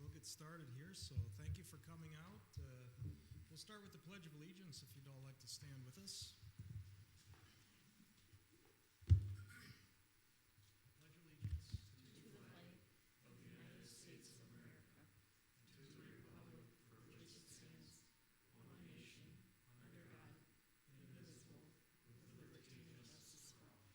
we'll get started here. So thank you for coming out. We'll start with the Pledge of Allegiance if you'd all like to stand with us. Pledge allegiance to the flag of the United States of America and to the republic for which it stands, one nation, under God, indivisible, with liberty and justice for all.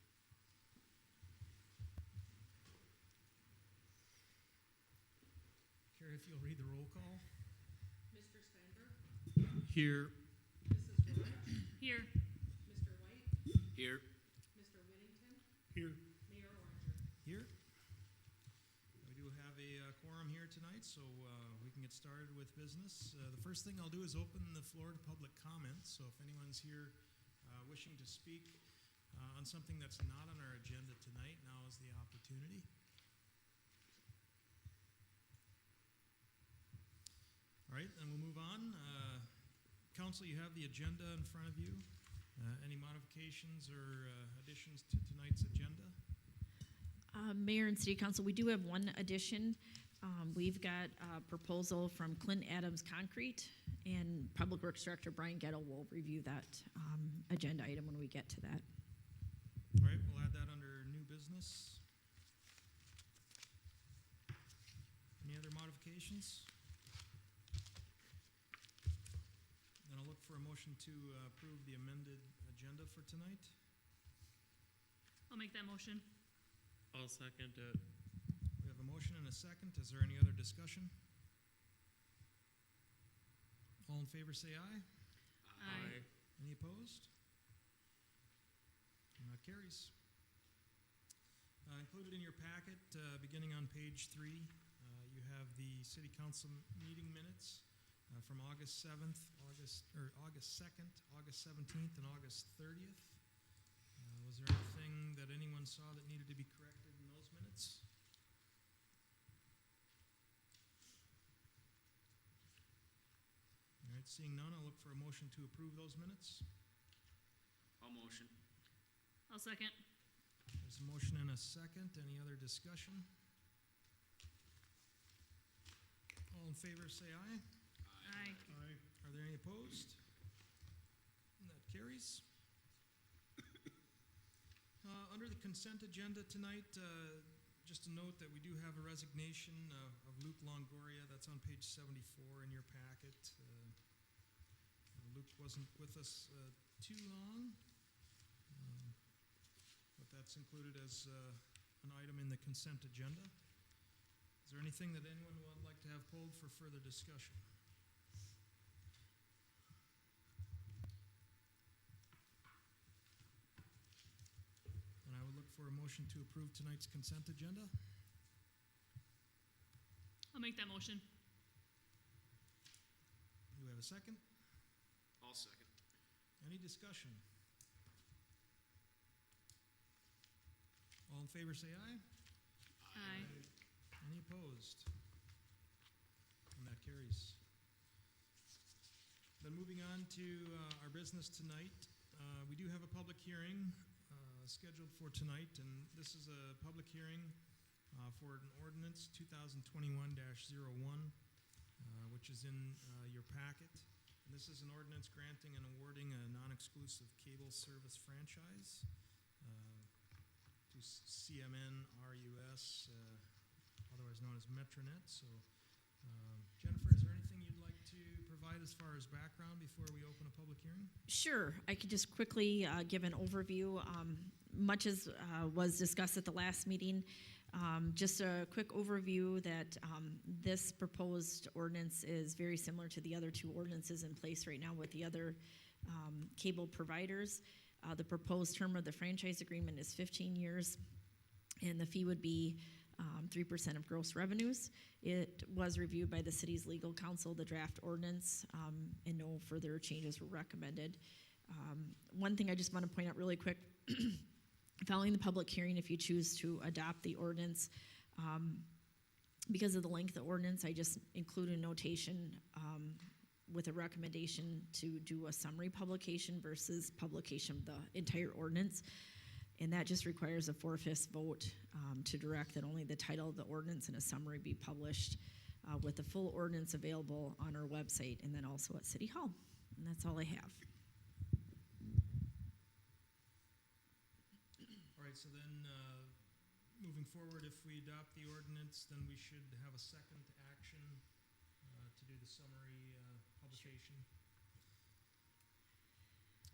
Carrie, if you'll read the roll call. Mr. Steinberg? Here. Mrs. Roach? Here. Mr. White? Here. Mr. Whittington? Here. Mayor Oranger? Here. We do have a quorum here tonight, so we can get started with business. The first thing I'll do is open the floor to public comment. So if anyone's here wishing to speak on something that's not on our agenda tonight, now is the opportunity. All right, then we'll move on. Council, you have the agenda in front of you. Any modifications or additions to tonight's agenda? Mayor and City Council, we do have one addition. We've got a proposal from Clint Adams Concrete, and Public Works Director Brian Gettle will review that agenda item when we get to that. All right, we'll add that under new business. Any other modifications? Then I'll look for a motion to approve the amended agenda for tonight. I'll make that motion. I'll second it. We have a motion and a second. Is there any other discussion? All in favor say aye. Aye. Any opposed? And that carries. Included in your packet, beginning on page 3, you have the City Council meeting minutes from August 7th, August 2nd, August 17th, and August 30th. Was there anything that anyone saw that needed to be corrected in those minutes? All right, seeing none, I'll look for a motion to approve those minutes. I'll motion. I'll second. There's a motion and a second. Any other discussion? All in favor say aye. Aye. Are there any opposed? And that carries. Under the consent agenda tonight, just a note that we do have a resignation of Luke Longoria. That's on page 74 in your packet. Luke wasn't with us too long, but that's included as an item in the consent agenda. Is there anything that anyone would like to have pulled for further discussion? And I would look for a motion to approve tonight's consent agenda. I'll make that motion. Do we have a second? I'll second. Any discussion? All in favor say aye. Aye. Any opposed? And that carries. Then moving on to our business tonight, we do have a public hearing scheduled for tonight, and this is a public hearing for an ordinance 2021-01, which is in your packet. And this is an ordinance granting and awarding a non-exclusive cable service franchise to CMN RUS, otherwise known as Metronet. So, Jennifer, is there anything you'd like to provide as far as background before we open a public hearing? Sure. I could just quickly give an overview. Much as was discussed at the last meeting. Just a quick overview that this proposed ordinance is very similar to the other two ordinances in place right now with the other cable providers. The proposed term of the franchise agreement is 15 years, and the fee would be 3% of gross revenues. It was reviewed by the city's legal counsel, the draft ordinance, and no further changes were recommended. One thing I just want to point out really quick, following the public hearing, if you choose to adopt the ordinance, because of the length of the ordinance, I just include a notation with a recommendation to do a summary publication versus publication of the entire ordinance. And that just requires a 4/5 vote to direct that only the title of the ordinance and a summary be published. with the full ordinance available on our website and then also at City Hall. And that's all I have. All right, so then, moving forward, if we adopt the ordinance, then we should have a second action to do the summary publication.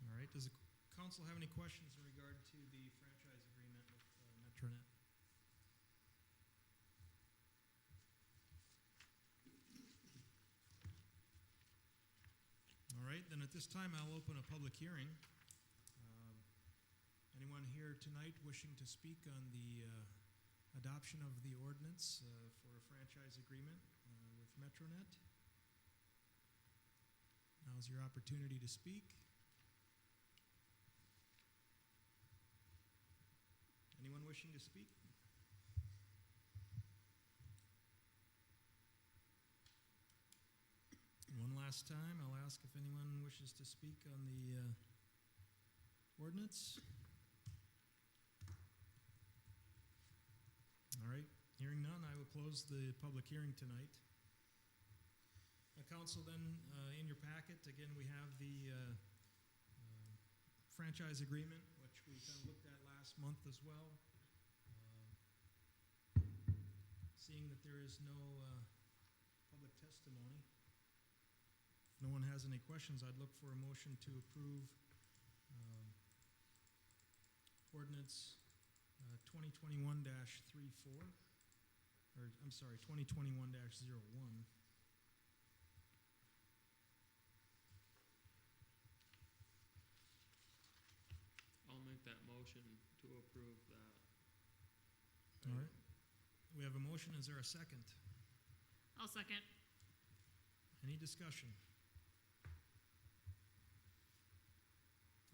All right, does the council have any questions in regard to the franchise agreement with Metronet? All right, then at this time, I'll open a public hearing. Anyone here tonight wishing to speak on the adoption of the ordinance for a franchise agreement with Metronet? Now's your opportunity to speak. Anyone wishing to speak? One last time, I'll ask if anyone wishes to speak on the ordinance. All right, hearing none, I will close the public hearing tonight. Council, then, in your packet, again, we have the franchise agreement, which we kind of looked at last month as well. Seeing that there is no public testimony, if no one has any questions, I'd look for a motion to approve ordinance 2021-34, or I'm sorry, 2021-01. I'll make that motion to approve that. All right. We have a motion. Is there a second? I'll second. Any discussion?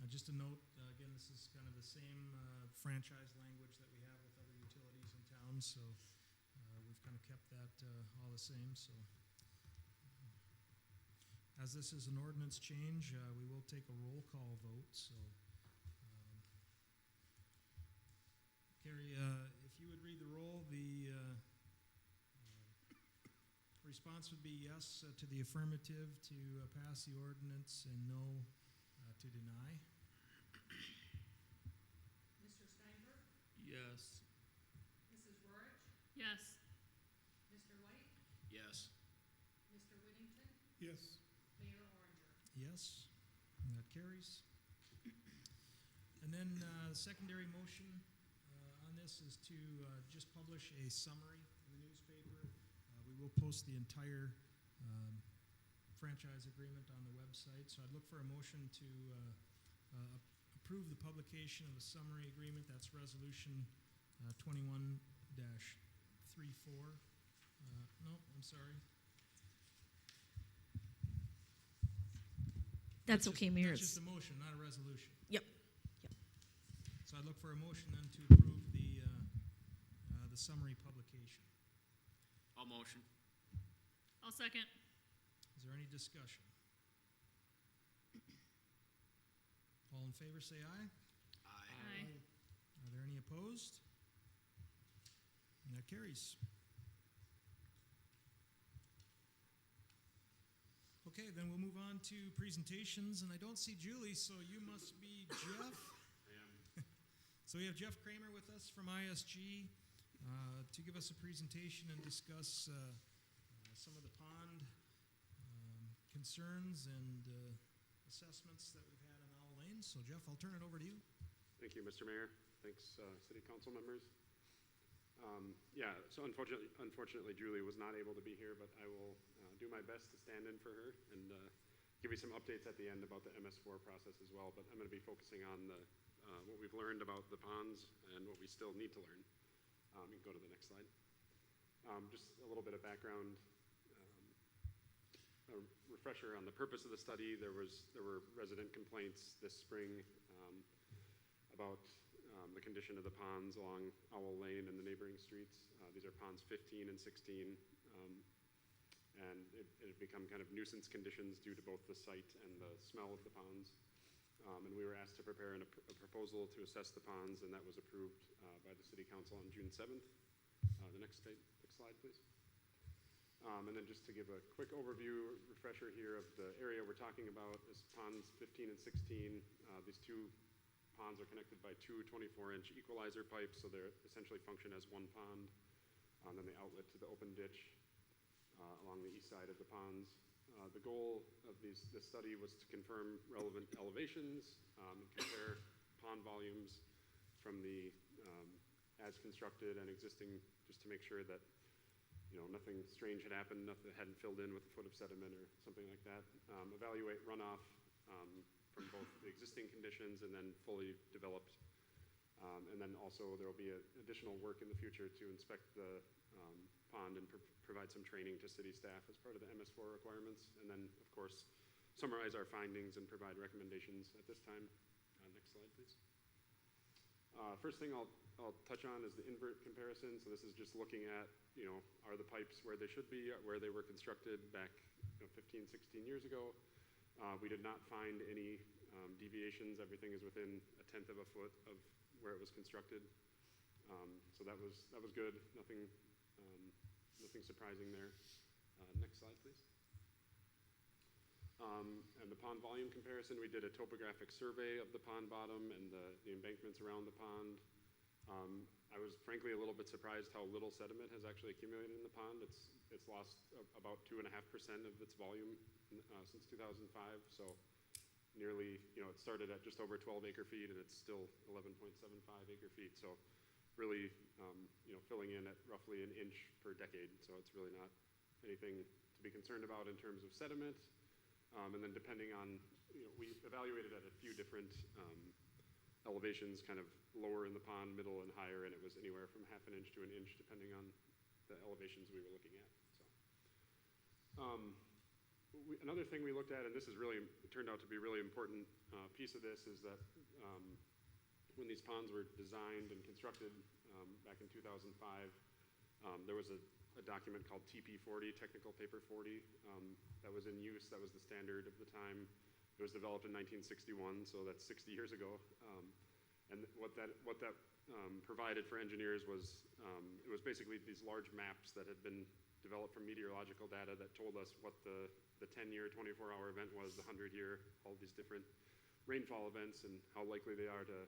Just a note, again, this is kind of the same franchise language that we have with other utilities in town, so we've kind of kept that all the same. So, as this is an ordinance change, we will take a roll call vote. So, Carrie, if you would read the roll, the response would be yes to the affirmative to pass the ordinance and no to deny. Mr. Steinberg? Yes. Mrs. Rorich? Yes. Mr. White? Yes. Mr. Whittington? Yes. Mayor Oranger? Yes, and that carries. And then secondary motion on this is to just publish a summary in the newspaper. We will post the entire franchise agreement on the website. So I'd look for a motion to approve the publication of a summary agreement. That's resolution 21-34. No, I'm sorry. That's okay, Mayor. That's just a motion, not a resolution. Yep. So I'd look for a motion then to approve the summary publication. I'll motion. I'll second. Is there any discussion? All in favor, say aye. Aye. Are there any opposed? And that carries. Okay, then we'll move on to presentations, and I don't see Julie, so you must be Jeff. So we have Jeff Kramer with us from ISG to give us a presentation and discuss some of the pond concerns and assessments that we've had in Owl Lane. So Jeff, I'll turn it over to you. Thank you, Mr. Mayor. Thanks, City Council members. So unfortunately, Julie was not able to be here, but I will do my best to stand in for her and give you some updates at the end about the MS4 process as well. But I'm going to be focusing on what we've learned about the ponds and what we still need to learn. You can go to the next slide. Just a little bit of background, a refresher on the purpose of the study. There were resident complaints this spring about the condition of the ponds along Owl Lane and the neighboring streets. These are ponds 15 and 16, and it had become kind of nuisance conditions due to both the site and the smell of the ponds. And we were asked to prepare a proposal to assess the ponds, and that was approved by the City Council on June 7th. The next slide, please. And And then just to give a quick overview, refresher here of the area we're talking about is ponds 15 and 16. These two ponds are connected by two 24-inch equalizer pipes, so they essentially function as one pond. And then the outlet to the open ditch along the east side of the ponds. The goal of this study was to confirm relevant elevations and compare pond volumes from the as constructed and existing, just to make sure that nothing strange had happened, nothing hadn't filled in with a foot of sediment or something like that. Evaluate runoff from both the existing conditions and then fully developed. And then also there will be additional work in the future to inspect the pond and provide some training to city staff as part of the MS4 requirements. And then, of course, summarize our findings and provide recommendations at this time. Next slide, please. First thing I'll touch on is the invert comparison. So this is just looking at, are the pipes where they should be, where they were constructed back 15, 16 years ago. We did not find any deviations. Everything is within 1/10 of a foot of where it was constructed. So that was good. Nothing surprising there. Next slide, please. And the pond volume comparison, we did a topographic survey of the pond bottom and the embankments around the pond. I was frankly a little bit surprised how little sediment has actually accumulated in the pond. It's lost about 2.5% of its volume since 2005. So nearly, it started at just over 12 acre feet and it's still 11.75 acre feet. So really, filling in at roughly an inch per decade. So it's really not anything to be concerned about in terms of sediment. And then depending on, we evaluated at a few different elevations, kind of lower in the pond, middle, and higher, and it was anywhere from 1/2 inch to an inch, depending on the elevations we were looking at. So, another thing we looked at, and this is really turned out to be a really important piece of this, is that when these ponds were designed and constructed back in 2005, there was a document called TP40, Technical Paper 40, that was in use. That was the standard of the time. It was developed in 1961, so that's 60 years ago. And what that provided for engineers was, it was basically these large maps that had been developed from meteorological data that told us what the 10-year, 24-hour event was, the 100-year, all these different rainfall events and how likely they are to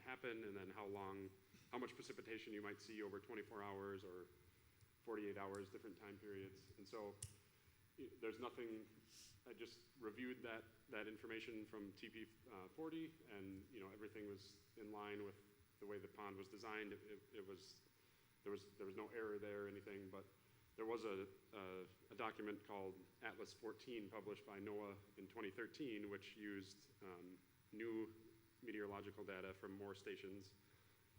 happen, and then how much precipitation you might see over 24 hours or 48 hours, different time periods. And so there's nothing, I just reviewed that information from TP40, and everything was in line with the way the pond was designed. There was no error there or anything, but there was a document called Atlas 14 published by NOAA in 2013, which used new meteorological data from more stations,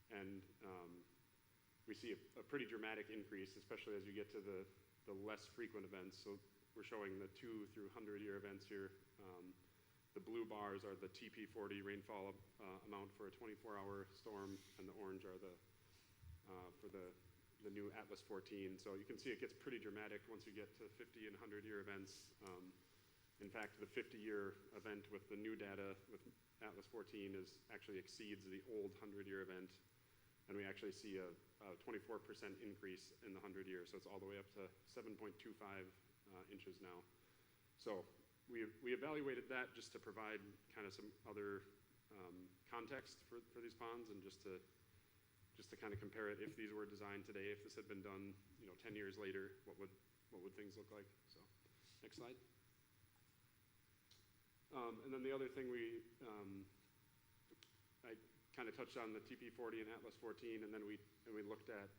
and we see a pretty dramatic increase, especially as you get to the less frequent events. So we're showing the 2 through 100-year events here. The blue bars are the TP40 rainfall amount for a 24-hour storm, and the orange are for the new Atlas 14. So you can see it gets pretty dramatic once you get to 50 and 100-year events. In fact, the 50-year event with the new data with Atlas 14 actually exceeds the old 100-year event, and we actually see a 24% increase in the 100-year. So it's all the way up to 7.25 inches now. So we evaluated that just to provide kind of some other context for these ponds, and just to kind of compare it. If these were designed today, if this had been done 10 years later, what would things look like? So next slide. And then the other thing I kind of touched on the TP40 and Atlas 14, and then we looked at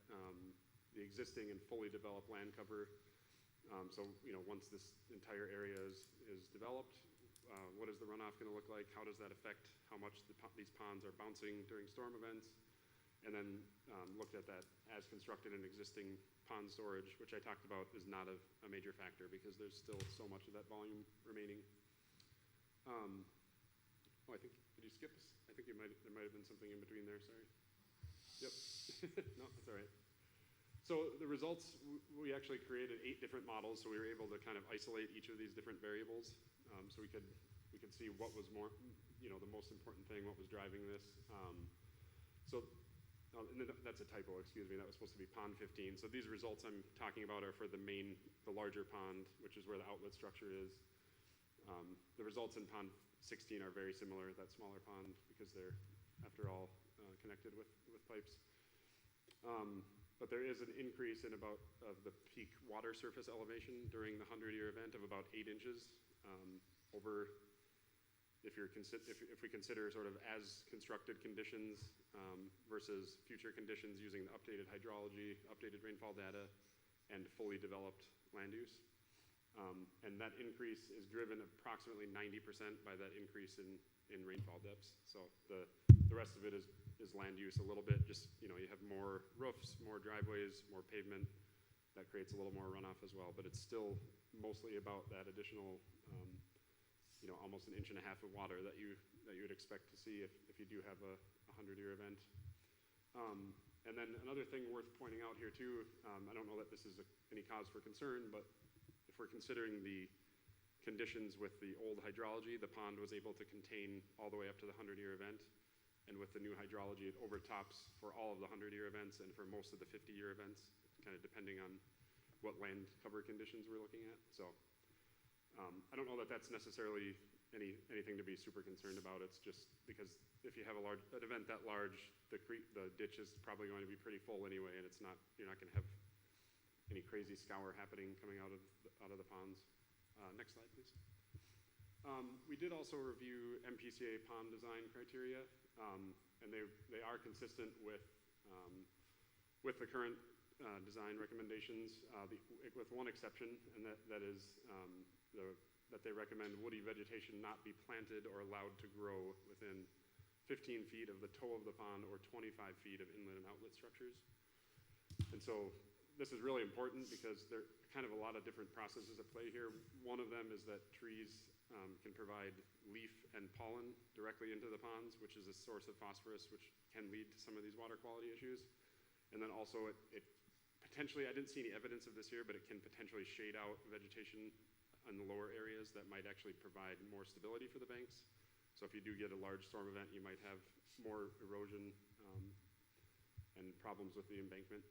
the existing and fully developed land cover. So once this entire area is developed, what is the runoff going to look like? How does that affect how much these ponds are bouncing during storm events? And then looked at that as constructed and existing pond storage, which I talked about is not a major factor because there's still so much of that volume remaining. I think, did you skip us? I think there might have been something in between there, sorry. Yep, no, that's all right. So the results, we actually created 8 different models, so we were able to kind of isolate each of these different variables. So we could see what was more, the most important thing, what was driving this. That's a typo, excuse me, that was supposed to be pond 15. So these results I'm talking about are for the larger pond, which is where the outlet structure is. The results in pond 16 are very similar, that smaller pond, because they're, after all, connected with pipes. But there is an increase in about of the peak water surface elevation during the 100-year event of about 8 inches over, if we consider sort of as constructed conditions versus future conditions using the updated hydrology, updated rainfall data, and fully developed land use. And that increase is driven approximately 90% by that increase in rainfall depths. So the rest of it is land use a little bit. Just, you have more roofs, more driveways, more pavement. That creates a little more runoff as well. But it's still mostly about that additional, almost 1.5 inches of water that you would expect to see if you do have a 100-year event. And then another thing worth pointing out here too, I don't know that this is any cause for concern, but if we're considering the conditions with the old hydrology, the pond was able to contain all the way up to the 100-year event. And with the new hydrology, it overtops for all of the 100-year events and for most of the 50-year events, kind of depending on what land cover conditions we're looking at. So I don't know that that's necessarily anything to be super concerned about. It's just because if you have an event that large, the ditch is probably going to be pretty full anyway, and you're not going to have any crazy scour happening coming out of the ponds. Next slide, please. We did also review MPCA pond design criteria, and they are consistent with the current design recommendations, with one exception, and that is that they recommend woody vegetation not be planted or allowed to grow within 15 feet of the toe of the pond or 25 feet of inlet and outlet structures. And so this is really important because there are kind of a lot of different processes at play here. One of them is that trees can provide leaf and pollen directly into the ponds, which is a source of phosphorus, which can lead to some of these water quality issues. And then also it potentially, I didn't see any evidence of this here, but it can potentially shade out vegetation in the lower areas that might actually provide more stability for the banks. So if you do get a large storm event, you might have more erosion and problems with the embankment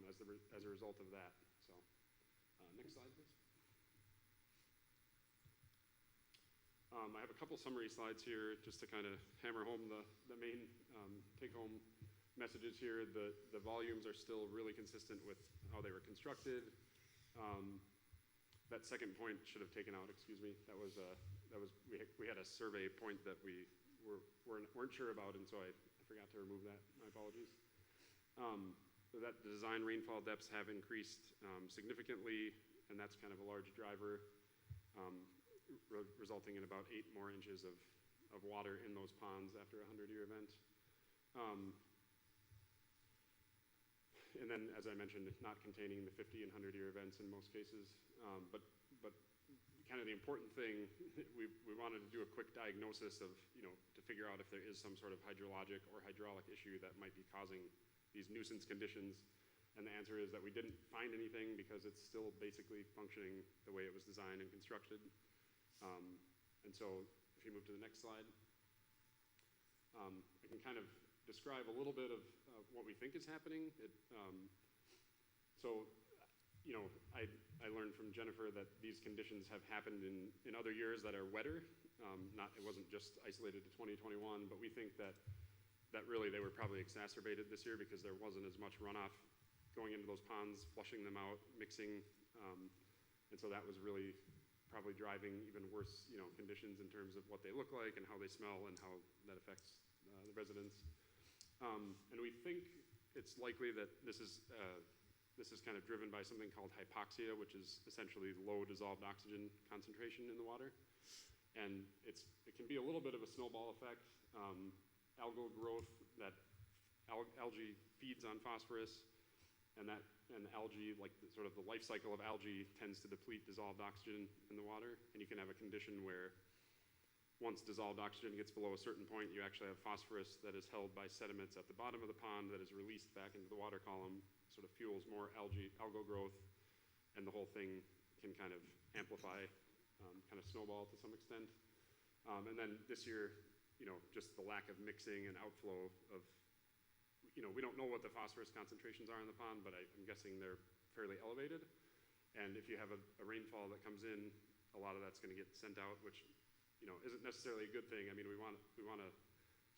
as a result of that. So next slide, please. I have a couple summary slides here just to kind of hammer home the main take-home messages here. The volumes are still really consistent with how they were constructed. That second point should have taken out, excuse me. We had a survey point that we weren't sure about, and so I forgot to remove that. My apologies. So that the design rainfall depths have increased significantly, and that's kind of a large driver, resulting in about 8 more inches of water in those ponds after a 100-year event. And then, as I mentioned, not containing the 50 and 100-year events in most cases. But kind of the important thing, we wanted to do a quick diagnosis of, to figure out if there is some sort of hydrologic or hydraulic issue that might be causing these nuisance conditions. And the answer is that we didn't find anything because it's still basically functioning the way it was designed and constructed. And so if you move to the next slide, I can kind of describe a little bit of what we think is happening. I learned from Jennifer that these conditions have happened in other years that are wetter. It wasn't just isolated to 2021, but we think that really they were probably exacerbated this year because there wasn't as much runoff going into those ponds, flushing them out, mixing, and so that was really probably driving even worse, conditions in terms of what they look like and how they smell and how that affects the residents. And we think it's likely that this is kind of driven by something called hypoxia, which is essentially low dissolved oxygen concentration in the water. And it can be a little bit of a snowball effect. Algal growth, that algae feeds on phosphorus, and algae, like sort of the life cycle of algae, tends to deplete dissolved oxygen in the water. And you can have a condition where once dissolved oxygen gets below a certain point, you actually have phosphorus that is held by sediments at the bottom of the pond that is released back into the water column, sort of fuels more algal growth, and the whole thing can kind of amplify, kind of snowball to some extent. And then this year, just the lack of mixing and outflow of we don't know what the phosphorus concentrations are in the pond, but I'm guessing they're fairly elevated. And if you have a rainfall that comes in, a lot of that's going to get sent out, which, isn't necessarily a good thing. I mean, we want to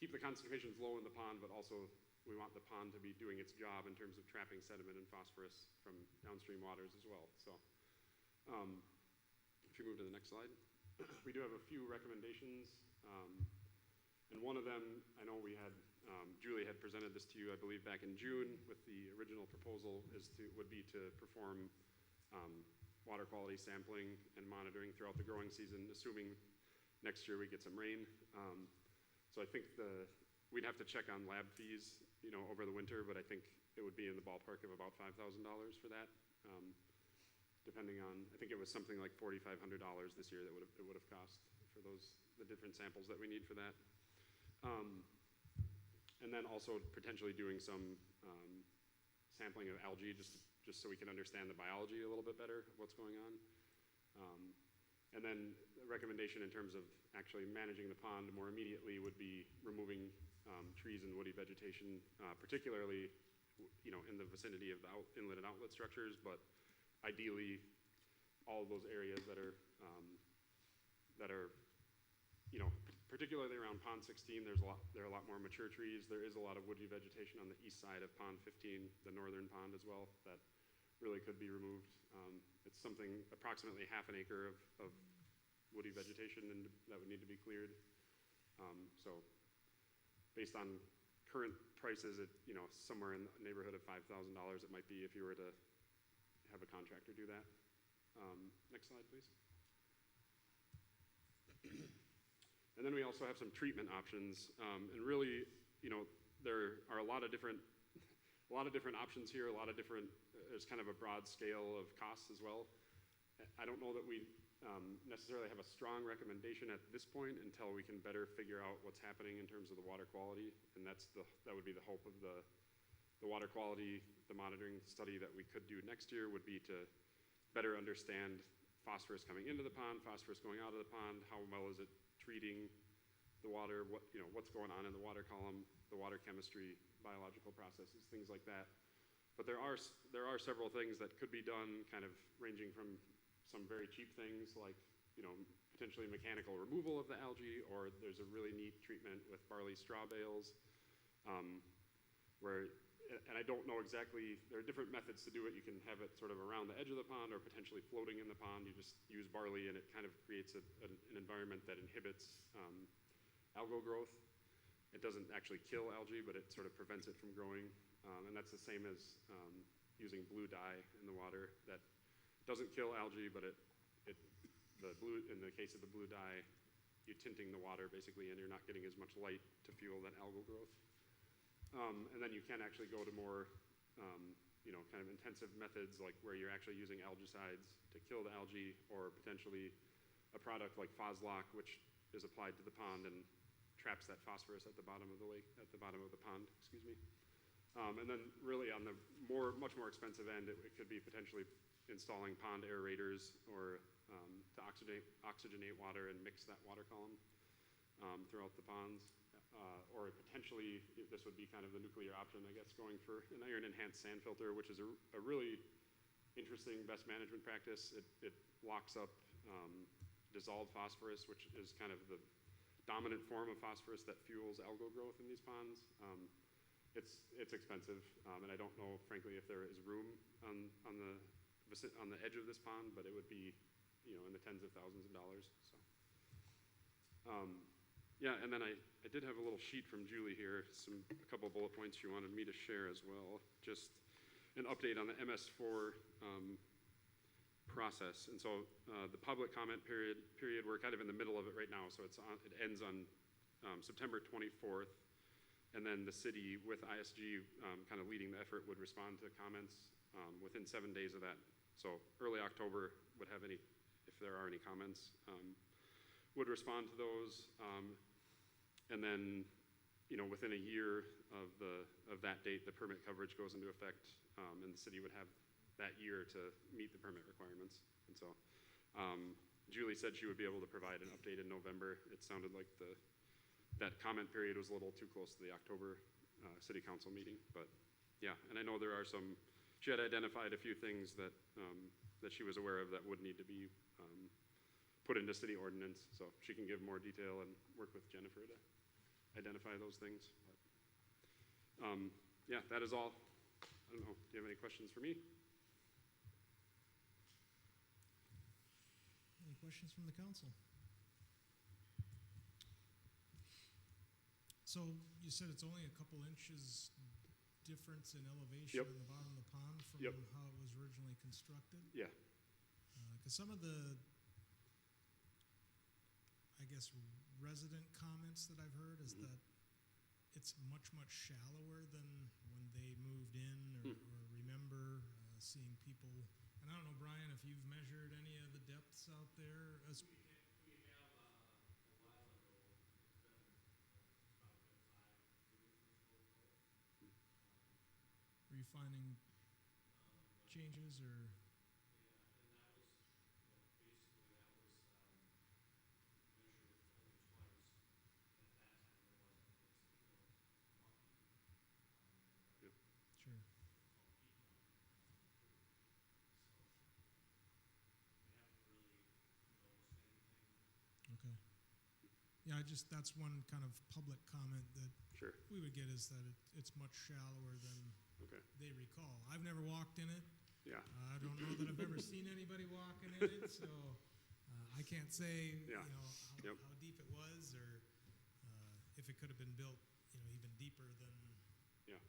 keep the concentrations low in the pond, but also we want the pond to be doing its job in terms of trapping sediment and phosphorus from downstream waters as well. So if you move to the next slide, we do have a few recommendations. And one of them, I know Julie had presented this to you, I believe, back in June with the original proposal would be to perform water quality sampling and monitoring throughout the growing season, assuming next year we get some rain. So I think we'd have to check on lab fees, over the winter, but I think it would be in the ballpark of about $5,000 for that. Depending on, I think it was something like $4,500 this year that it would have cost for the different samples that we need for that. And then also potentially doing some sampling of algae just so we can understand the biology a little bit better of what's going on. And then the recommendation in terms of actually managing the pond more immediately would be removing trees and woody vegetation, particularly in the vicinity of the inlet and outlet structures, but ideally all of those areas that are particularly around Pond 16, there are a lot more mature trees. There is a lot of woody vegetation on the east side of Pond 15, the northern pond as well, that really could be removed. It's something approximately half an acre of woody vegetation and that would need to be cleared. So based on current prices, somewhere in the neighborhood of $5,000 it might be if you were to have a contractor do that. Next slide, please. And then we also have some treatment options, and really, there are a lot of different options here. There's kind of a broad scale of costs as well. I don't know that we necessarily have a strong recommendation at this point until we can better figure out what's happening in terms of the water quality, and that would be the hope of the water quality, the monitoring study that we could do next year would be to better understand phosphorus coming into the pond, phosphorus going out of the pond, how well is it treating the water, what's going on in the water column, the water chemistry, biological processes, things like that. But there are several things that could be done, kind of ranging from some very cheap things like potentially mechanical removal of the algae, or there's a really neat treatment with barley straw bales, and I don't know exactly, there are different methods to do it. You can have it sort of around the edge of the pond or potentially floating in the pond. You just use barley and it kind of creates an environment that inhibits algal growth. It doesn't actually kill algae, but it sort of prevents it from growing. And that's the same as using blue dye in the water. That doesn't kill algae, but in the case of the blue dye, you're tinting the water basically, and you're not getting as much light to fuel that algal growth. And then you can actually go to more, kind of intensive methods, like where you're actually using algicides to kill the algae, or potentially a product like Phoslock, which is applied to the pond and traps that phosphorus at the bottom of the lake, at the bottom of the pond, excuse me. And then really on the much more expensive end, it could be potentially installing pond aerators or to oxygenate water and mix that water column throughout the ponds. Or potentially, this would be kind of the nuclear option, I guess, going for an iron-enhanced sand filter, which is a really interesting best management practice. It locks up dissolved phosphorus, which is kind of the dominant form of phosphorus that fuels algal growth in these ponds. It's expensive, and I don't know, frankly, if there is room on the edge of this pond, but it would be, in the tens of thousands of dollars. So. Yeah, and then I did have a little sheet from Julie here, a couple bullet points she wanted me to share as well. Just an update on the MS4 process. And so the public comment period, we're kind of in the middle of it right now, so it ends on September 24th. And then the city with ISG kind of leading the effort would respond to comments within 7 days of that. So early October would have any, if there are any comments, would respond to those. And then, within a year of that date, the permit coverage goes into effect, and the city would have that year to meet the permit requirements. And so Julie said she would be able to provide an update in November. It sounded like that comment period was a little too close to the October city council meeting. But yeah, and I know there are some, she had identified a few things that, that she was aware of that would need to be put into city ordinance. So she can give more detail and work with Jennifer to identify those things. But, yeah, that is all. I don't know, do you have any questions for me? Any questions from the council? So you said it's only a couple inches difference in elevation Yep. on the bottom of the pond from Yep. how it was originally constructed? Yeah. Because some of the, I guess, resident comments that I've heard is that it's much, much shallower than when they moved in or remember seeing people. And I don't know, Brian, if you've measured any of the depths out there as. Were you finding changes or? Sure. Okay. Yeah, that's one kind of public comment that Sure. we would get is that it's much shallower than Okay. they recall. I've never walked in it. Yeah. I don't know that I've ever seen anybody walking in it, so I can't say, Yeah. Yep. how deep it was or if it could have been built, even deeper than Yeah.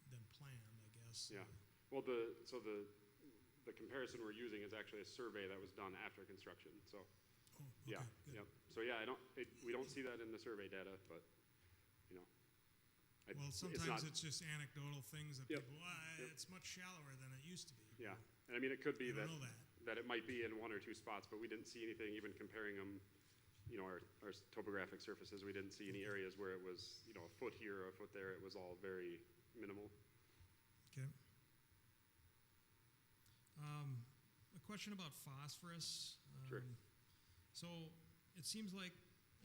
than planned, I guess. Yeah. Well, so the comparison we're using is actually a survey that was done after construction. So Oh, okay, yeah. good. Yep. So yeah, we don't see that in the survey data, but Well, it's sometimes not. it's just anecdotal things that Yep. people, Yep. it's much shallower than it used to be. Yeah. And I mean, it could be I don't that know that. it might be in one or two spots, but we didn't see anything even comparing them. Our topographic surfaces, we didn't see any areas where it was, a foot here or a foot there. It was all very minimal. Okay. A question about phosphorus. Sure. So it seems like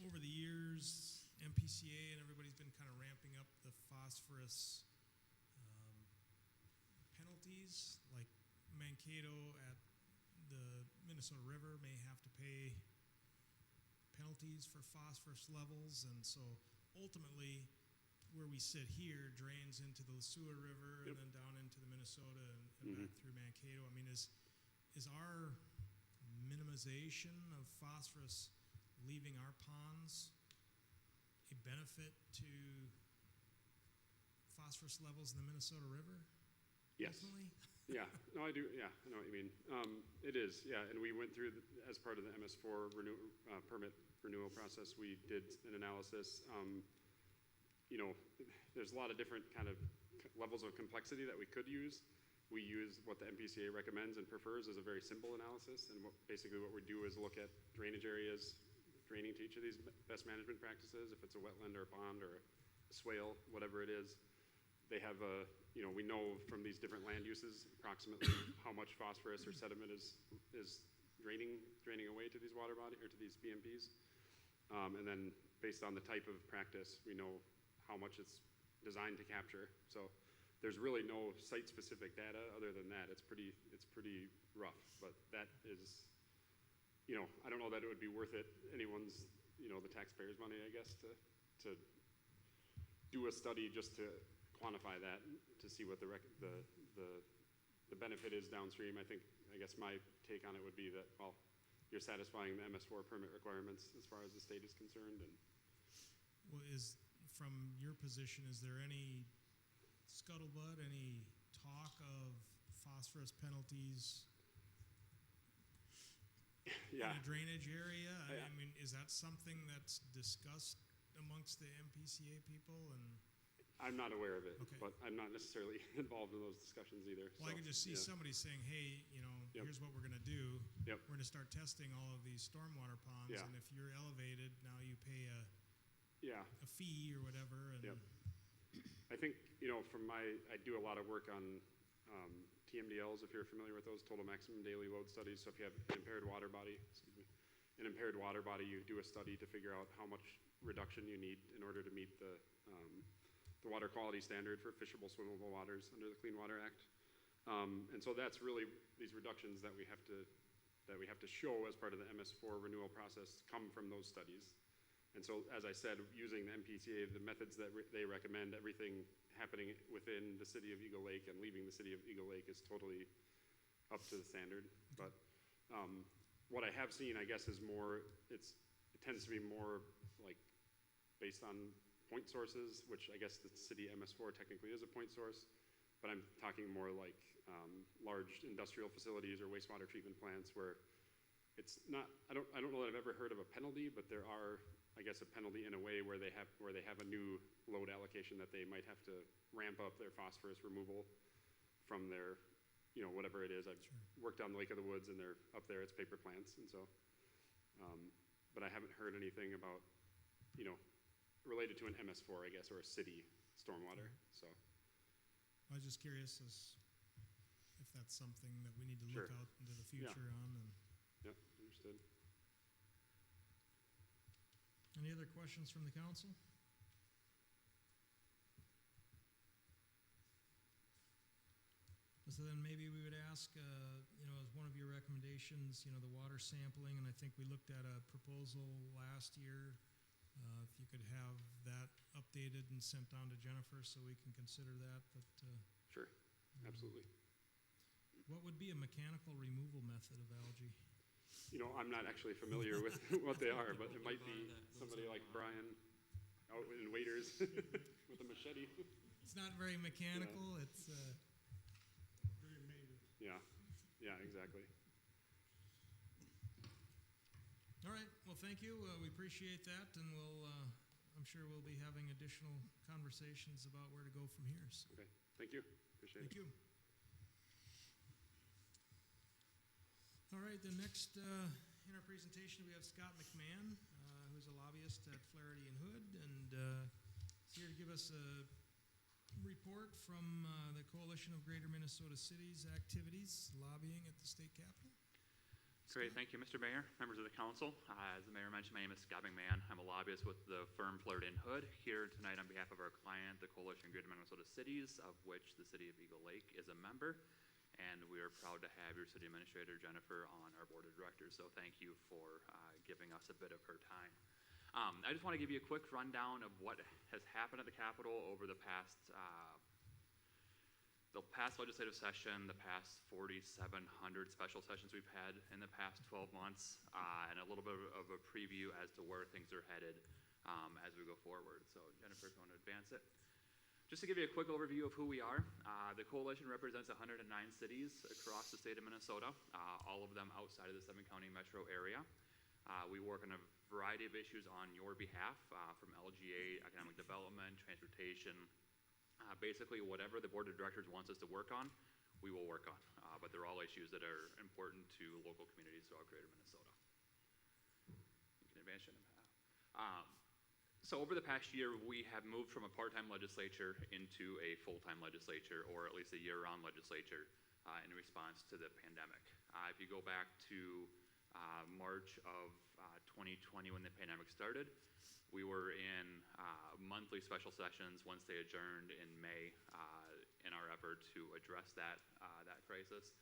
over the years, MPCA and everybody's been kind of ramping up the phosphorus penalties. Like Mankato at the Minnesota River may have to pay penalties for phosphorus levels, and so ultimately, where we sit here drains into the Lusua River and Yep. then down into the Minnesota and back through Mankato. I mean, is our minimization of phosphorus leaving our ponds a benefit to phosphorus levels in the Minnesota River? Yes. Ultimately? Yeah, no, I do. Yeah, I know what you mean. It is, yeah. And we went through, as part of the MS4 permit renewal process, we did an analysis. There's a lot of different kind of levels of complexity that we could use. We use what the MPCA recommends and prefers as a very simple analysis. And basically what we do is look at drainage areas draining to each of these best management practices. If it's a wetland or a pond or a swale, whatever it is, they have we know from these different land uses approximately how much phosphorus or sediment is draining away to these water bodies or to these BMPs. And then based on the type of practice, we know how much it's designed to capture. So there's really no site-specific data other than that. It's pretty rough, but that is, I don't know that it would be worth it, anyone's, the taxpayers' money, I guess, to do a study just to quantify that, to see what the benefit is downstream. I guess my take on it would be that, well, you're satisfying the MS4 permit requirements as far as the state is concerned. And Well, from your position, is there any scuttlebutt, any talk of phosphorus penalties yeah, in a drainage area? Yeah. I mean, is that something that's discussed amongst the MPCA people? And I'm not aware of it, Okay. but I'm not necessarily involved in those discussions either. well, I so, can just see yeah. somebody saying, "Hey, Yep. here's what we're going to do. Yep. We're going to start testing all of these stormwater ponds, Yeah. and if you're elevated, now you pay Yeah, a fee or whatever." And Yep. I think, I do a lot of work on TMDLs, if you're familiar with those, total maximum daily load studies. So if you have an impaired water body, you do a study to figure out how much reduction you need in order to meet the the water quality standard for fishable, swimmable waters under the Clean Water Act. And so that's really these reductions that we have to show as part of the MS4 renewal process come from those studies. And so, as I said, using the MPCA, the methods that they recommend, everything happening within the city of Eagle Lake and leaving the city of Eagle Lake is totally up to the standard. But what I have seen, I guess, is more, it tends to be more like based on point sources, which I guess the city MS4 technically is a point source, but I'm talking more like large industrial facilities or wastewater treatment plants where it's not, I don't know that I've ever heard of a penalty, but there are, I guess, a penalty in a way where they have a new load allocation that they might have to ramp up their phosphorus removal from their, whatever it is. I've worked on the Lake of the Woods, and they're up there, it's paper plants, and so, but I haven't heard anything about, related to an MS4, I guess, or a city stormwater, so. I was just curious as if that's something that we need to Sure. look out into the future on. And Yep, understood. any other questions from the council? So then maybe we would ask, as one of your recommendations, the water sampling, and I think we looked at a proposal last year. If you could have that updated and sent down to Jennifer so we can consider that, but. Sure, absolutely. What would be a mechanical removal method of algae? I'm not actually familiar with what they are, but it might be somebody like Brian out in Waiters with a machete. It's not very mechanical, it's very native. Yeah, exactly. All right, well, thank you. We appreciate that, and I'm sure we'll be having additional conversations about where to go from here. So. Okay, thank you. Appreciate it. Thank you. All right, the next in our presentation we have Scott McMahon, who's a lobbyist at Flaherty and Hood, and he's here to give us a report from the Coalition of Greater Minnesota Cities activities lobbying at the state capitol. Great, thank you, Mr. Mayor, members of the council. As the mayor mentioned, my name is Scott McMahon. I'm a lobbyist with the firm Flaherty and Hood, here tonight on behalf of our client, the Coalition of Greater Minnesota Cities, of which the city of Eagle Lake is a member. And we are proud to have your city administrator, Jennifer, on our board of directors. So thank you for giving us a bit of her time. I just want to give you a quick rundown of what has happened at the Capitol over the past legislative session, the past 4,700 special sessions we've had in the past 12 months, and a little bit of a preview as to where things are headed as we go forward. So Jennifer, if you want to advance it. Just to give you a quick overview of who we are, the coalition represents 109 cities across the state of Minnesota, all of them outside of the 7-county metro area. We work on a variety of issues on your behalf, from LGA, economic development, transportation, basically whatever the board of directors wants us to work on, we will work on. But they're all issues that are important to local communities throughout greater Minnesota. You can advance it. So over the past year, we have moved from a part-time legislature into a full-time legislature, or at least a year-round legislature, in response to the pandemic. If you go back to March of 2020 when the pandemic started, we were in monthly special sessions once they adjourned in May in our effort to address that crisis.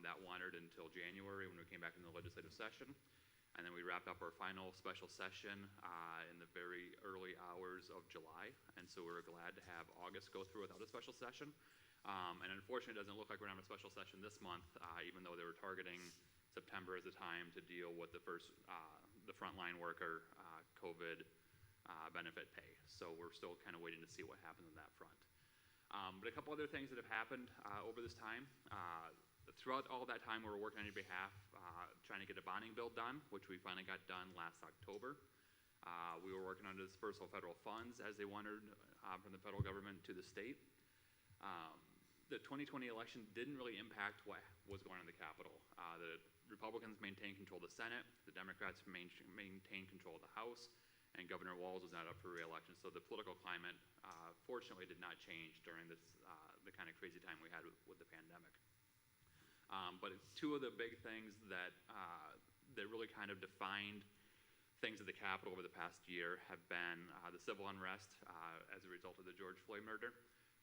That wandered until January when we came back into the legislative session. And then we wrapped up our final special session in the very early hours of July. And so we're glad to have August go through without a special session. And unfortunately, it doesn't look like we're going to have a special session this month, even though they were targeting September as a time to deal with the frontline worker COVID benefit pay. So we're still kind of waiting to see what happens on that front. But a couple other things that have happened over this time. Throughout all that time, we were working on your behalf, trying to get a bonding bill done, which we finally got done last October. We were working on the dispersal of federal funds as they wandered from the federal government to the state. The 2020 election didn't really impact what was going on in the Capitol. The Republicans maintained control of the Senate, the Democrats maintained control of the House, and Governor Walz was not up for re-election. So the political climate, fortunately, did not change during the kind of crazy time we had with the pandemic. But two of the big things that really kind of defined things at the Capitol over the past year have been the civil unrest as a result of the George Floyd murder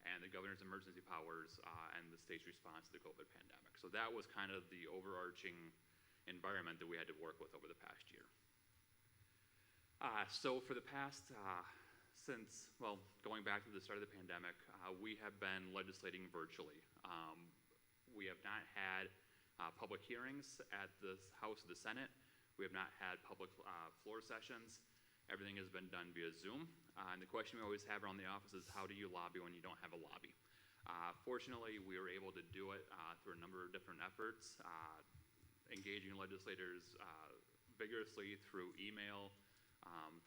and the governor's emergency powers and the state's response to the COVID pandemic. So that was kind of the overarching environment that we had to work with over the past year. So for the past, going back to the start of the pandemic, we have been legislating virtually. We have not had public hearings at the House or the Senate. We have not had public floor sessions. Everything has been done via Zoom. And the question we always have around the office is, how do you lobby when you don't have a lobby? Fortunately, we were able to do it through a number of different efforts, engaging legislators vigorously through email,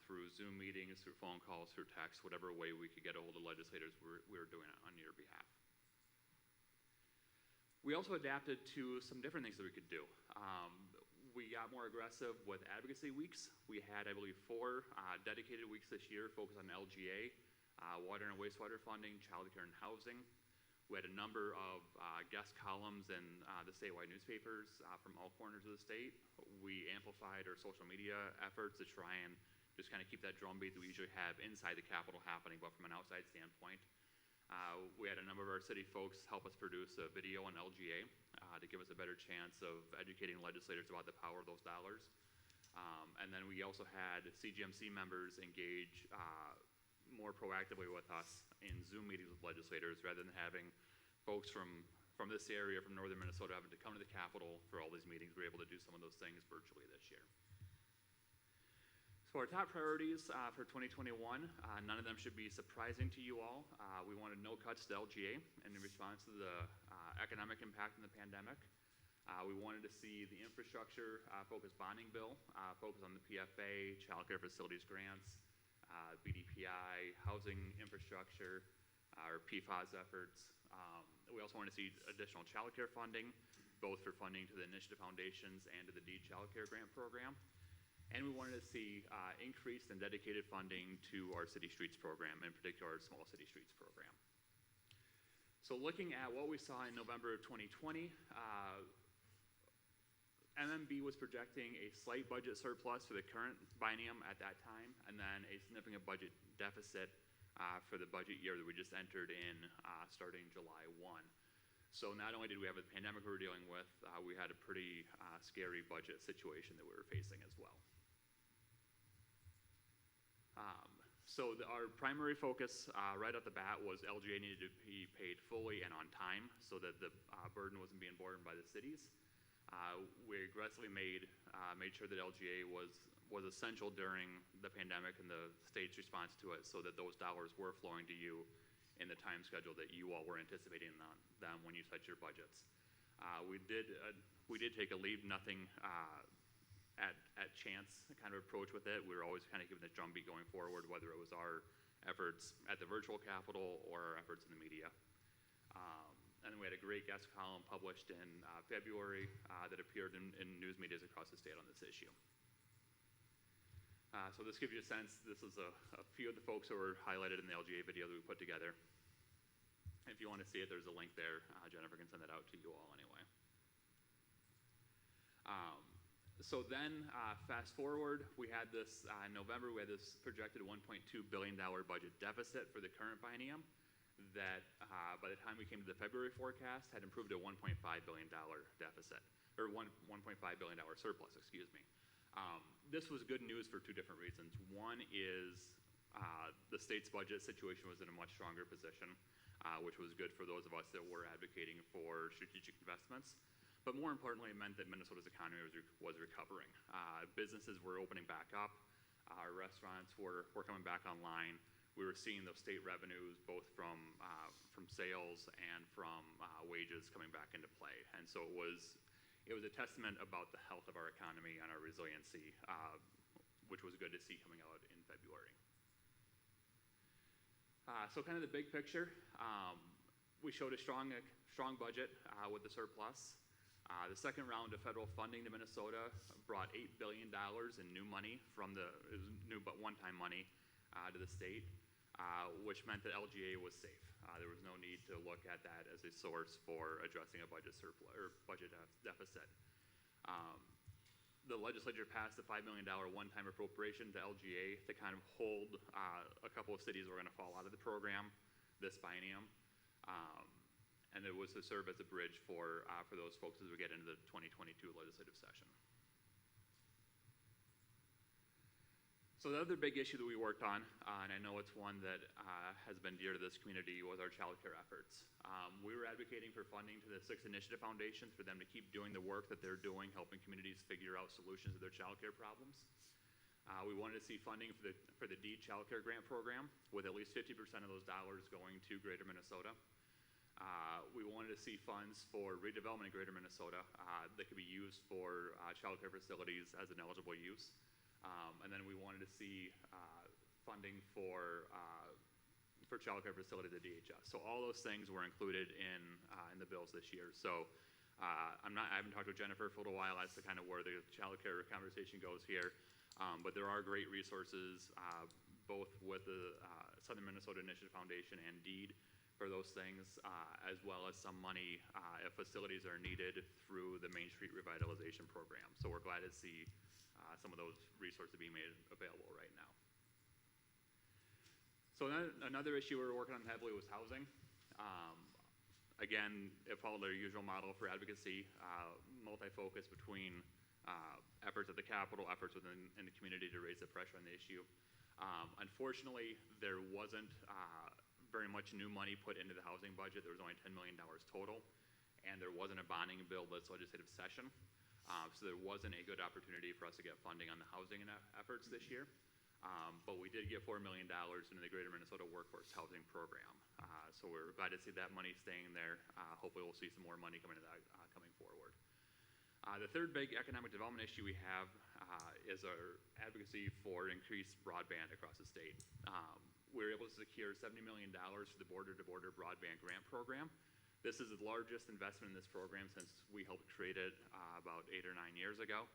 through Zoom meetings, through phone calls, through text, whatever way we could get a hold of legislators, we were doing it on your behalf. We also adapted to some different things that we could do. We got more aggressive with advocacy weeks. We had, I believe, 4 dedicated weeks this year focused on LGA, water and wastewater funding, childcare and housing. We had a number of guest columns in the statewide newspapers from all corners of the state. We amplified our social media efforts to try and just kind of keep that drumbeat that we usually have inside the Capitol happening, but from an outside standpoint. We had a number of our city folks help us produce a video on LGA to give us a better chance of educating legislators about the power of those dollars. And then we also had CGMC members engage more proactively with us in Zoom meetings with legislators rather than having folks from this area, from northern Minnesota, having to come to the Capitol for all these meetings. We were able to do some of those things virtually this year. So our top priorities for 2021, none of them should be surprising to you all. We wanted no cuts to LGA in response to the economic impact of the pandemic. We wanted to see the infrastructure focused bonding bill, focus on the PFA, child care facilities grants, BDPI, housing infrastructure, our PFAS efforts. We also want to see additional child care funding, both for funding to the Initiative Foundations and to the DEED Child Care Grant Program. And we wanted to see increased and dedicated funding to our City Streets program, in particular our Small City Streets program. So looking at what we saw in November of 2020, MMB was projecting a slight budget surplus for the current biennium at that time, and then a significant budget deficit for the budget year that we just entered in starting July 1. So not only did we have a pandemic we were dealing with, we had a pretty scary budget situation that we were facing as well. Our primary focus right off the bat was LGA needed to be paid fully and on time so that the burden wasn't being borne by the cities. We aggressively made sure that LGA was essential during the pandemic and the state's response to it so that those dollars were flowing to you in the time schedule that you all were anticipating on them when you set your budgets. We did take a leave nothing at chance kind of approach with it. We were always kind of giving the drumbeat going forward, whether it was our efforts at the virtual Capitol or our efforts in the media. And then we had a great guest column published in February that appeared in news medias across the state on this issue. So this gives you a sense. This is a few of the folks who were highlighted in the LGA video that we put together. If you want to see it, there's a link there. Jennifer can send that out to you all anyway. So then, fast forward, we had this, in November, we had this projected $1.2 billion budget deficit for the current biennium that, by the time we came to the February forecast, had improved to a $1.5 billion deficit, or $1.5 billion surplus, excuse me. This was good news for 2 different reasons. One is the state's budget situation was in a much stronger position, which was good for those of us that were advocating for strategic investments. But more importantly, it meant that Minnesota's economy was recovering. Businesses were opening back up. Our restaurants were coming back online. We were seeing those state revenues, both from sales and from wages, coming back into play. And so it was a testament about the health of our economy and our resiliency, which was good to see coming out in February. So kind of the big picture, we showed a strong budget with the surplus. The second round of federal funding to Minnesota brought $8 billion in new money new but one-time money to the state, which meant that LGA was safe. There was no need to look at that as a source for addressing a budget surplus or budget deficit. the legislature passed a $5 million one-time appropriation to LGA to kind of hold a couple of cities that were going to fall out of the program this biennium. And it was to serve as a bridge for those folks as we get into the 2022 legislative session. So the other big issue that we worked on, and I know it's one that has been dear to this community, was our child care efforts. We were advocating for funding to the Sixth Initiative Foundation for them to keep doing the work that they're doing, helping communities figure out solutions to their child care problems. We wanted to see funding for the DEED Child Care Grant Program, with at least 50% of those dollars going to Greater Minnesota. We wanted to see funds for redevelopment in Greater Minnesota that could be used for child care facilities as an eligible use. And then we wanted to see funding for child care facilities at DHS. So all those things were included in the bills this year. So I haven't talked with Jennifer for a little while as to kind of where the child care conversation goes here. But there are great resources, both with the Southern Minnesota Initiative Foundation and DEED for those things, as well as some money if facilities are needed through the Main Street Revitalization Program. So we're glad to see some of those resources being made available right now. So another issue we were working on heavily was housing. Again, it followed our usual model for advocacy, multi-focus between efforts at the Capitol, efforts within the community to raise the pressure on the issue. Unfortunately, there wasn't very much new money put into the housing budget. There was only $10 million total, and there wasn't a bonding bill this legislative session. So there wasn't a good opportunity for us to get funding on the housing efforts this year. But we did get $4 million into the Greater Minnesota Workforce Housing Program. So we're glad to see that money staying there. Hopefully we'll see some more money coming into that coming forward. The third big economic development issue we have is our advocacy for increased broadband across the state. We were able to secure $70 million for the Border-to-Border Broadband Grant Program. This is the largest investment in this program since we helped create it about 8 or 9 years ago.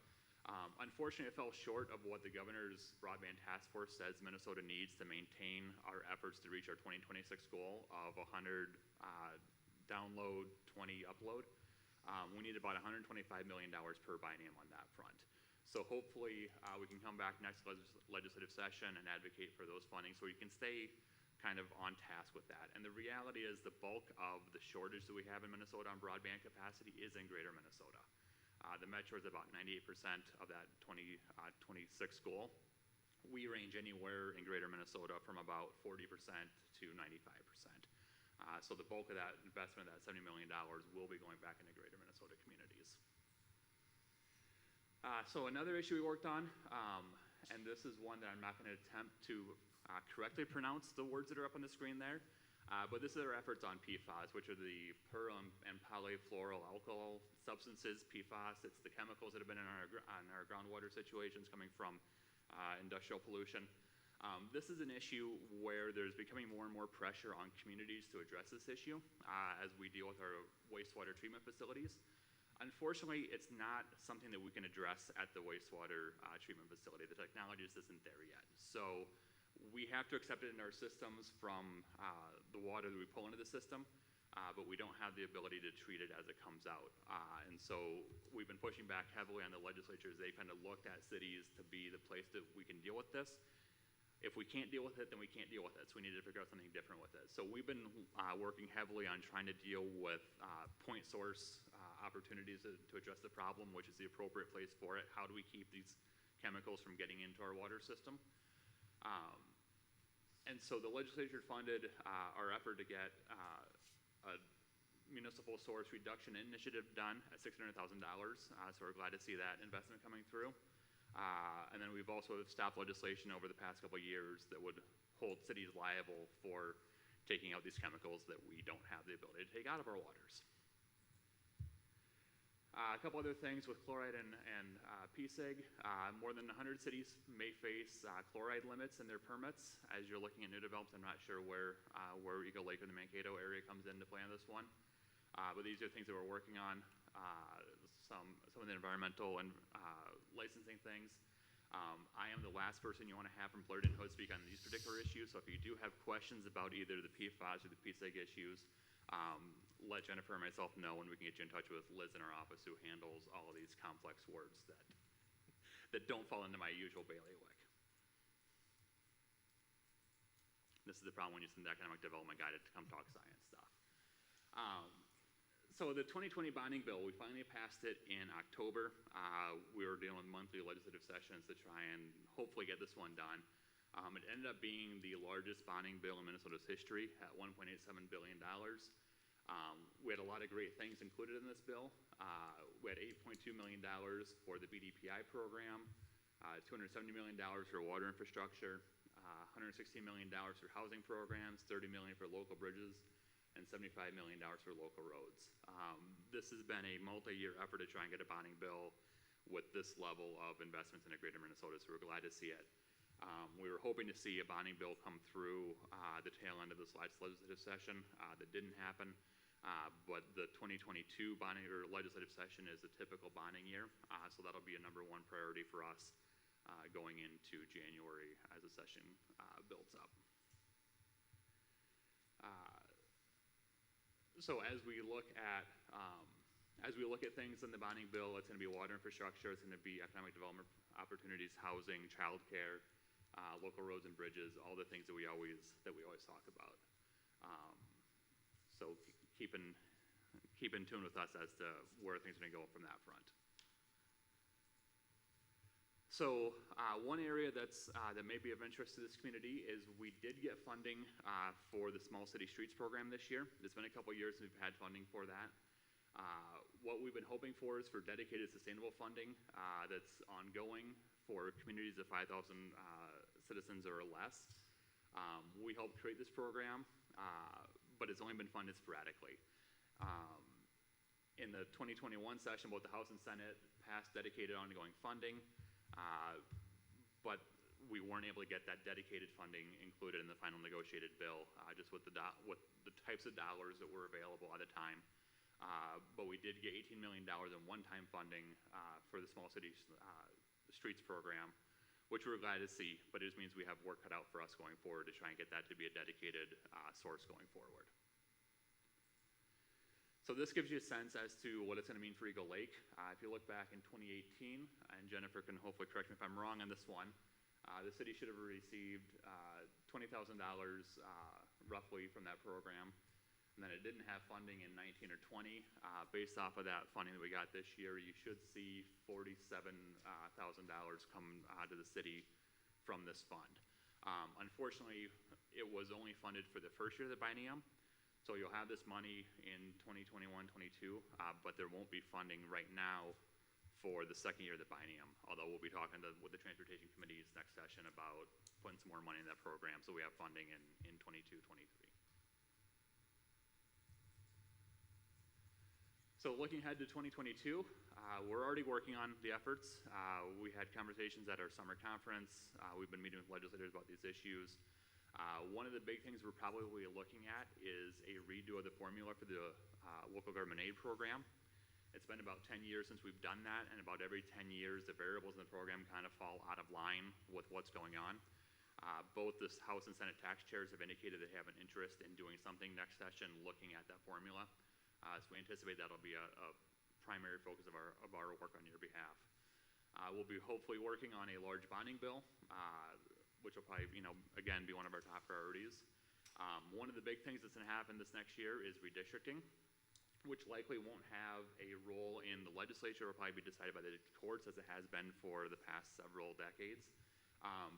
Unfortunately, it fell short of what the governor's broadband task force says Minnesota needs to maintain our efforts to reach our 2026 goal of 100 download, 20 upload. We need about $125 million per biennium on that front. So hopefully we can come back next legislative session and advocate for those funding so we can stay kind of on task with that. And the reality is the bulk of the shortage that we have in Minnesota on broadband capacity is in Greater Minnesota. The metro is about 98% of that 2026 goal. We range anywhere in Greater Minnesota from about 40% to 95%. So the bulk of that investment, that $70 million, will be going back into Greater Minnesota communities. So another issue we worked on, and this is one that I'm not going to attempt to correctly pronounce the words that are up on the screen there, but this is our efforts on PFAS, which are the per and polyfluoroalkyl substances. PFAS, it's the chemicals that have been in our groundwater situations coming from industrial pollution. This is an issue where there's becoming more and more pressure on communities to address this issue as we deal with our wastewater treatment facilities. Unfortunately, it's not something that we can address at the wastewater treatment facility. The technology just isn't there yet. So we have to accept it in our systems from the water that we pull into the system, but we don't have the ability to treat it as it comes out. And so we've been pushing back heavily on the legislatures. They've kind of looked at cities to be the place that we can deal with this. If we can't deal with it, then we can't deal with it. So we need to figure out something different with it. So we've been working heavily on trying to deal with point source opportunities to address the problem, which is the appropriate place for it. How do we keep these chemicals from getting into our water system? And so the legislature funded our effort to get a municipal source reduction initiative done at $600,000. So we're glad to see that investment coming through. And then we've also stopped legislation over the past couple of years that would hold cities liable for taking out these chemicals that we don't have the ability to take out of our waters. A couple other things with chloride and PSEG. More than 100 cities may face chloride limits in their permits. As you're looking at new developments, I'm not sure where Eagle Lake or the Mankato area comes into play on this one. But these are things that we're working on. Some of the environmental and licensing things. I am the last person you want to have from Blurred and Hood speak on these particular issues. So if you do have questions about either the PFAS or the PSEG issues, let Jennifer and myself know, and we can get you in touch with Liz in our office who handles all of these complex words that that don't fall into my usual bailiwick. This is the problem when you send the economic development guy to come talk science stuff. So the 2020 bonding bill, we finally passed it in October. We were dealing with monthly legislative sessions to try and hopefully get this one done. It ended up being the largest bonding bill in Minnesota's history at $1.87 billion. We had a lot of great things included in this bill. We had $8.2 million for the BDPI program, $270 million for water infrastructure, $116 million for housing programs, $30 million for local bridges, and $75 million for local roads. This has been a multi-year effort to try and get a bonding bill with this level of investments in greater Minnesota, so we're glad to see it. We were hoping to see a bonding bill come through the tail end of this last legislative session. That didn't happen, but the 2022 bonding or legislative session is a typical bonding year, so that'll be a #1 priority for us going into January as the session builds up. So as we look at things in the bonding bill, it's going to be water infrastructure, it's going to be economic development opportunities, housing, childcare, local roads and bridges, all the things that we always talk about. So keep in tune with us as to where things are going to go from that front. So one area that may be of interest to this community is we did get funding for the Small City Streets program this year. It's been a couple years since we've had funding for that. What we've been hoping for is for dedicated sustainable funding that's ongoing for communities of 5,000 citizens or less. We helped create this program, but it's only been funded sporadically. In the 2021 session, both the House and Senate passed dedicated ongoing funding. But we weren't able to get that dedicated funding included in the final negotiated bill, just with the types of dollars that were available at the time. But we did get $18 million in one-time funding for the Small City Streets program, which we're glad to see, but it just means we have work cut out for us going forward to try and get that to be a dedicated source going forward. So this gives you a sense as to what it's going to mean for Eagle Lake. If you look back in 2018, and Jennifer can hopefully correct me if I'm wrong on this one, the city should have received $20,000 roughly from that program, and then it didn't have funding in 19 or 20. Based off of that funding that we got this year, you should see $47,000 come to the city from this fund. Unfortunately, it was only funded for the first year of the biennium. So you'll have this money in 2021-22, but there won't be funding right now for the second year of the biennium, although we'll be talking with the transportation committees next session about putting some more money in that program so we have funding in 22-23. So looking ahead to 2022, we're already working on the efforts. We had conversations at our summer conference. We've been meeting with legislators about these issues. One of the big things we're probably looking at is a redo of the formula for the local government aid program. It's been about 10 years since we've done that, and about every 10 years, the variables in the program kind of fall out of line with what's going on. Both the House and Senate tax chairs have indicated they have an interest in doing something next session looking at that formula. So we anticipate that'll be a primary focus of our work on your behalf. We'll be hopefully working on a large bonding bill, which will probably, again, be one of our top priorities. One of the big things that's going to happen this next year is redistricting, which likely won't have a role in the legislature. It will probably be decided by the courts, as it has been for the past several decades.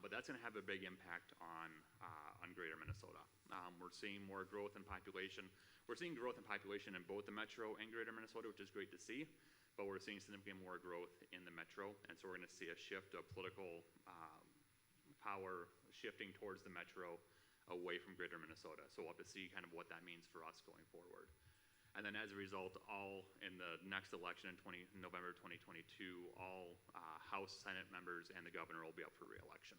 But that's going to have a big impact on greater Minnesota. We're seeing more growth in population. We're seeing growth in population in both the metro and greater Minnesota, which is great to see, but we're seeing significant more growth in the metro, and so we're going to see a shift of political power shifting towards the metro away from greater Minnesota. So we'll have to see kind of what that means for us going forward. And then as a result, all in the next election in November 2022, all House, Senate members and the governor will be up for re-election.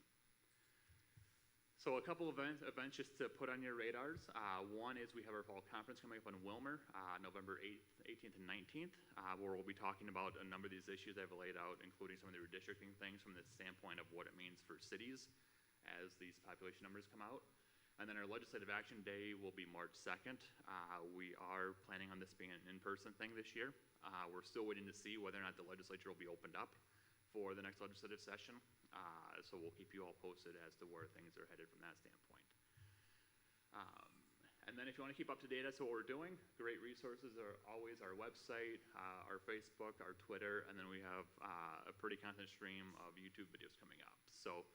So a couple of events just to put on your radars. One is we have our fall conference coming up in Wilmer, November 8th, 18th, and 19th, where we'll be talking about a number of these issues I've laid out, including some of the redistricting things from the standpoint of what it means for cities as these population numbers come out. And then our legislative action day will be March 2nd. We are planning on this being an in-person thing this year. We're still waiting to see whether or not the legislature will be opened up for the next legislative session. So we'll keep you all posted as to where things are headed from that standpoint. And then if you want to keep up to date as to what we're doing, great resources are always our website, our Facebook, our Twitter, and then we have a pretty constant stream of YouTube videos coming up. So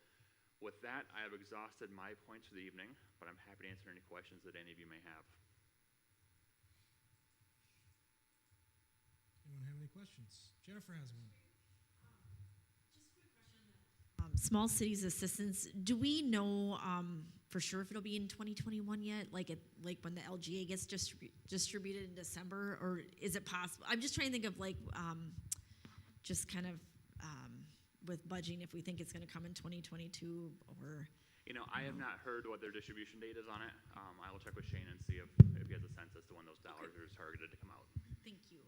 with that, I have exhausted my points for the evening, but I'm happy to answer any questions that any of you may have. Anyone have any questions? Jennifer has one. Small cities assistance, do we know for sure if it'll be in 2021 yet? Like when the LGA gets distributed in December, or is it possible? I'm just trying to think of just kind of with budgeting, if we think it's going to come in 2022 or. You know, I have not heard what their distribution date is on it. I will check with Shane and see if he has a sense as to when those dollars are targeted to come out. Thank you.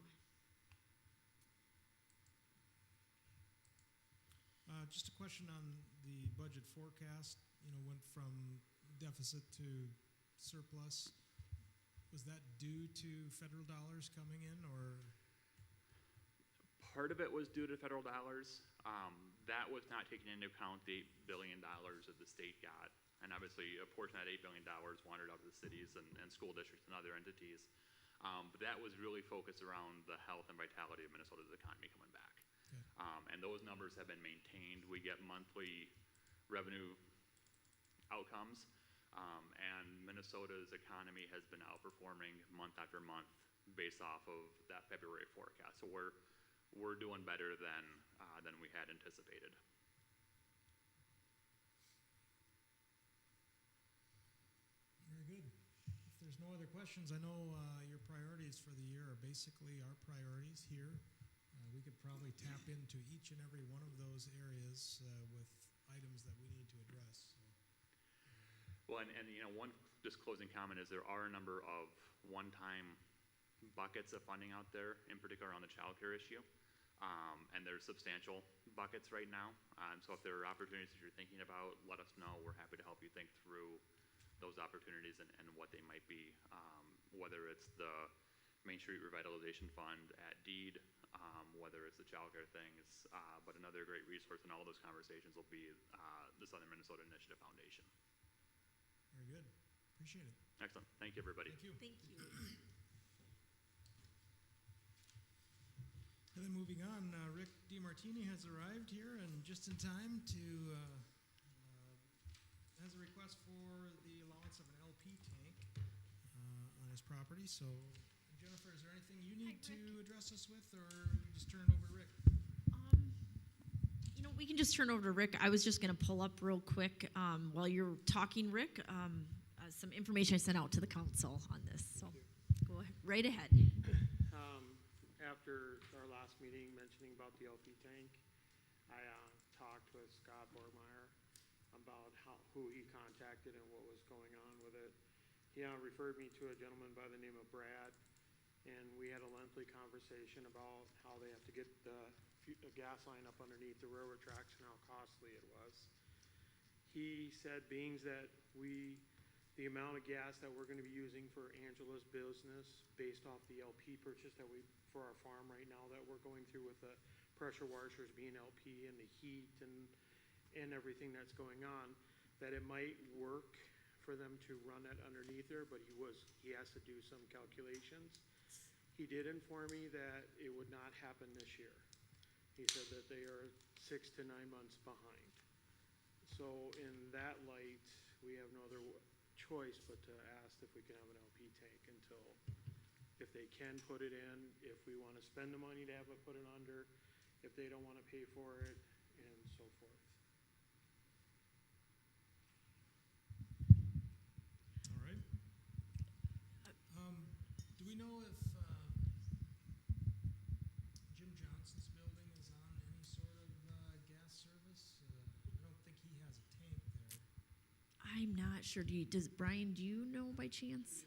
Just a question on the budget forecast, went from deficit to surplus. Was that due to federal dollars coming in, or? Part of it was due to federal dollars. That was not taking into account the $8 billion that the state got. And obviously, a portion of that $8 billion wandered out to the cities and school districts and other entities. But that was really focused around the health and vitality of Minnesota's economy coming back. And those numbers have been maintained. We get monthly revenue outcomes, and Minnesota's economy has been outperforming month after month based off of that February forecast. So we're doing better than we had anticipated. Very good. If there's no other questions, I know your priorities for the year are basically our priorities here. We could probably tap into each and every one of those areas with items that we need to address. Well, and one just closing comment is there are a number of one-time buckets of funding out there, in particular on the child care issue. And there's substantial buckets right now. So if there are opportunities that you're thinking about, let us know. We're happy to help you think through those opportunities and what they might be, whether it's the Main Street Revitalization Fund at DEED, whether it's the child care things, but another great resource in all of those conversations will be the Southern Minnesota Initiative Foundation. Very good. Appreciate it. Excellent. Thank you, everybody. Thank you. Thank you. And then moving on, Rick DiMartini has arrived here and just in time to has a request for the allowance of an LP tank on his property. So, Jennifer, is there anything you need to address us with, or just turn it over to Rick? We can just turn over to Rick. I was just going to pull up real quick while you're talking, Rick, some information I sent out to the council on this. So, go ahead, right ahead. After our last meeting mentioning about the LP tank, I talked with Scott Borgmeyer about who he contacted and what was going on with it. He referred me to a gentleman by the name of Brad, and we had a lengthy conversation about how they have to get the gas line up underneath the railroad tracks and how costly it was. He said, being that the amount of gas that we're going to be using for Angela's business based off the LP purchase that for our farm right now that we're going through with the pressure washers being LP and the heat and everything that's going on, that it might work for them to run it underneath there, but he has to do some calculations. He did inform me that it would not happen this year. He said that they are 6 to 9 months behind. So in that light, we have no other choice but to ask if we can have an LP tank until, if they can put it in, if we want to spend the money to have it put it under, if they don't want to pay for it, and so forth. All right. Do we know if Jim Johnson's building is on any sort of gas service? I don't think he has a tank there. I'm not sure. Brian, do you know by chance?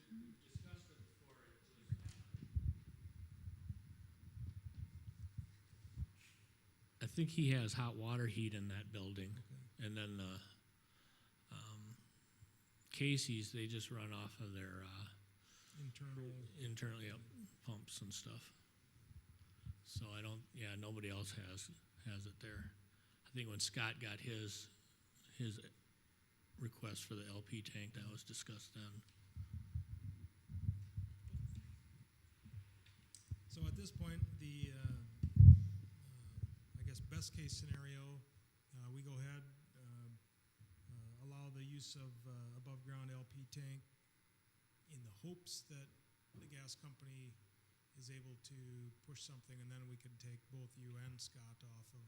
I think he has hot water heat in that building. Okay. And then Casey's, they just run off of their internal pumps and stuff. So nobody else has it there. think when Scott got his request for the LP tank, that was discussed then. So at this point, the, I guess, best case scenario, we go ahead, allow the use of above ground LP tank in the hopes that the gas company is able to push something, and then we can take both you and Scott off of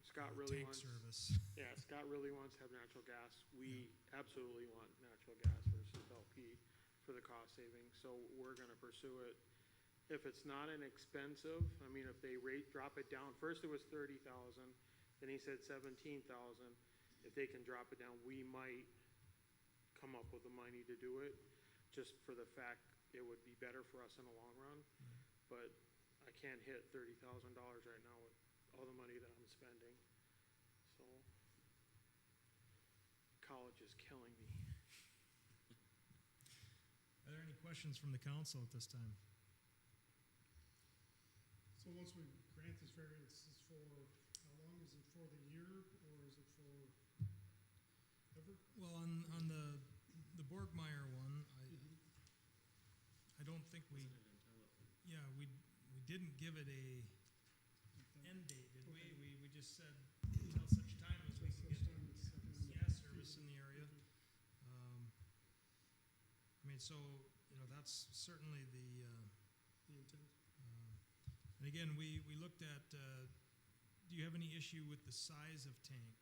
Scott really tank wants, service. yeah, Scott really wants to have natural gas. We absolutely want natural gas versus LP for the cost savings, so we're gonna pursue it. If it's not inexpensive, I mean, if they drop it down, first it was 30,000, then he said 17,000. If they can drop it down, we might come up with the money to do it, just for the fact it would be better for us in the long run. But I can't hit $30,000 right now with all the money that I'm spending. So college is killing me. Are there any questions from the council at this time? So once we grant this variance, is for, how long is it, for the year, or is it for ever? Well, on the Borgmeyer one, I don't think we, yeah, we didn't give it a end date, did we? We just said until such time as we can get gas service in the area. I mean, so, you know, that's certainly the intent. And again, we looked at, do you have any issue with the size of tank?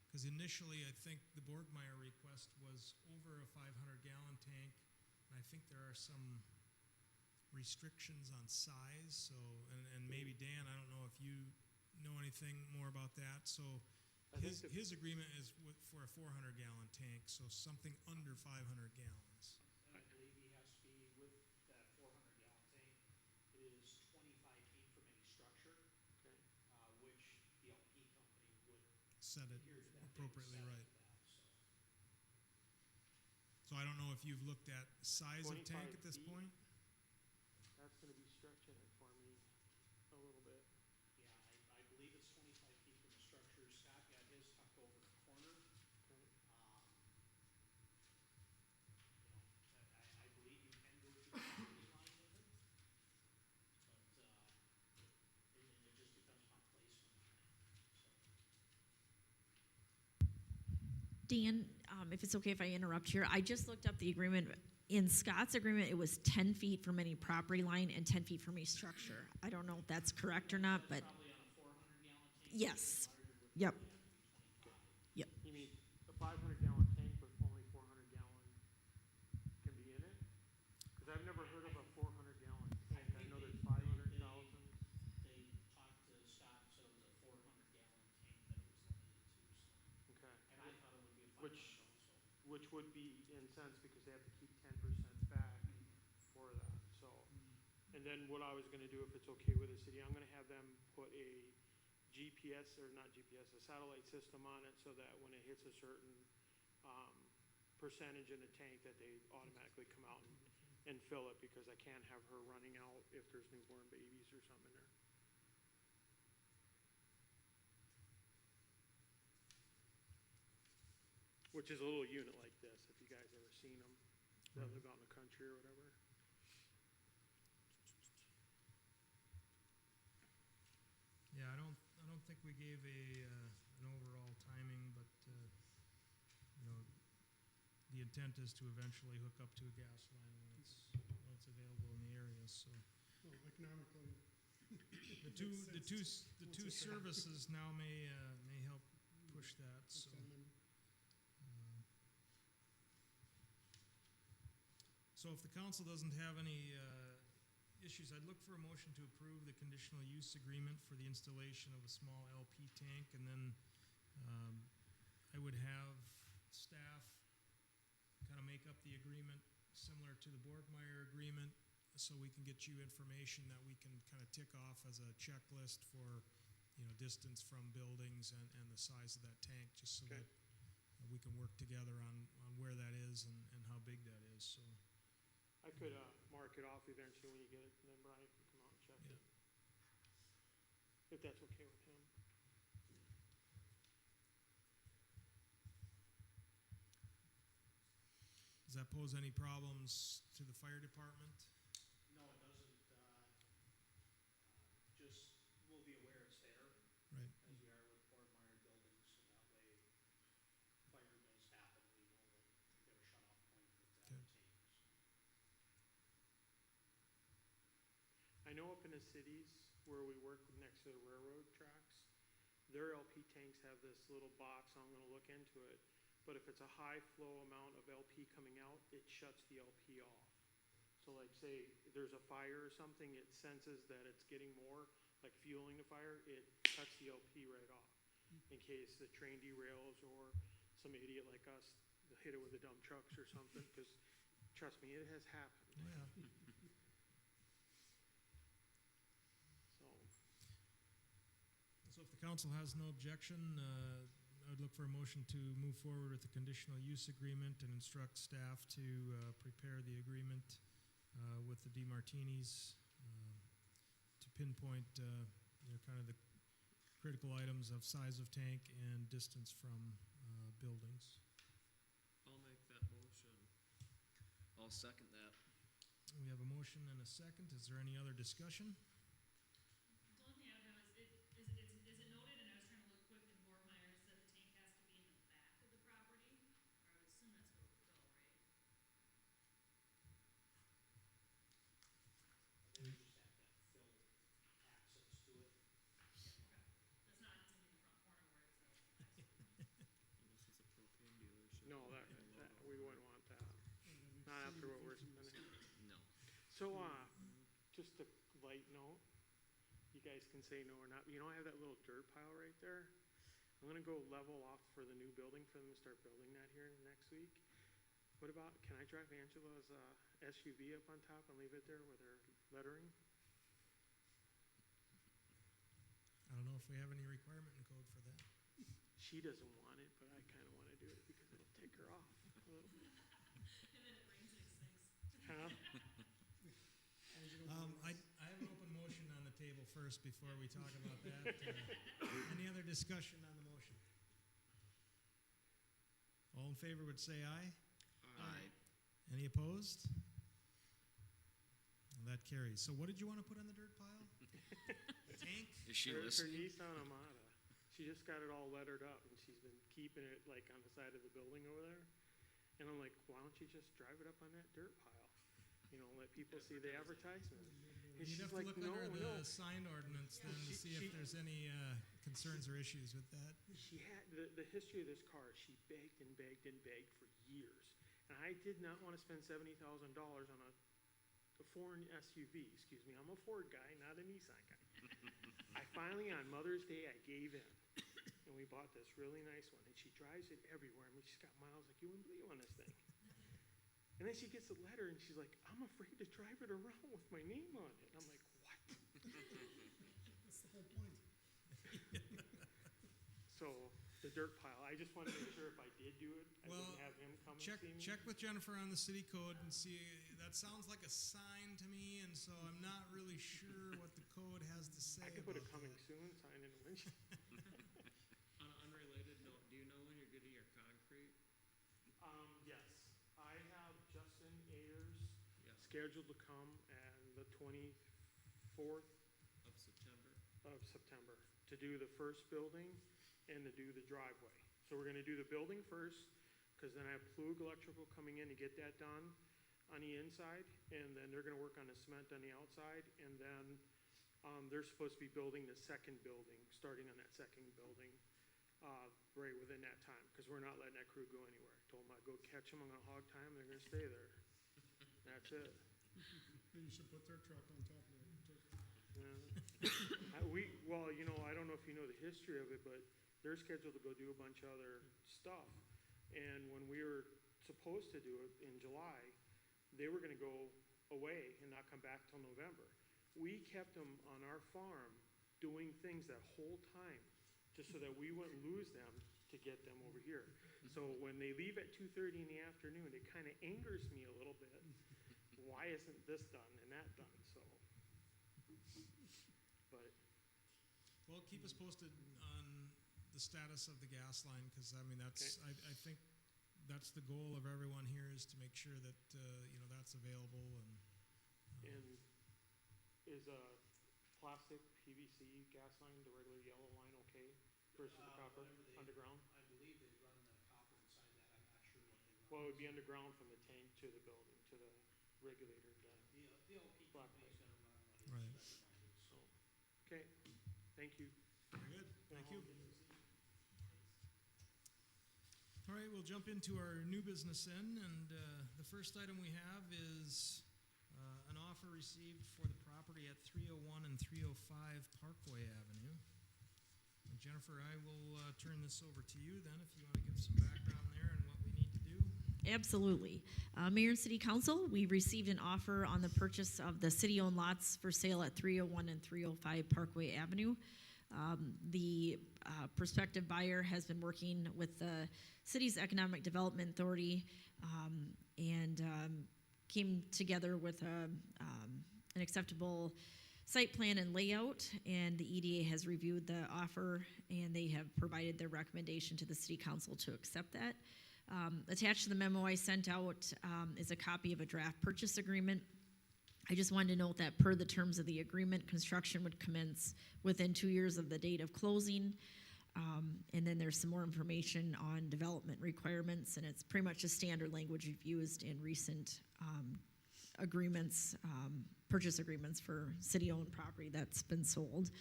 Because initially, I think the Borgmeyer request was over a 500-gallon tank, and I think there are some restrictions on size, so, and maybe Dan, I don't know if you know anything more about that, so his agreement is for a 400-gallon tank, so something under 500 gallons. And I believe he has to be with that 400-gallon tank. It is 25 feet from any structure, which the LP company would Set it adhere to that. They would appropriately set it right. to that, so. So I don't know if you've looked at size of tank 25 at this feet? point? That's gonna be stretching it for me a little bit. Yeah, I believe it's 25 feet from the structure. Scott got his tucked over the corner. Okay. I believe you can go to the property line with it. But, it just depends on placement on it, so. Dan, if it's okay if I interrupt here, I just looked up the agreement. In Scott's agreement, it was 10 feet from any property line and 10 feet from a structure. I don't know if that's correct or not, but Probably on a 400-gallon tank. yes. Larger would Yep. probably have to be 25. Yep. You mean a 500-gallon tank with only 400 gallon can be in it? Because I've never heard of a 400-gallon tank. I know there's 500,000. They talked to Scott, so it was a 400-gallon tank that it was limited to, so. Okay. And I thought it would be a 500 Which- also. Which would be in sense because they have to keep 10% back for that, so. And then what I was gonna do, if it's okay with the city, I'm gonna have them put a GPS, or not GPS, a satellite system on it so that when it hits a certain, percentage in the tank that they automatically come out and fill it, because I can't have her running out if there's newborn babies or something in there. Which is a little unit like this, if you guys ever seen them, that live out in the country or whatever. Yeah, I don't think we gave an overall timing, but, you know, the intent is to eventually hook up to a gas line when it's available in the area, so. Well, economically, The two services now may help push that, so. So if the council doesn't have any issues, I'd look for a motion to approve the conditional use agreement for the installation of a small LP tank, and then I would have staff kind of make up the agreement similar to the Borgmeyer agreement, so we can get you information that we can kind of tick off as a checklist for, you know, distance from buildings and the size of that tank, just so Okay. that we can work together on where that is and how big that is, so. I could, mark it off eventually when you get it, and then Brian can come out and check Yeah. it. If that's okay with him. Does that pose any problems to the fire department? No, it doesn't, just, we'll be aware it's there, Right. as we are with Fort Meyer buildings, so that way, fire does happen, we know that we got a shut-off point that's at Okay. the tank, so. I know up in the cities where we work next to the railroad tracks, their LP tanks have this little box, I'm gonna look into it. But if it's a high flow amount of LP coming out, it shuts the LP off. So like say there's a fire or something, it senses that it's getting more, like fueling the fire, it cuts the LP right off. In case the train derails or some idiot like us hit it with the dump trucks or something, because trust me, it has happened. Oh, yeah. So, So if the council has no objection, I would look for a motion to move forward with the conditional use agreement and instruct staff to prepare the agreement with the DeMartinis to pinpoint, kind of the critical items of size of tank and distance from buildings. I'll make that motion. I'll second that. We have a motion and a second. Is there any other discussion? The only thing I would have is it noted, and I was trying to look quick in Fort Myers, that the tank has to be in the back of the property? Or I would assume that's where it would go, right? They would just have to have fill access to it. Okay. That's not something in the front corner where it's Unless it's a propane dealership. no, we wouldn't want that. Not after what we're spending. No. So, just a light note, you guys can say no or not. You know, I have that little dirt pile right there. I'm gonna go level off for the new building for them to start building that here next week. What about, can I drive Angela's SUV up on top and leave it there with her lettering? I don't know if we have any requirement in code for that. She doesn't want it, but I kinda wanna do it because it'll take her off a little bit. and then it rains and it stinks. Huh? I have an open motion on the table first before we talk about that. Any other discussion on the motion? All in favor would say aye. Aye. Any opposed? Well, that carries. So what did you want to put on the dirt pile? Tank? Is she Her listening? Nissan Armada. She just got it all lettered up and she's been keeping it like on the side of the building over there. And I'm like, why don't you just drive it up on that dirt pile? You know, let people see the advertisement. And You'd she's have to like, look no, under no. the sign ordinance then to see if She- there's any concerns or issues with that. She had, the history of this car, she begged and begged and begged for years. And I did not want to spend $70,000 on a foreign SUV, excuse me. I'm a Ford guy, not a Nissan guy. I finally, on Mother's Day, I gave in. And we bought this really nice one. And she drives it everywhere. I mean, she's got miles like you wouldn't believe on this thing. And then she gets a letter and she's like, I'm afraid to drive it around with my name on it. I'm like, what? That's the whole point. So, the dirt pile, I just wanted to make sure if I did do it, I Well, wouldn't have him come and Check, see me. check with Jennifer on the city code and see, that sounds like a sign to me, and so I'm not really sure what the code has to say I could put a about coming that. soon sign in the windshield. On an unrelated note, do you know when you're getting your concrete? Yes, I have Justin Ayers Yeah. scheduled to come on the 24th Of September? of September to do the first building and to do the driveway. So we're gonna do the building first, because then I have Plug Electrical coming in to get that done on the inside, and then they're gonna work on the cement on the outside, and then they're supposed to be building the second building, starting on that second building, right within that time, because we're not letting that crew go anywhere. I told them I'd go catch them, I'm gonna hog time, they're gonna stay there. That's it. You should put their truck on top of it. Yeah. Well, you know, I don't know if you know the history of it, but they're scheduled to go do a bunch of other stuff. And when we were supposed to do it in July, they were gonna go away and not come back till November. We kept them on our farm doing things that whole time, just so that we wouldn't lose them to get them over here. So when they leave at 2:30 in the afternoon, it kinda angers me a little bit. Why isn't this done and that done, so. But, Well, keep us posted on the status of the gas line, because, I mean, that's, I think that's the goal of everyone here, is to make sure that, that's available and. And is a plastic PVC gas line, the regular yellow line, okay versus the copper underground? I believe they run the copper inside that, I'm not sure what they run. Well, it would be underground from the tank to the building, to the regulator, The LP Black company's pipe. gonna run what Right. is specified, so. Okay, thank you. Very good, thank you. All right, we'll jump into our new business then, and the first item we have is an offer received for the property at 301 and 305 Parkway Avenue. And Jennifer, I will turn this over to you then, if you want to give some background there and what we need to do. Absolutely. Mayor and City Council, we received an offer on the purchase of the city-owned lots for sale at 301 and 305 Parkway Avenue. The prospective buyer has been working with the city's Economic Development Authority and came together with an acceptable site plan and layout, and the EDA has reviewed the offer, and they have provided their recommendation to the City Council to accept that. Attached to the memo I sent out is a copy of a draft purchase agreement. I just wanted to note that per the terms of the agreement, construction would commence within 2 years of the date of closing. And then there's some more information on development requirements, and it's pretty much the standard language we've used in recent agreements, purchase agreements for city-owned property that's been sold.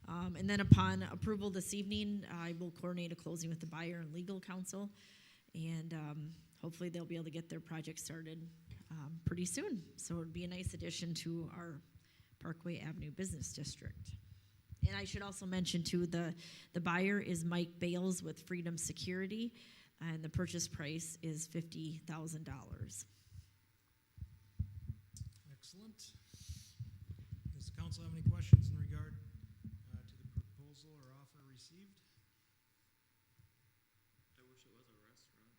And then upon approval this evening, I will coordinate a closing with the buyer and legal counsel, and hopefully they'll be able to get their project started pretty soon. So it would be a nice addition to our Parkway Avenue Business District. And I should also mention too, the buyer is Mike Bales with Freedom Security, and the purchase price is $50,000. Excellent. Does the council have any questions in regard to the proposal or offer received? I wish it was a restaurant.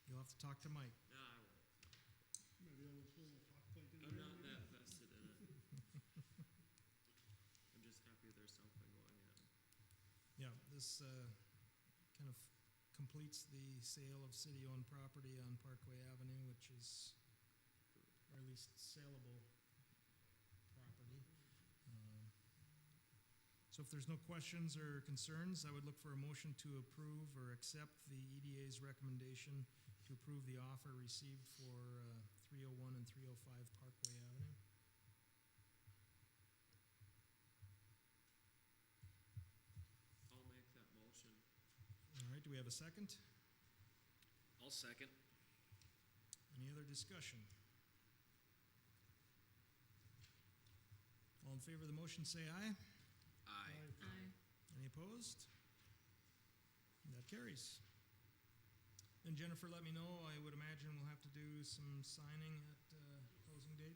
You'll have to talk to Mike. No, I won't. Maybe I'll pull a hot plate in I'm there. not that vested in it. I'm just happy there's something going on. Yeah, this kind of completes the sale of city-owned property on Parkway Avenue, which is, or at least saleable property. So if there's no questions or concerns, I would look for a motion to approve or accept the EDA's recommendation to approve the offer received for 301 and 305 Parkway Avenue. I'll make that motion. All right, do we have a second? I'll second. Any other discussion? All in favor of the motion, say aye. Aye. Any opposed? That carries. Then Jennifer, let me know. I would imagine we'll have to do some signing at closing date.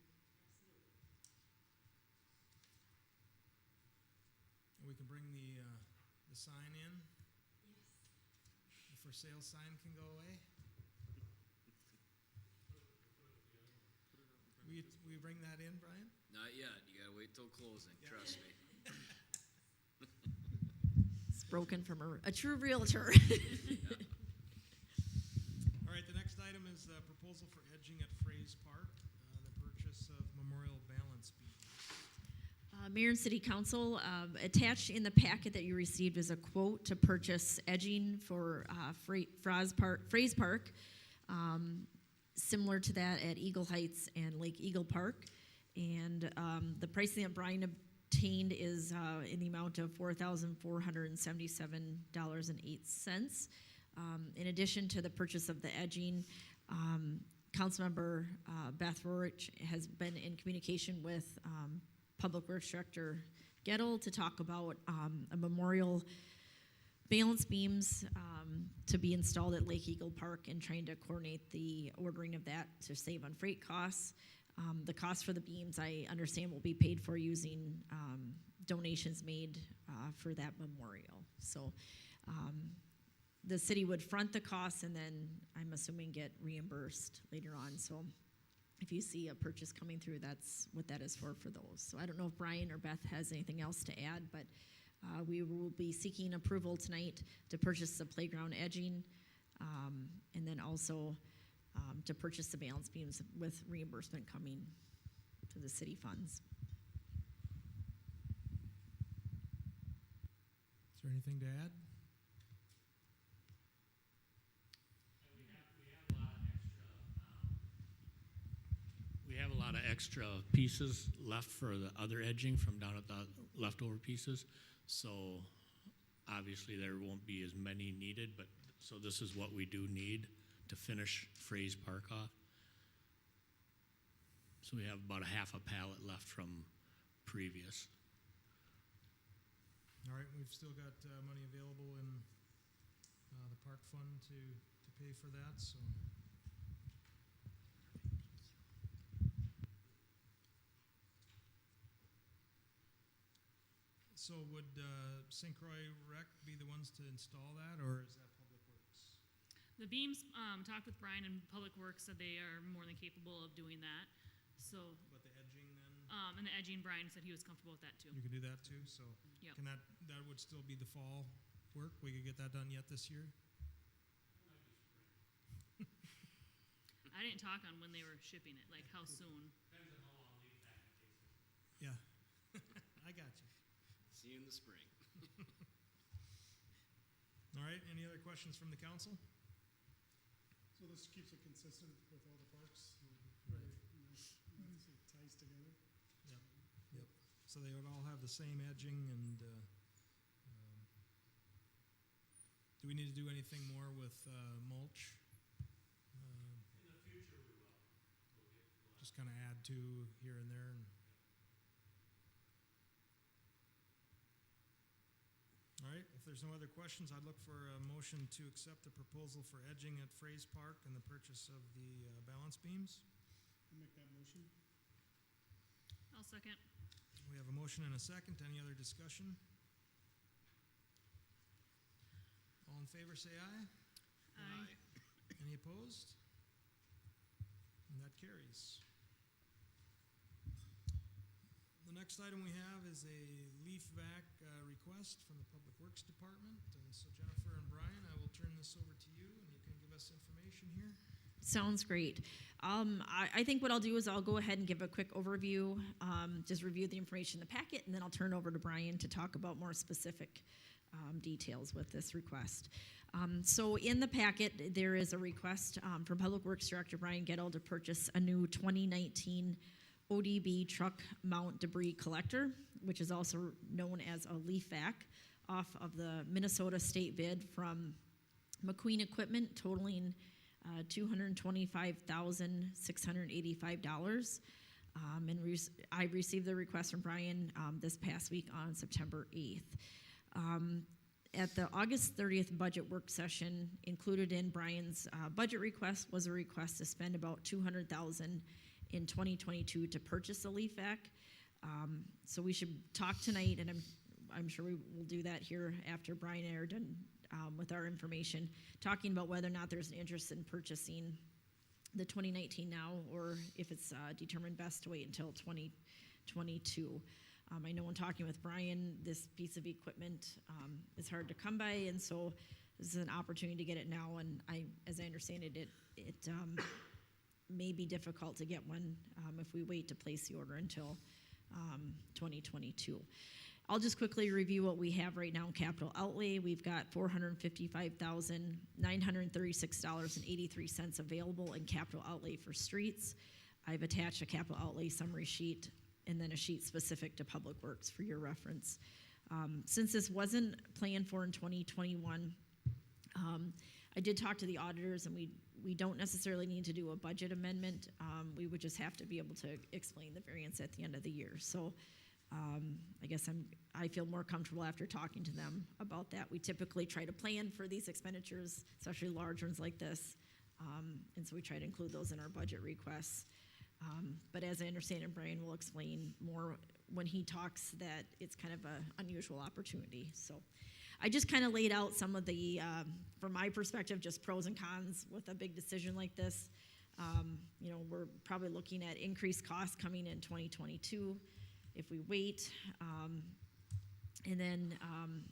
And we can bring the sign in. The for sale sign can go away. We bring that in, Brian? Not yet, you gotta wait till closing, Yeah. trust me. It's broken from a true realtor. All right, the next item is the proposal for edging at Fraze Park, the purchase of memorial balance beams. Mayor and City Council, attached in the packet that you received is a quote to purchase edging for Fraze Park, similar to that at Eagle Heights and Lake Eagle Park. And the pricing that Brian obtained is in the amount of $4,477.08. In addition to the purchase of the edging, Councilmember Beth Rorich has been in communication with Public Works Director Gettle to talk about a memorial balance beams to be installed at Lake Eagle Park, and trying to coordinate the ordering of that to save on freight costs. The cost for the beams, I understand, will be paid for using donations made for that memorial. So the city would front the costs, and then I'm assuming get reimbursed later on. So if you see a purchase coming through, that's what that is for those. So I don't know if Brian or Beth has anything else to add, but We will be seeking approval tonight to purchase the playground edging, and then also to purchase the balance beams with reimbursement coming to the city funds. Is there anything to add? We have a lot of extra pieces left for the other edging from down at the leftover pieces. So obviously there won't be as many needed, but so this is what we do need to finish Fraze Park off. So we have about a half a pallet left from previous. All right, we've still got money available in the park fund to pay for that, so. So would St. Croix Rec be the ones to install that, or is that Public Works? The beams, talked with Brian, and Public Works said they are more than capable of doing that, so, But the edging then? and the edging, Brian said he was comfortable with that too. You can do that too, so. Yep. Can that would still be the fall work? We could get that done yet this year? I didn't talk on when they were shipping it, like how soon. Yeah. I got you. See you in the spring. All right, any other questions from the council? So this keeps it consistent with all the parks? Right. Nice, it ties together? Yep. So they would all have the same edging and, do we need to do anything more with mulch? In the future we will. Just kind of add to here and there. And all right, if there's no other questions, I'd look for a motion to accept the proposal for edging at Fraze Park and the purchase of the balance beams. I'll make that motion. I'll second. We have a motion and a second. Any other discussion? All in favor, say aye. Aye. Any opposed? And that carries. The next item we have is a leaf vac request from the Public Works Department. And so Jennifer and Brian, I will turn this over to you and you can give us information here. Sounds great. I think what I'll do is I'll go ahead and give a quick overview, just review the information in the packet, and then I'll turn it over to Brian to talk about more specific details with this request. So in the packet, there is a request from Public Works Director Brian Gettle to purchase a new 2019 ODB truck mount debris collector, which is also known as a leaf vac, off of the Minnesota state bid from McQueen Equipment, totaling $225,685. I received the request from Brian this past week on September 8th. At the August 30th budget work session, included in Brian's budget request was a request to spend about $200,000 in 2022 to purchase a leaf vac. So we should talk tonight, and I'm sure we will do that here after Brian and I are done with our information, talking about whether or not there's an interest in purchasing the 2019 now, or if it's determined best to wait until 2022. I know when talking with Brian, this piece of equipment is hard to come by, and so this is an opportunity to get it now, and as I understand it, it may be difficult to get one if we wait to place the order until 2022. I'll just quickly review what we have right now in capital outlay. We've got $455,936.83 available in capital outlay for streets. I've attached a capital outlay summary sheet and then a sheet specific to Public Works for your reference. Since this wasn't planned for in 2021, I did talk to the auditors, and we don't necessarily need to do a budget amendment. We would just have to be able to explain the variance at the end of the year. So I guess I feel more comfortable after talking to them about that. We typically try to plan for these expenditures, especially large ones like this, and so we try to include those in our budget requests. But as I understand it, Brian will explain more when he talks that it's kind of an unusual opportunity. So I just kind of laid out some of the, from my perspective, just pros and cons with a big decision like this. We're probably looking at increased costs coming in 2022 if we wait. And then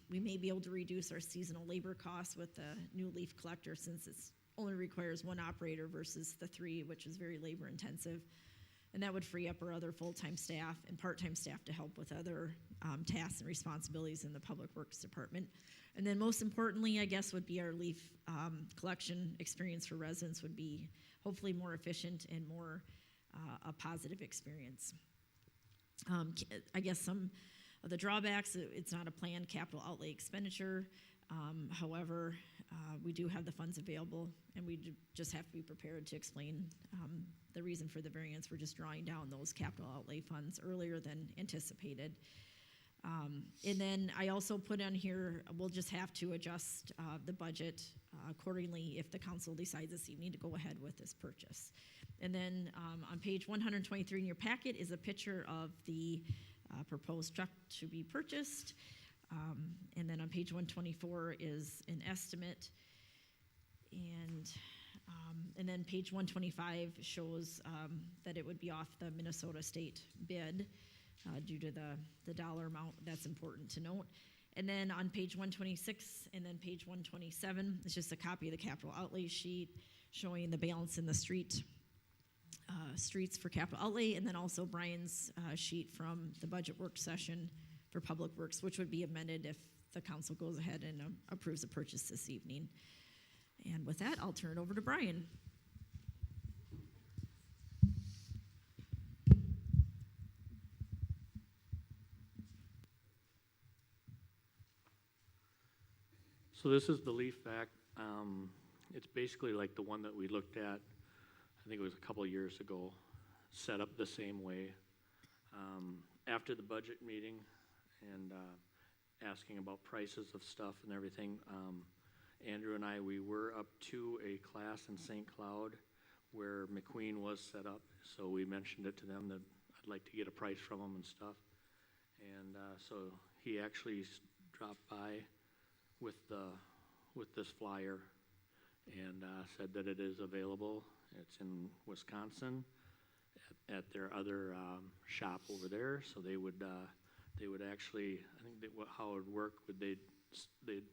we may be able to reduce our seasonal labor costs with the new leaf collector, since it's only requires one operator versus the 3, which is very labor intensive. And that would free up our other full-time staff and part-time staff to help with other tasks and responsibilities in the Public Works Department. And then most importantly, I guess, would be our leaf collection experience for residents would be hopefully more efficient and more a positive experience. I guess some of the drawbacks, it's not a planned capital outlay expenditure. However, we do have the funds available, and we just have to be prepared to explain the reason for the variance. We're just drawing down those capital outlay funds earlier than anticipated. And then I also put on here, we'll just have to adjust the budget accordingly if the council decides this evening to go ahead with this purchase. And then on page 123 in your packet is a picture of the proposed truck to be purchased. And then on page 124 is an estimate. And then page 125 shows that it would be off the Minnesota state bid due to the dollar amount. That's important to note. And then on page 126 and then page 127, it's just a copy of the capital outlay sheet showing the balance in the streets for capital outlay, and then also Brian's sheet from the budget work session for Public Works, which would be amended if the council goes ahead and approves the purchase this evening. And with that, I'll turn it over to Brian. So this is the leaf vac. It's basically like the one that we looked at, I think it was a couple of years ago, set up the same way. After the budget meeting and asking about prices of stuff and everything, Andrew and I, we were up to a class in St. Cloud where McQueen was set up. So we mentioned it to them that I'd like to get a price from them and stuff. And so he actually dropped by with this flyer and said that it is available. It's in Wisconsin at their other shop over there. So they would actually, I think how it would work would they'd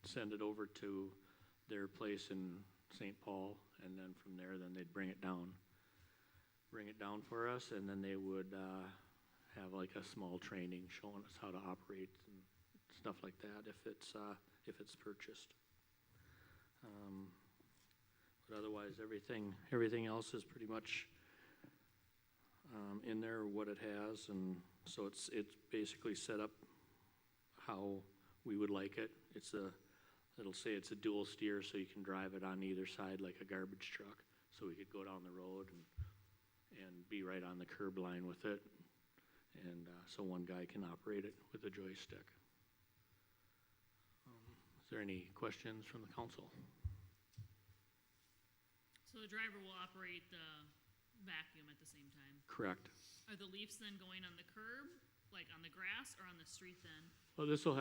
send it over to their place in St. Paul, and then from there then they'd bring it down for us, and then they would have like a small training showing us how to operate and stuff like that if it's purchased. But otherwise, everything else is pretty much in there what it has, and so it's basically set up how we would like it. It'll say it's a dual steer, so you can drive it on either side like a garbage truck. So we could go down the road and be right on the curb line with it, and so one guy can operate it with a joystick. Is there any questions from the council? So the driver will operate the vacuum at the same time? Correct. Are the leaves then going on the curb, like on the grass, or on the street then? Well, you'll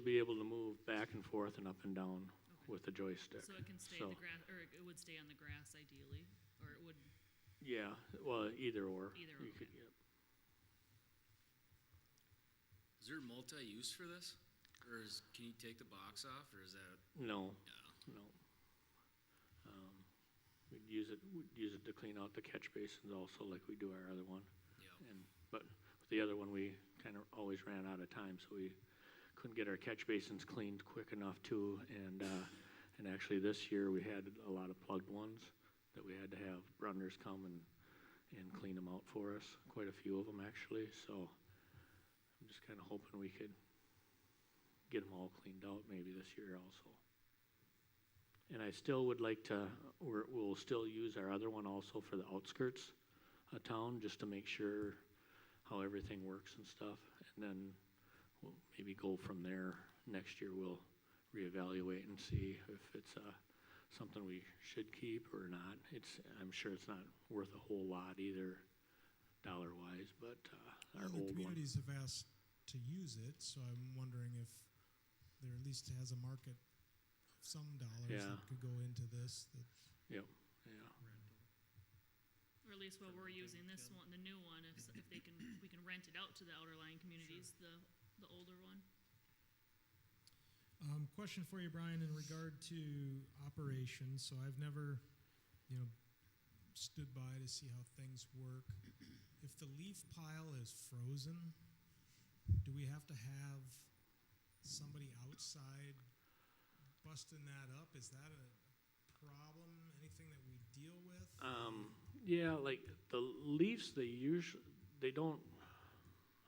be able to move back and forth and up and down with the joystick. So it can stay in the grass, or it would stay on the grass ideally, or it would? Yeah, well, either or. Either You or, could, okay. yep. Is there multi-use for this? Or can you take the box off, or is that? No. No. No. We'd use it to clean out the catch basins also, like we do our other one. Yeah. But with the other one, we kind of always ran out of time, so we couldn't get our catch basins cleaned quick enough too. And actually this year we had a lot of plugged ones that we had to have runners come and clean them out for us. Quite a few of them actually. So I'm just kind of hoping we could get them all cleaned out maybe this year also. And I still would like to, we'll still use our other one also for the outskirts of town, just to make sure how everything works and stuff. And then we'll maybe go from there. Next year we'll reevaluate and see if it's something we should keep or not. I'm sure it's not worth a whole lot either, dollar-wise, but our The old one. communities have asked to use it, so I'm wondering if there at least has a market of some dollars Yeah. that could go into this. Yep, yeah. Or at least while we're using this one, the new one, if they can, we can rent it out to the outer line communities, the older one. Question for you, Brian, in regard to operations. So I've never, stood by to see how things work. If the leaf pile is frozen, do we have to have somebody outside busting that up? Is that a problem? Anything that we deal with? Yeah, like the leaves, they don't,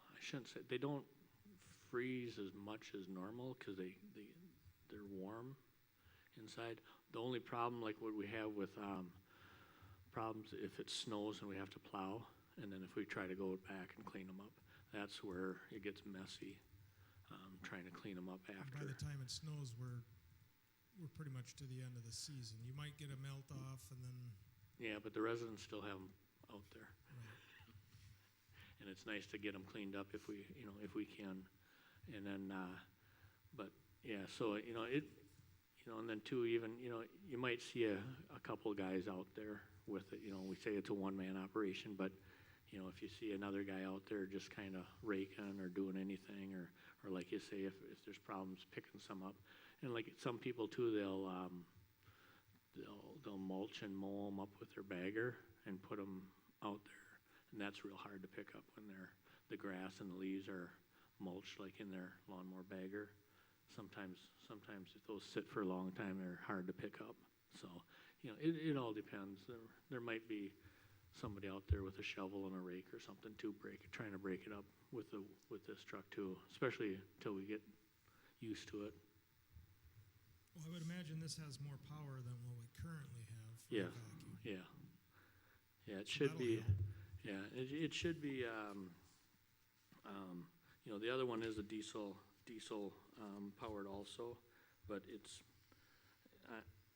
I shouldn't say, they don't freeze as much as normal because they're warm inside. The only problem, like what we have with problems if it snows and we have to plow, and then if we try to go back and clean them up, that's where it gets messy, trying to clean them up after. By the time it snows, we're pretty much to the end of the season. You might get a melt off, and then. Yeah, but the residents still have them out there. Right. And it's nice to get them cleaned up if we can. And then, but yeah, so, and then too, even, you might see a couple guys out there with it, we say it's a one-man operation, but, if you see another guy out there just kind of raking or doing anything, or like you say, if there's problems picking some up. And like some people too, they'll mulch and mow them up with their bagger and put them out there, and that's real hard to pick up when the grass and the leaves are mulched like in their lawnmower bagger. Sometimes if those sit for a long time, they're hard to pick up. So it all depends. There might be somebody out there with a shovel and a rake or something to trying to break it up with this truck too, especially until we get used to it. Well, I would imagine this has more power than what we currently have. For Yeah, the vacuum. yeah. It should that'll be. help. Yeah, it should be. The other one is a diesel powered also, but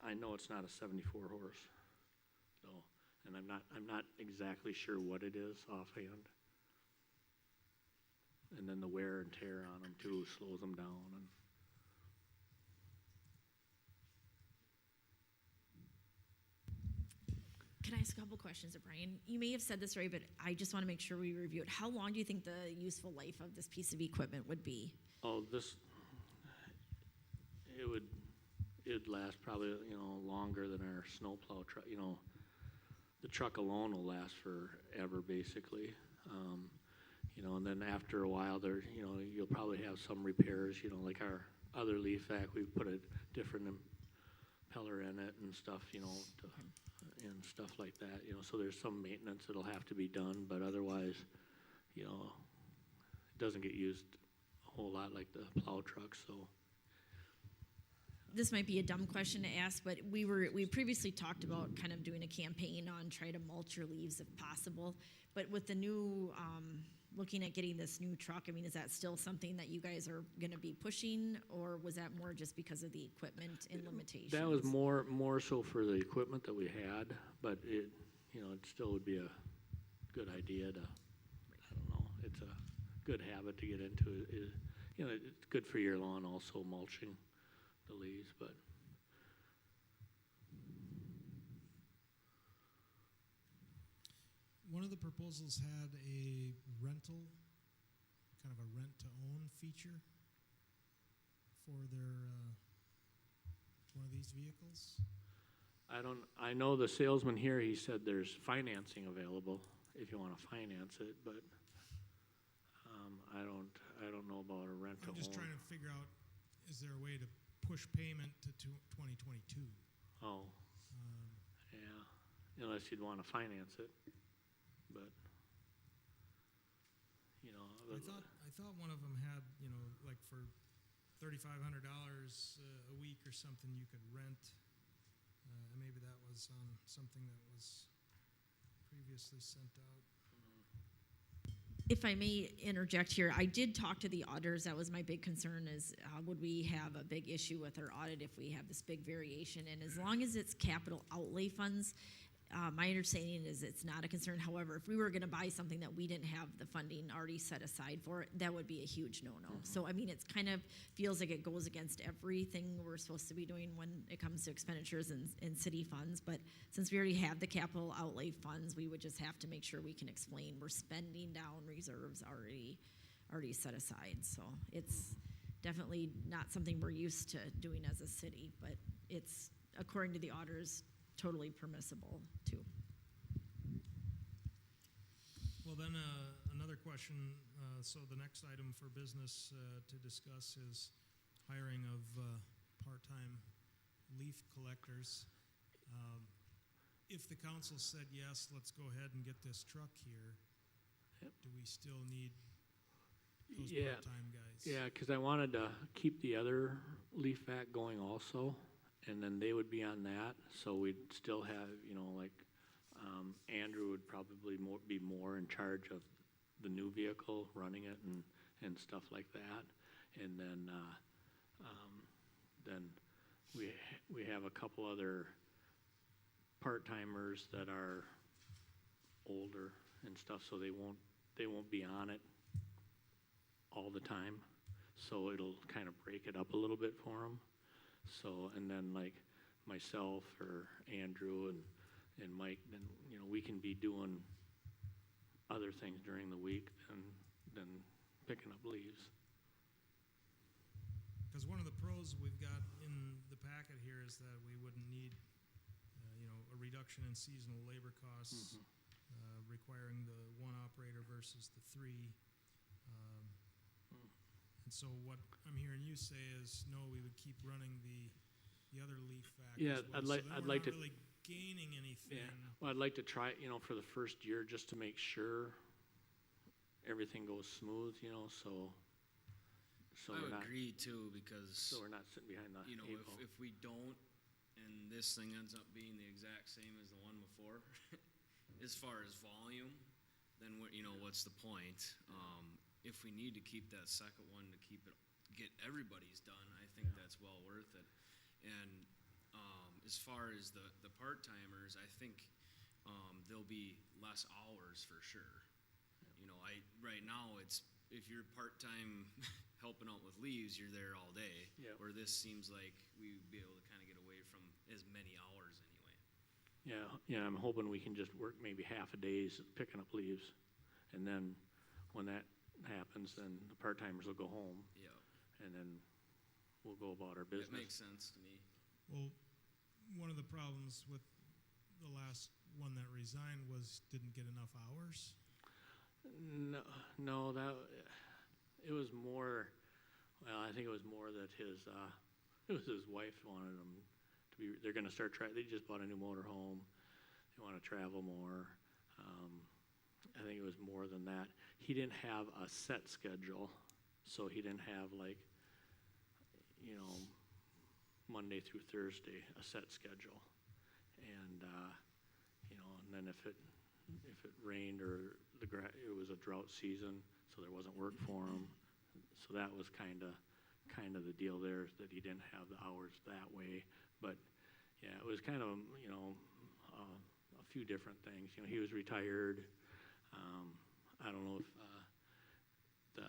I know it's not a 74 horse, so, and I'm not exactly sure what it is offhand. And then the wear and tear on them too slows them down. And Can I ask a couple questions of Brian? You may have said this right, but I just want to make sure we review it. How long do you think the useful life of this piece of equipment would be? oh, it'd last probably longer than our snowplow truck. The truck alone will last forever basically. And then after a while, you'll probably have some repairs. Like our other leaf vac, we put a different impeller in it and stuff. And stuff like that. So there's some maintenance that'll have to be done, but otherwise, it doesn't get used a whole lot like the plow truck. So. This might be a dumb question to ask, but we previously talked about kind of doing a campaign on try to mulch your leaves if possible. But with the new, looking at getting this new truck, I mean, is that still something that you guys are going to be pushing, or was that more just because of the equipment and limitations? That was more so for the equipment that we had, but it still would be a good idea to, I don't know, it's a good habit to get into. It's good for your lawn also, mulching the leaves, but. One of the proposals had a rental, kind of a rent-to-own feature for their one of these vehicles. I know the salesman here, he said there's financing available if you want to finance it, but I don't know about a rent to own. I'm just trying to figure out, is there a way to push payment to 2022? Oh, yeah, unless you'd want to finance it, but I thought one of them had, like for $3,500 a week or something, you could rent. Maybe that was something that was previously sent out. If I may interject here, I did talk to the auditors. That was my big concern is would we have a big issue with our audit if we have this big variation? And as long as it's capital outlay funds, my understanding is it's not a concern. However, if we were gonna buy something that we didn't have the funding already set aside for it, that would be a huge no-no. So, I mean, it's kind of, feels like it goes against everything we're supposed to be doing when it comes to expenditures in city funds. But since we already have the capital outlay funds, we would just have to make sure we can explain we're spending down reserves already set aside. So it's definitely not something we're used to doing as a city, but it's, according to the auditors, totally permissible too. Well, then, another question, so the next item for business to discuss is hiring of part-time leaf collectors. If the council said, yes, let's go ahead and get this truck here, do we still need those Yeah. part-time guys? Yeah, because I wanted to keep the other leaf vac going also, and then they would be on that, so we'd still have, you know, like, Andrew would probably be more in charge of the new vehicle, running it and stuff like that. And then we have a couple other part-timers that are older and stuff, so they won't be on it all the time. So it'll kind of break it up a little bit for them. So, and then like myself or Andrew and Mike, then, you know, we can be doing other things during the week than picking up leaves. Because one of the pros we've got in the packet here is that we wouldn't need, you know, a reduction in seasonal labor costs, requiring the one operator versus the three. And so what I'm hearing you say is, no, we would keep running the other leaf vac Yeah, as well. I'd like- So then I'd we're like not to- really gaining anything. Yeah, well, I'd like to try, you know, for the first year, just to make sure everything goes smooth, you know, so I we're would not, agree too, because, so we're not sitting behind the you know, eight ball. if we don't, and this thing ends up being the exact same as the one before, as far as volume, then what, you know, what's the point? If we need to keep that second one to get everybody's done, I think that's well worth it. And, as far as the part-timers, I think, there'll be less hours for sure. You know, right now, if you're part-time helping out with leaves, you're there all day. Yep. Where this seems like we would be able to kind of get away from as many hours anyway. Yeah, I'm hoping we can just work maybe half a day's picking up leaves. And then when that happens, then the part-timers will go home, Yeah, and then we'll go about our that business. makes sense to me. Well, one of the problems with the last one that resigned was didn't get enough hours. No, it was more, well, I think it was more that it was his wife wanted him to be, they're gonna start they just bought a new motor home, they wanna travel more. I think it was more than that. He didn't have a set schedule, so he didn't have like, you know, Monday through Thursday, a set schedule. And, you know, and then if it rained or it was a drought season, so there wasn't work for him. So that was kind of the deal there, that he didn't have the hours that way. But yeah, it was kind of, you know, a few different things. You know, he was retired. I don't know if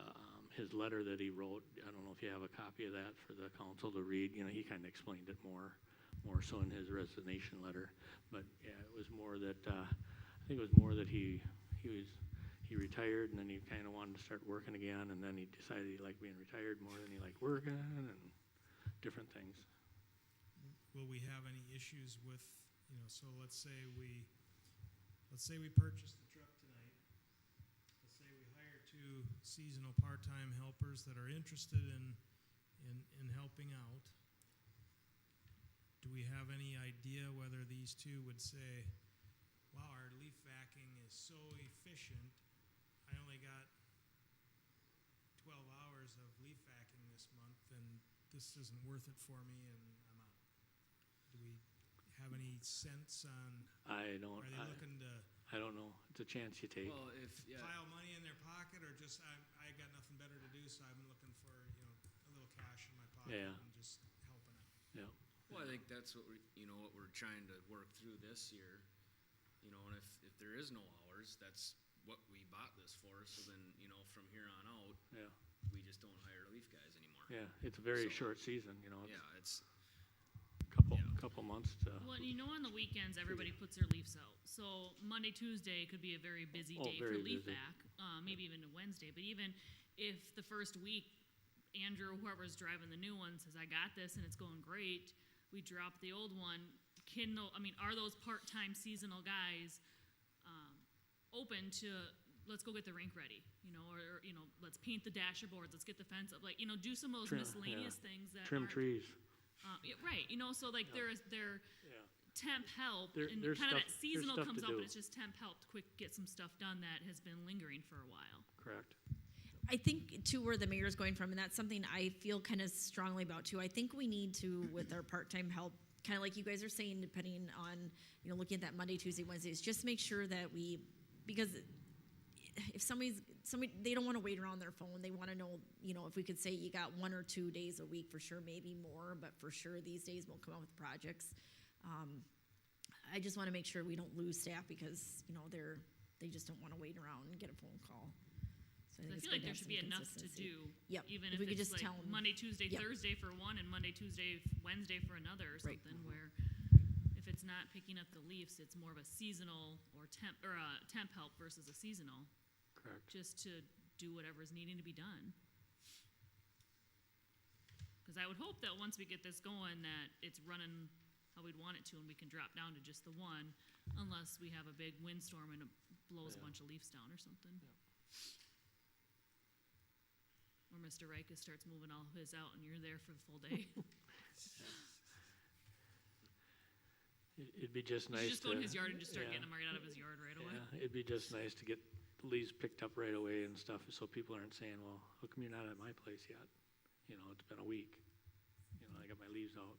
his letter that he wrote, I don't know if you have a copy of that for the council to read. You know, he kind of explained it more so in his resignation letter. But yeah, it was more that I think it was more that he retired, and then he kind of wanted to start working again, and then he decided he liked being retired more than he liked working, and different things. Will we have any issues with, you know, so let's say we purchase the truck tonight. Let's say we hire 2 seasonal part-time helpers that are interested in helping out. Do we have any idea whether these 2 would say, wow, our leaf vacuuming is so efficient, I only got 12 hours of leaf vacuuming this month, and this isn't worth it for me, and I'm out. Do we have any sense on, I don't. are they looking to I don't know. It's a chance you take. Well, pile money in their pocket, or just, I got nothing better to do, so I'm looking for, you know, a little cash in my pocket Yeah. and just helping out? Yeah. Well, I think that's what we're trying to work through this year. you know, and if there is no hours, that's what we bought this for, so then, you know, from here on out, Yeah, we just don't hire leaf guys anymore. yeah, it's a very So- short season, you know, Yeah, it's it's, couple months to, Well, you know, on the weekends, everybody puts their leaves out. So Monday, Tuesday could be a very busy Oh, day for very leaf busy. back, maybe even to Wednesday. But even if the first week, Andrew, or whoever's driving the new one, says, I got this and it's going great, we drop the old one, are those part-time seasonal guys open to, let's go get the rink ready, you know, or you know, let's paint the dasher boards, let's get the fence up, like, you know, do some of those Trim, miscellaneous things that trim aren't- trees. yeah, right, you know, so like their Yeah. temp help, There- and there's kind of stuff- that there's seasonal stuff comes to up, do. and it's just temp help to quick get some stuff done that has been lingering for a while. Correct. I think too where the mayor's going from, and that's something I feel kind of strongly about too. I think we need to, with our part-time help, kind of like you guys are saying, depending on, you know, looking at that Monday, Tuesday, Wednesdays, just make sure that because if somebody, they don't want to wait around their phone. They want to know, you know, if we could say you got 1 or 2 days a week for sure, maybe more, but for sure these days we'll come out with projects. I just want to make sure we don't lose staff because, you know, they just don't want to wait around and get a phone call. So I it's feel good like to there have should some be enough to consistency. do. Yep. Even If if we could it's just like tell 'em- Monday, Tuesday, Yep. Thursday for one, and Monday, Tuesday, Wednesday for another, or Right. something. Where if it's not picking up the leaves, it's more of a seasonal or a temp help versus a seasonal, Correct. just to do whatever's needing to be done. Because I would hope that once we get this going, that it's running how we'd want it to, and we can drop down to just the one, unless we have a big windstorm and it blows a Yeah. bunch of leaves down or something. Or Mr. Rikus starts moving all his out, and you're there for the full day. It'd be just You nice just go in to- his yard and just start yeah. getting them right out of his yard right away. Yeah, it'd be just nice to get the leaves picked up right away and stuff, so people aren't saying, well, how come you're not at my place yet? You know, it's been a week. You know, I got my leaves out.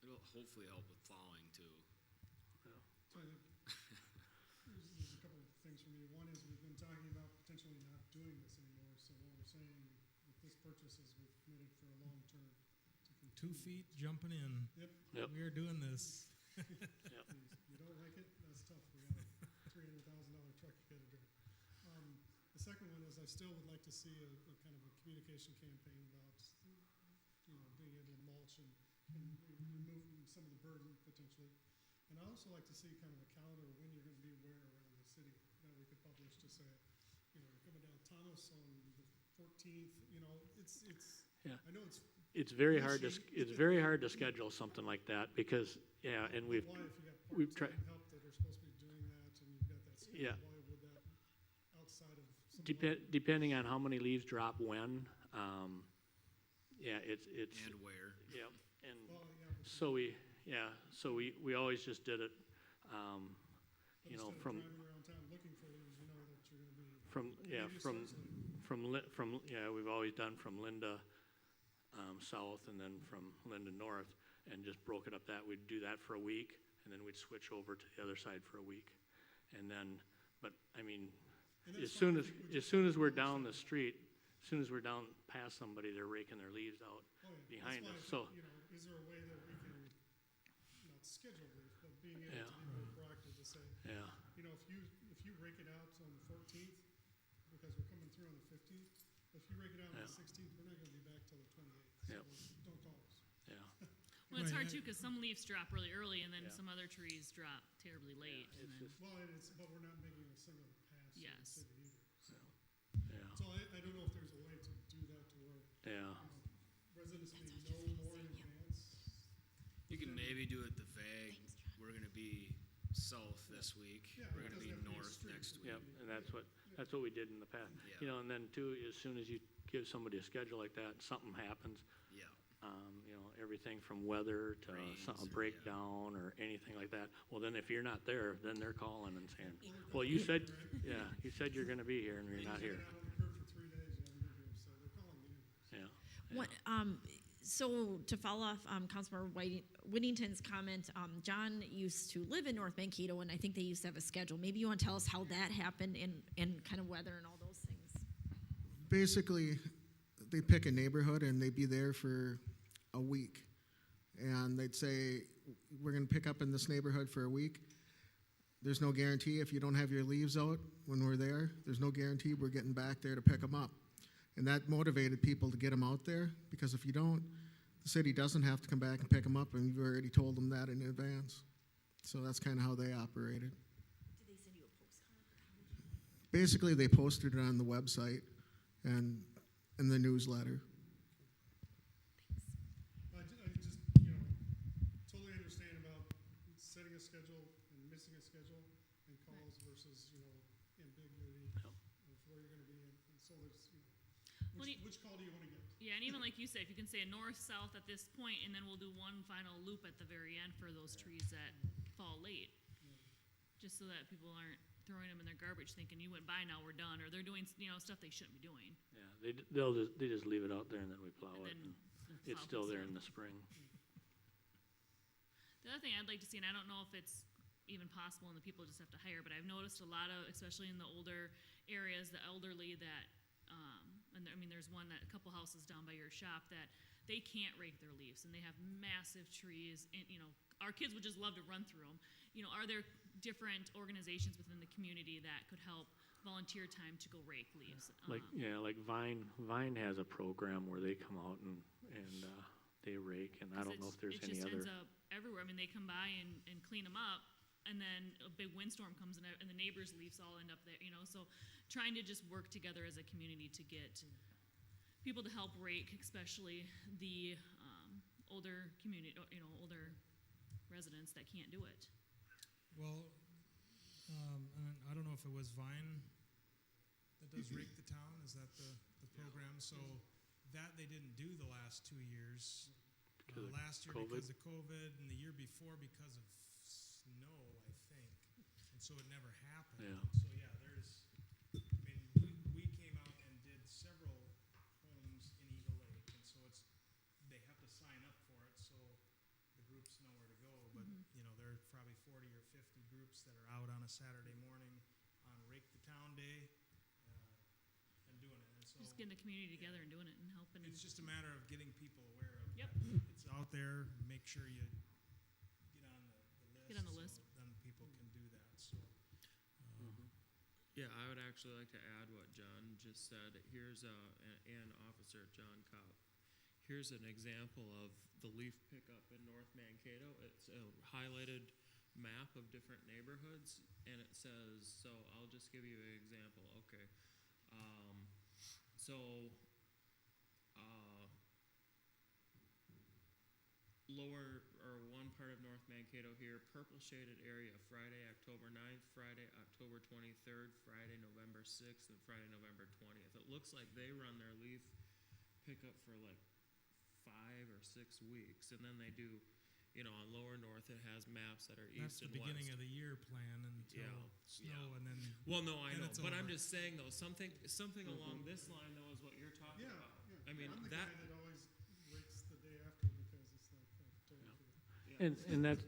it'll hopefully help with plowing too. So I think there's a couple of things for me. One is we've been talking about potentially not doing this anymore, so what we're saying with this purchase is we've committed for a long term to 2 continue. feet jumping in. Yep. Yep. We are doing this. You don't like it, that's tough. We got a $300,000 truck you gotta drive. The second one is I still would like to see a kind of a communication campaign about, you know, being able to mulch and removing some of the burden potentially. And I also like to see kind of a calendar of when you're gonna be where around the city that we could publish to say, you know, you're coming down Thomas on the 14th, you know, it's, Yeah. I know it's, It's very hard to schedule something like that because, yeah, and why if we've you got we've tried- part-time help that are supposed to be doing that and you've got that schedule, Yeah. why would that outside of some of the depending on how many leaves drop when, yeah, it's, And where. yeah, and Well, yeah, but so we always just did it, but you know, instead of from, driving around town looking for leaves, you know that you're gonna be. from, yeah, maybe from, essentially- yeah, we've always done from Linda, south and then from Linda north and just broke it up that, we'd do that for a week and then we'd switch over to the other side for a week. And then, but I mean, And as that's soon fine, as, we as soon as we're down the street, as soon as we're down past somebody, they're raking their leaves out. Oh, yeah, behind that's us, why I so- think, you know, is there a way that we can, not schedule leaves, but being able Yeah. to be more proactive to say, Yeah, you know, if you rake it out on the 14th, because we're coming through on the 15th, if you rake it out on the Yeah. 16th, we're not gonna be back till the 28th. Yep. So don't call us. yeah. Well, it's Right, hard too, because some leaves drop really early, and then Yeah. some other trees drop terribly late. It's and then, just, Well, and it's, but we're not making a single pass in the Yes. city either. So, yeah, so I don't know if there's a way to do that to where, yeah. residents may know more in advance. You can maybe do it the vague, we're gonna be south this week, Yeah, we're it gonna doesn't be have to be a north street. next week. Yep, and that's what we did in the past. Yeah. You know, and then too, as soon as you give somebody a schedule like that, something happens, Yeah, you know, everything from weather to Rains some or- yeah. breakdown or anything like that. Well, then if you're not there, then they're calling and saying, well, you said, yeah, you said you're gonna be here and you're not You've here. been out on the curb for 3 days, you haven't been here, so they're calling you. Yeah. What, so to follow off Councilmember Whittington's comment, John used to live in North Mankato, and I think they used to have a schedule. Maybe you want to tell us how that happened and kind of weather and all those things. Basically, they pick a neighborhood and they'd be there for a week. And they'd say, we're going to pick up in this neighborhood for a week. there's no guarantee if you don't have your leaves out when we're there, there's no guarantee we're getting back there to pick them up. And that motivated people to get them out there, because if you don't, the city doesn't have to come back and pick them up, and you've already told them that in advance. So that's kind of how they operated. Did they send you a postcard? Basically, they posted it on the website and in the newsletter. I just, totally understand about setting a schedule and missing a schedule and calls versus, ambiguity of where you're gonna be. And so there's, Well, which call do you wanna get? Yeah, and even like you said, if you can say a north-south at this point, and then we'll do one final loop at the very end for those trees that fall late. Just so that people aren't throwing them in their garbage thinking you went by, now we're done, or they're doing, stuff they shouldn't be doing. Yeah, they just leave it out there and then we plow And it. then And plow it's still there goes in the spring. The other thing I'd like to see, and I don't know if it's even possible and the people just have to hire, but I've noticed a lot of, especially in the older areas, the elderly that, there's one that, a couple houses down by your shop that they can't rake their leaves and they have massive trees and, our kids would just love to run through them. Are there different organizations within the community that could help volunteer time to go rake leaves? Like Vine has a program where they come out and they rake, and I don't know if there's any other. It just ends up everywhere. They come by and clean them up, and then a big windstorm comes in, and the neighbors' leaves all end up there. So trying to just work together as a community to get people to help rake, especially the older community, older residents that can't do it. Well, and I don't know if it was Vine that does Rake the Town, is that the program? So that they didn't do the last 2 years. Last year COVID? because of COVID, and the year before because of snow, I think. And so it never happened. Yeah. So yeah, we came out and did several homes in Eagle Lake, and so they have to sign up for it, so the groups know where to go. But there are probably 40 or 50 groups that are out on a Saturday morning on Rake the Town Day and doing it. And so Just getting the community together and doing it and helping. it's just a matter of getting people aware of Yep. that. It's out there. Make sure you get on the list. Get on the list. So then people can do that. So. Yeah, I would actually like to add what John just said. Here's and Officer John Kopp. Here's an example of the leaf pickup in North Mankato. It's a highlighted map of different neighborhoods, and it says, so I'll just give you an example. Okay. Lower or one part of North Mankato here, purple shaded area, Friday, October 9th, Friday, October 23rd, Friday, November 6th, and Friday, November 20th. It looks like they run their leaf pickup for like 5 or 6 weeks, and then they do, on Lower North, it has maps that are That's east the and beginning west. of the year plan until snow, and then. Well, no, I then know, it's but I'm over. just saying though, something along this line though is what you're talking Yeah, about. yeah. I mean, I'm the that. guy that always rakes the day after because it's like, totally forget. And that's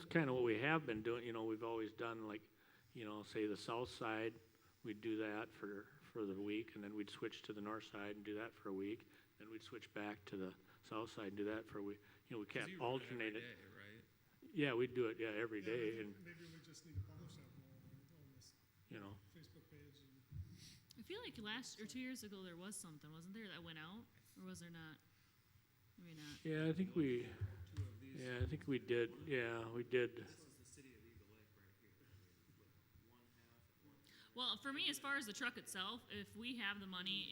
kind of what we have been doing. We've always done like, say the south side, we'd do that for the week, and then we'd switch to the north side and do that for a week. Then we'd switch back to the south side and do that for a week. We 'Cause can't you run alternate every it. day, right? Yeah, we'd do it. Yeah, every Yeah, I day, think and maybe we just need to polish that more on this Facebook page. I feel like last or 2 years ago there was something, wasn't there, that went out, or was there not? Maybe not. Yeah, I think we. Two of these. Yeah, I think we did. Yeah, we did. This is the city of Eagle Lake right here. One half. Well, for me, as far as the truck itself, if we have the money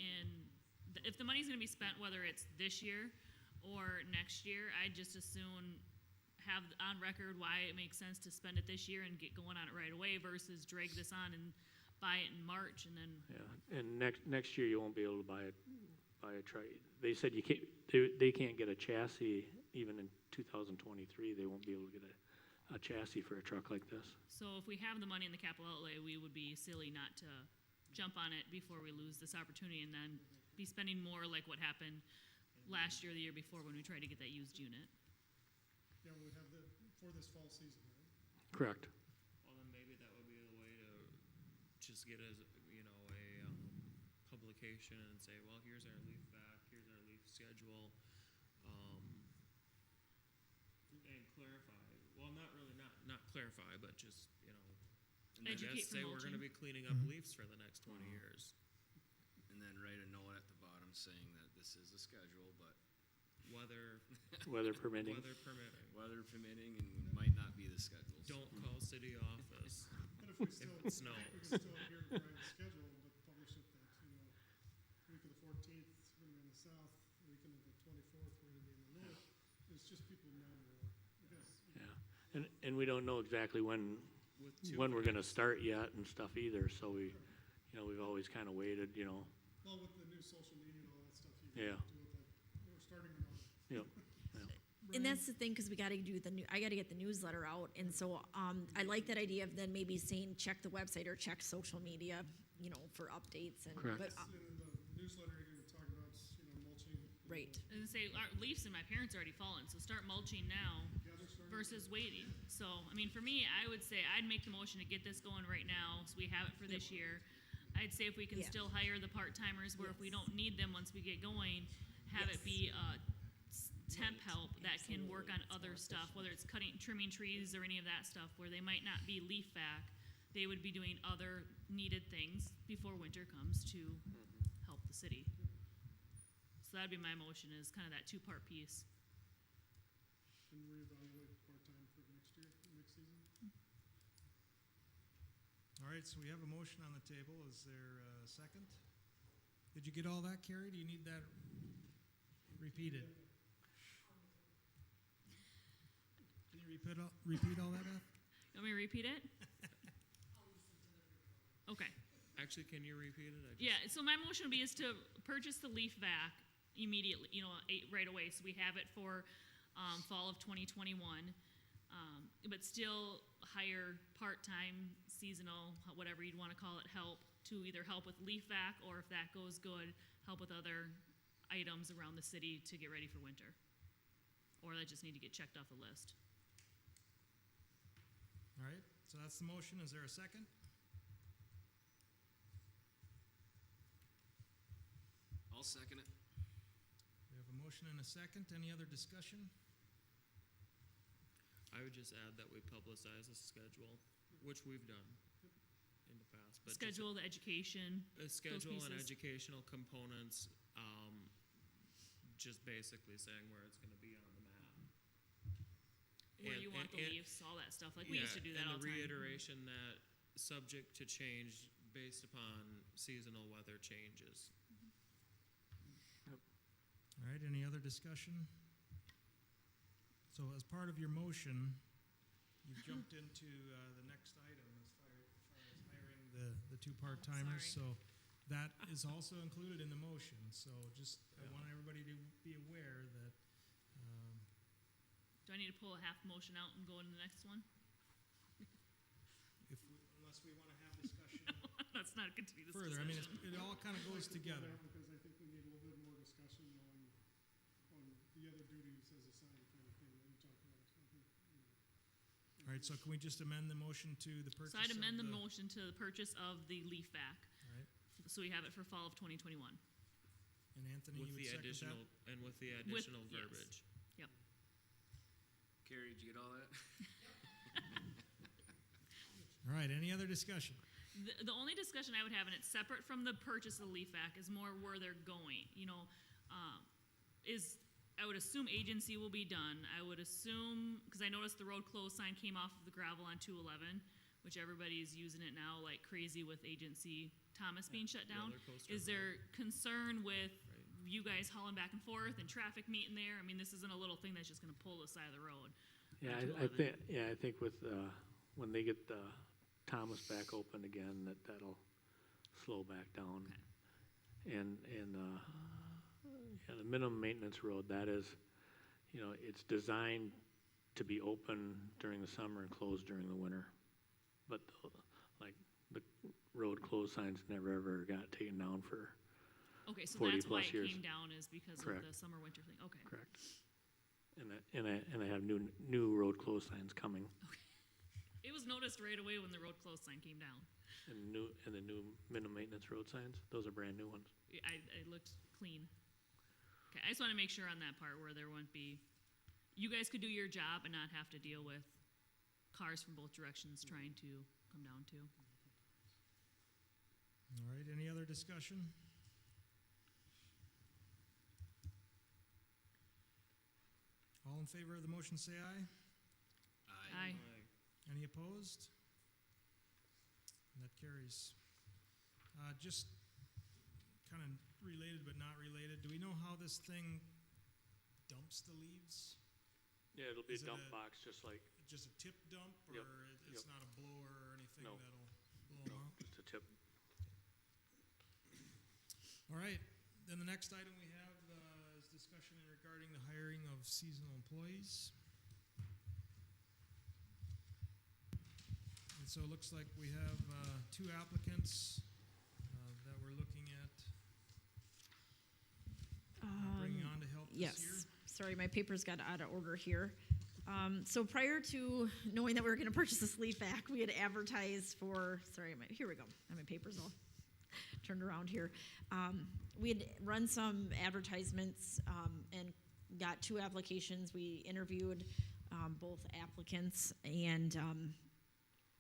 if the money's going to be spent, whether it's this year or next year, I'd just as soon have on record why it makes sense to spend it this year and get going on it right away versus drag this on and buy it in March and then. Yeah, and next year you won't be able to buy a truck. They said you can't. They can't get a chassis even in 2023. They won't be able to get a chassis for a truck like this. So if we have the money in the capital outlay, we would be silly not to jump on it before we lose this opportunity and then be spending more like what happened last year or the year before when we tried to get that used unit. Yeah, we have for this fall season, right? Correct. Well, then maybe that would be the way to just get a publication and say, well, here's our leaf back, here's our leaf schedule, and clarify. Well, not not clarify, but just, you know, And I then, Educate guess say for we're gonna mulching. be cleaning up Mhm. leaves for the next 20 years. and then write a note at the bottom saying that this is a schedule, but Weather, Weather permitting. weather permitting. weather permitting and might not be the schedule. so. Don't call city office But if we still, if it we snows. can still adhere to Brian's schedule, but publish it that, week of the 14th, we're gonna be in the south, weekend of the 24th, we're gonna be in the north. It's just people know more, because, Yeah, and we don't know exactly when With two we're gonna events. start yet and stuff either, so we, we've always kind of waited, well, with the new social media and all that stuff, you Yeah. can do it like, we're starting tomorrow. Yep. And that's the thing, because I gotta get the newsletter out, and so, I like that idea of then maybe saying, check the website or check social media, for updates and. Correct. But, And in the newsletter, you're gonna talk about, mulching. Right. And say, our leaves in my parents are already fallen, so start mulching now Yeah, they're starting. versus waiting. So, I mean, for me, I would say I'd make the motion to get this going right now, so we have it for this year. I'd say if we can Yeah. still hire the part-timers, where if we Yes. don't need them once we get going, have it be temp help that can work on other stuff, whether it's trimming trees or any of that stuff, where they might not be leaf vac. They would be doing other needed things before winter comes to help the city. So that'd be my motion, is kind of that two-part piece. And reevaluate part-time for next year, next season. All right, so we have a motion on the table. Is there a second? Did you get all that, Carrie? Do you need that repeated? Can you repeat all that, Beth? You want me to repeat it? Okay. Actually, can you repeat it? Yeah, so my motion would be is to purchase the leaf vac immediately, right away, so we have it for fall of 2021. But still hire part-time, seasonal, whatever you'd want to call it, help to either help with leaf vac, or if that goes good, help with other items around the city to get ready for winter. Or that just need to get checked off the list. All right, so that's the motion. Is there a second? I'll second it. We have a motion and a second. Any other discussion? I would just add that we publicize a schedule, which we've done in the past. But just Schedule, the education. a schedule and pieces. educational components, just basically saying where it's gonna be on the map. Where And- you want the and- leaves, all that stuff. Like we used to do that all And the the time. reiteration that subject to change based upon seasonal weather changes. All right, any other discussion? So as part of your motion, you've jumped into the next item as far as hiring the two part-timers. sorry. So that is also included in the motion. So just, I want everybody to be aware that, Do I need to pull a half motion out and go into the next one? unless we want to have discussion Let's not continue this further, I mean, discussion. it all kind of goes together. Because I think we need a little bit more discussion on the other duties as assigned kind of thing that we talked about. So I think, All right, so can we just amend the motion to the purchase So I'd of amend the motion to the purchase of the leaf vac, All right, so we have it for fall of 2021. and Anthony, With you would the second additional, that? and with the additional yes. verbiage. Carrie, did you get all that? All right, any other discussion? The only discussion I would have, and it's separate from the purchase of the leaf vac, is more where they're going, I would assume agency will be done. I would assume, because I noticed the road closed sign came off of the gravel on 211, which everybody's using it now like crazy with agency Thomas being shut down. Roller coaster Is there concern with Right. you guys hauling back and forth and traffic meeting there? I mean, this isn't a little thing that's just gonna pull the side of the road. Yeah, on I 211. think, I think with, when they get Thomas back open again, that'll slow back down. And the minimum maintenance road, that is, it's designed to be open during the summer and closed during the winter. But the road closed signs never ever got taken down for, Okay, so 40 that's why plus it years. came down, is because of Correct. the summer winter thing. Okay. correct? And I have new road closed signs coming, It was noticed right away when the road closed sign came down. and the new minimum maintenance road signs, those are brand new ones. I looked clean. Okay, I just want to make sure on that part where there won't be, you guys could do your job and not have to deal with cars from both directions trying to come down to. All right, any other discussion? All in favor of the motion, say aye. Aye. Any opposed? That carries. Just kind of related but not related, do we know how this thing dumps the leaves? Yeah, it'll be Is a it dump a- box, just like, Just a tip dump, or Yep, it's yep. not a blower or anything No. that'll blow them out? just a tip. All right, then the next item we have is discussion regarding the hiring of seasonal employees. And so it looks like we have two applicants that we're looking at bringing on to help this year. Yes, sorry, my papers got out of order here. So prior to knowing that we were gonna purchase this leaf vac, we had advertised for, sorry, here we go, I have my papers all turned around here. We had run some advertisements, and got 2 applications. We interviewed, both applicants, and,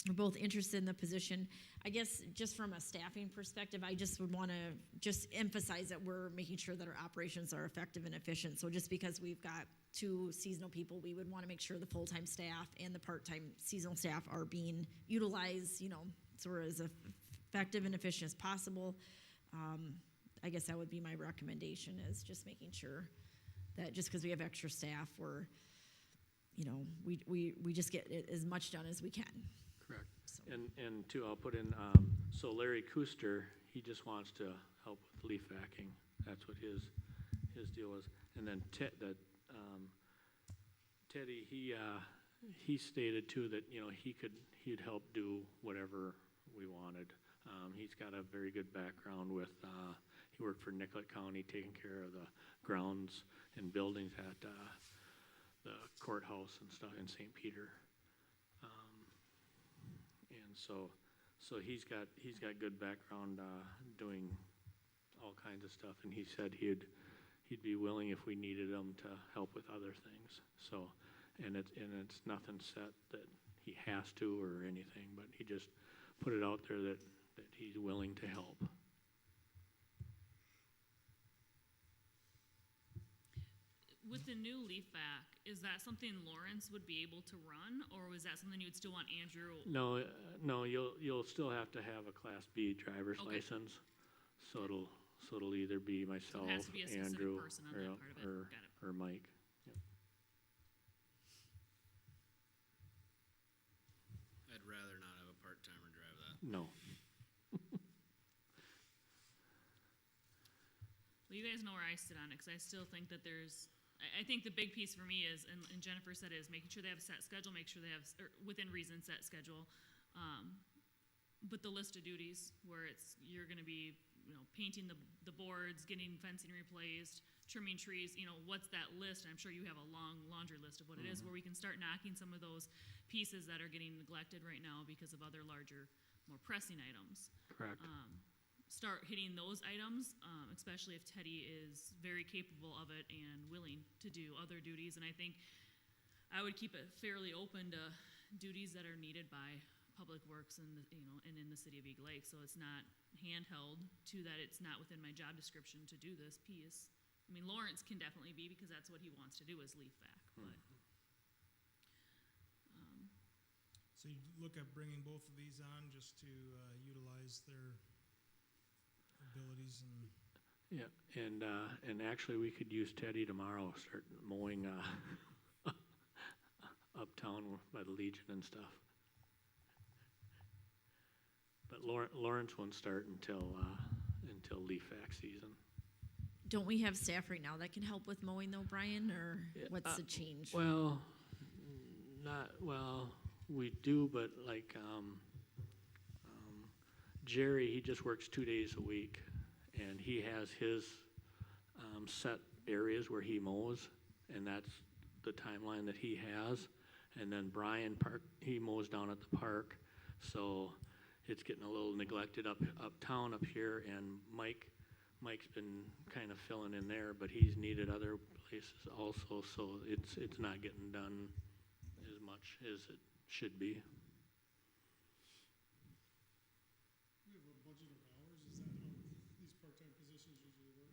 we're both interested in the position. I guess just from a staffing perspective, I just would want to just emphasize that we're making sure that our operations are effective and efficient. So just because we've got 2 seasonal people, we would want to make sure the full-time staff and the part-time seasonal staff are being utilized, so we're as effective and efficient as possible. I guess that would be my recommendation, is just making sure that just because we have extra staff, we're, we just get as much done as we can. Correct. So. And two, I'll put in, so Larry Kuster, he just wants to help with leaf vacuuming. That's what his deal is. And then Teddy, he stated too that, he'd help do whatever we wanted. He's got a very good background with, he worked for Nicollet County, taking care of the grounds and buildings at, the courthouse and stuff in St. Peter. And so he's got good background, doing all kinds of stuff, and he said he'd be willing if we needed him to help with other things. So, and it's nothing set that he has to or anything, but he just put it out there that he's willing to help. With the new leaf vac, is that something Lawrence would be able to run, or was that something you'd still want Andrew? No, you'll still have to have a Class B driver's Okay. license. So it'll either be So myself, it has to be a specific Andrew, person on that part of it. Got it. or Mike. Yep. I'd rather not have a part-timer drive that. No. Well, you guys know where I sit on it, because I still think that I think the big piece for me is, and Jennifer said, is making sure they have a set schedule, make sure they have, or within reason, set schedule. But the list of duties where you're gonna be, painting the boards, getting fencing replaced, trimming trees, what's that list? And I'm sure you have a long laundry list of what it is, where we can start knocking some of those pieces that are getting neglected right now because of other larger, more pressing items. Correct. Start hitting those items, especially if Teddy is very capable of it and willing to do other duties. And I think I would keep it fairly open to duties that are needed by Public Works and and in the city of Eagle Lake. So it's not handheld to that it's not within my job description to do this piece. I mean, Lawrence can definitely be, because that's what he wants to do, is leaf vac. But So you look at bringing both of these on just to utilize their abilities and. Yeah, and actually we could use Teddy tomorrow, start mowing uptown by the Legion and stuff. But Lawrence won't start until leaf vac season. Don't we have staff right now that can help with mowing though, Brian, or what's the change? Well, we do, but like Jerry, he just works 2 days a week, and he has his set areas where he mows, and that's the timeline that he has. And then Brian he mows down at the park, so it's getting a little neglected uptown up here. And Mike's been kind of filling in there, but he's needed other places also, so it's not getting done as much as it should be. We have a budget of hours, is that how these part-time positions usually work?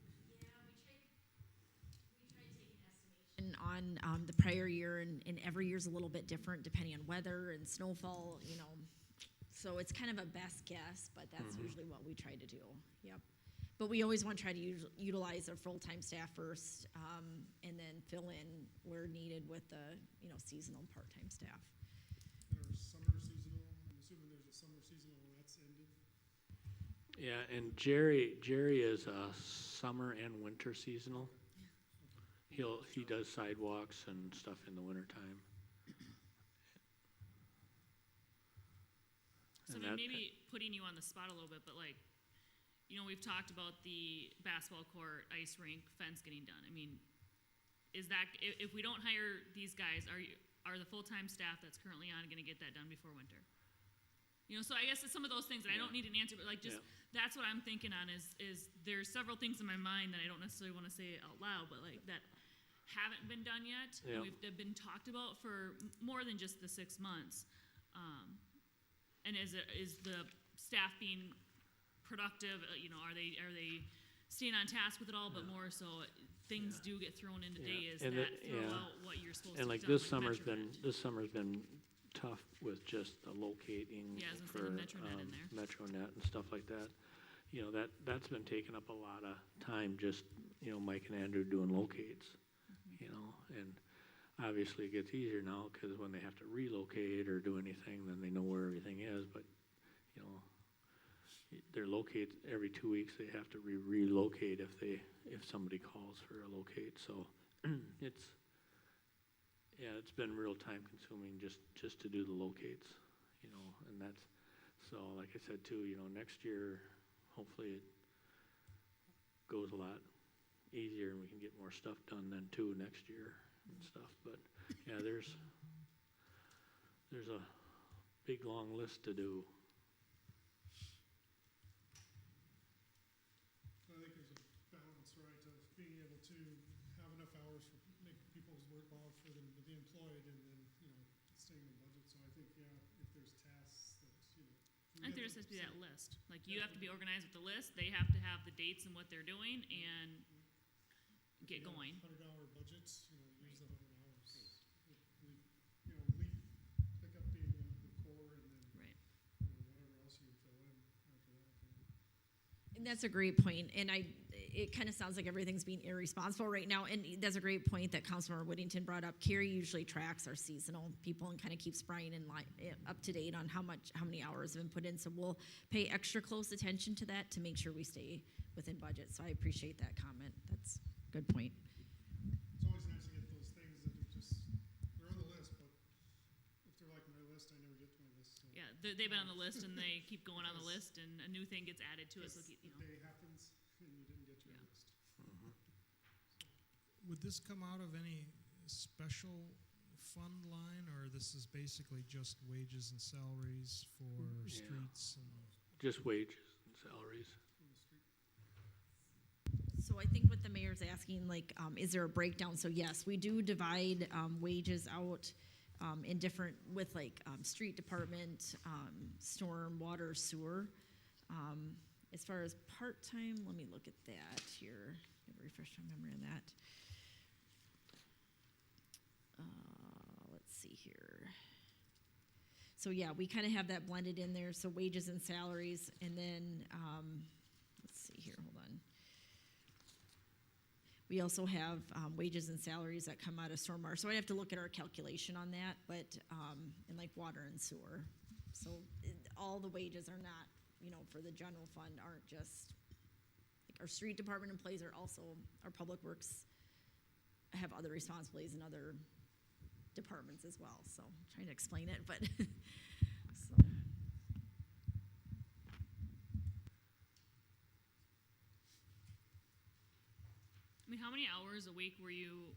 And on the prior year, and every year's a little bit different depending on weather and snowfall, you know. So it's kind of a best guess, but that's usually what we try to do. Yep. But we always want to try to utilize our full-time staff first, and then fill in where needed with the, you know, seasonal and part-time staff. And our summer seasonal, I'm assuming there's a summer seasonal when that's ended. Yeah, and Jerry is a summer and winter seasonal. He does sidewalks and stuff in the wintertime. So And I mean, that- maybe putting you on the spot a little bit, but like, you know, we've talked about the basketball court, ice rink, fence getting done. I mean, is that, if we don't hire these guys, are the full-time staff that's currently on gonna get that done before winter? You know, so I guess it's some of those things that I don't need an answer, but like just, that's what I'm thinking on is there's several things in my mind that I don't necessarily wanna say out loud, but like that haven't been done yet. Yeah. They've been talked about for more than just the 6 months. And is the staff being productive? You know, are they staying on task with it all? But more so, things do get thrown into days And that the- throw yeah. out what you're supposed And to like have done, this summer's MetroNet. been tough with just the locating Yeah, I was gonna say for the MetroNet in there. MetroNet and stuff like that. You know, that's been taking up a lot of time, just, you know, Mike and Andrew doing locates, you know, and obviously it gets easier now because when they have to relocate or do anything, then they know where everything is, but, you know, they're located every 2 weeks, they have to relocate if somebody calls for a locate, so it's been real time consuming just to do the locates, you know, and that's, so like I said too, you know, next year, hopefully it goes a lot easier and we can get more stuff done then too next year and stuff, but yeah, there's a big long list to do. I think there's a balance, right, of being able to have enough hours for, make people's work off for them to be employed and then, you know, staying in budget. So I think, yeah, if there's tasks that, you know. I think there just has to be that list. Like, you have to be organized with the list, they have to have the dates and what they're doing, and get going. $100 budgets, you know, use the 100 hours. You know, leave, pick up being the core and then, Right. you know, whatever else you fill in after that. You know. And that's a great point, and it kind of sounds like everything's being irresponsible right now, and that's a great point that Councilmember Whittington brought up. Carrie usually tracks our seasonal people and kind of keeps Brian in line, up to date on how many hours have been put in, so we'll pay extra close attention to that to make sure we stay within budget, so I appreciate that comment. That's a good point. It's always nice to get those things that are just, they're on the list, but if they're like my list, I never get to my list. So. Yeah, they've been on the list and they keep going on the list, and a new thing gets added to it, so, Because you the know. day happens and you didn't get your list. Would this come out of any special fund line, or this is basically just wages and salaries for Yeah. streets and? Just wages and salaries. On the street. So I think what the mayor's asking, like, is there a breakdown? So yes, we do divide wages out in different, with like street department, storm, water, sewer. As far as part-time, let me look at that here. Let me refresh my memory on that. Let's see here. So yeah, we kind of have that blended in there. So wages and salaries, and then let's see here. Hold on. We also have wages and salaries that come out of stormwater. So I have to look at our calculation on that, but and like water and sewer. So all the wages are not, you know, for the general fund aren't just like our street department employees are also our public works have other responsibilities in other departments as well. So I'm trying to explain it, but so. I mean, how many hours a week were you,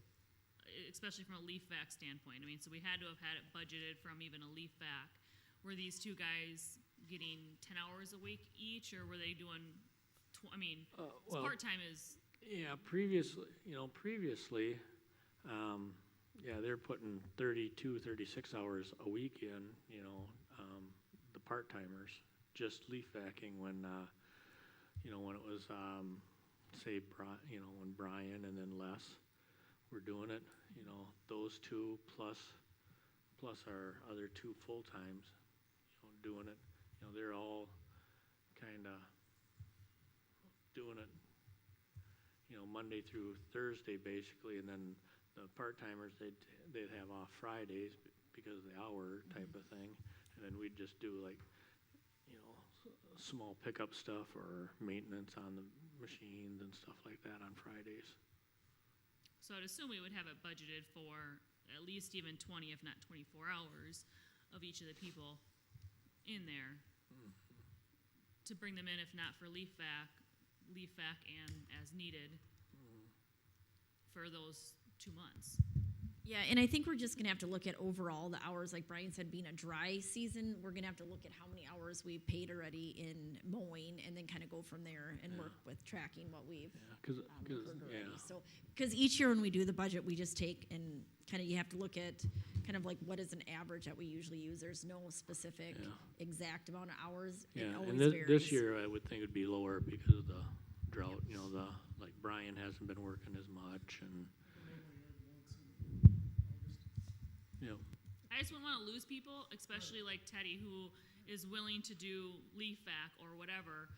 especially from a leaf vac standpoint? I mean, so we had to have had it budgeted from even a leaf vac. Were these two guys getting 10 hours a week each, or were they doing, I mean, Well, part-time is, yeah, previously, yeah, they're putting 32, 36 hours a week in, you know, the part-timers, just leaf vacking when, you know, when it was, say, you know, when Brian and then Les were doing it, you know, those two plus our other two full-times, you know, doing it, you know, they're all kind of doing it, you know, Monday through Thursday basically, and then the part-timers, they'd have off Fridays because of the hour type of thing, and then we'd just do like, you know, small pickup stuff or maintenance on the machines and stuff like that on Fridays. So I'd assume we would have it budgeted for at least even 20, if not 24 hours of each of the people in there to bring them in, if not for leaf vac and as needed for those 2 months. Yeah, and I think we're just gonna have to look at overall the hours, like Brian said, being a dry season, we're gonna have to look at how many hours we've paid already in mowing and then kind of go from there and work with tracking what we've Cause, incurred already. yeah, So, because each year when we do the budget, we just take and kind of, you have to look at kind of like what is an average that we usually use. There's no specific Yeah. exact amount of hours. yeah, It always and varies. this year I would think it'd be lower because of the drought, you know, like Brian hasn't been working as much and, you know, I just wouldn't want to lose people, especially like Teddy, who is willing to do leaf vac or whatever,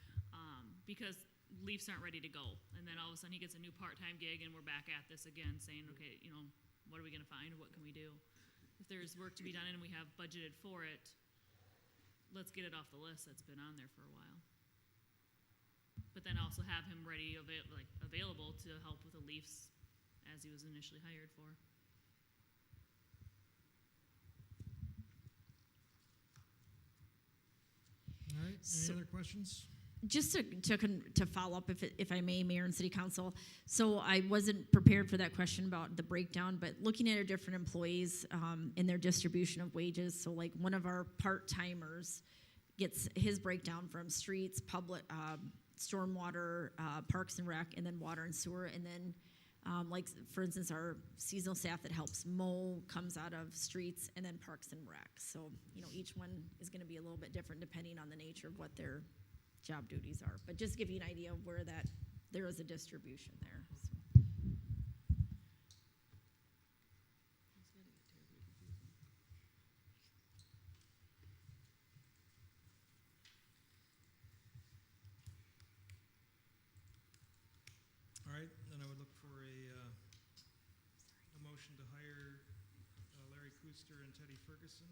because leaves aren't ready to go. And then all of a sudden he gets a new part-time gig and we're back at this again saying, okay, you know, what are we going to find? What can we do? If there's work to be done and we have budgeted for it, let's get it off the list that's been on there for a while. But then also have him ready, available to help with the leaves as he was initially hired for. All right, any So- other questions? Just to follow up, if I may, Mayor and City Council. So I wasn't prepared for that question about the breakdown, but looking at our different employees in their distribution of wages. So like one of our part-timers gets his breakdown from streets, public, stormwater, parks and rec, and then water and sewer. And then like, for instance, our seasonal staff that helps mow comes out of streets and then parks and rec. So, you know, each one is gonna be a little bit different depending on the nature of what their job duties are, but just give you an idea of where there is a distribution there. So. All right, then I would look for a motion to hire Larry Kuster and Teddy Ferguson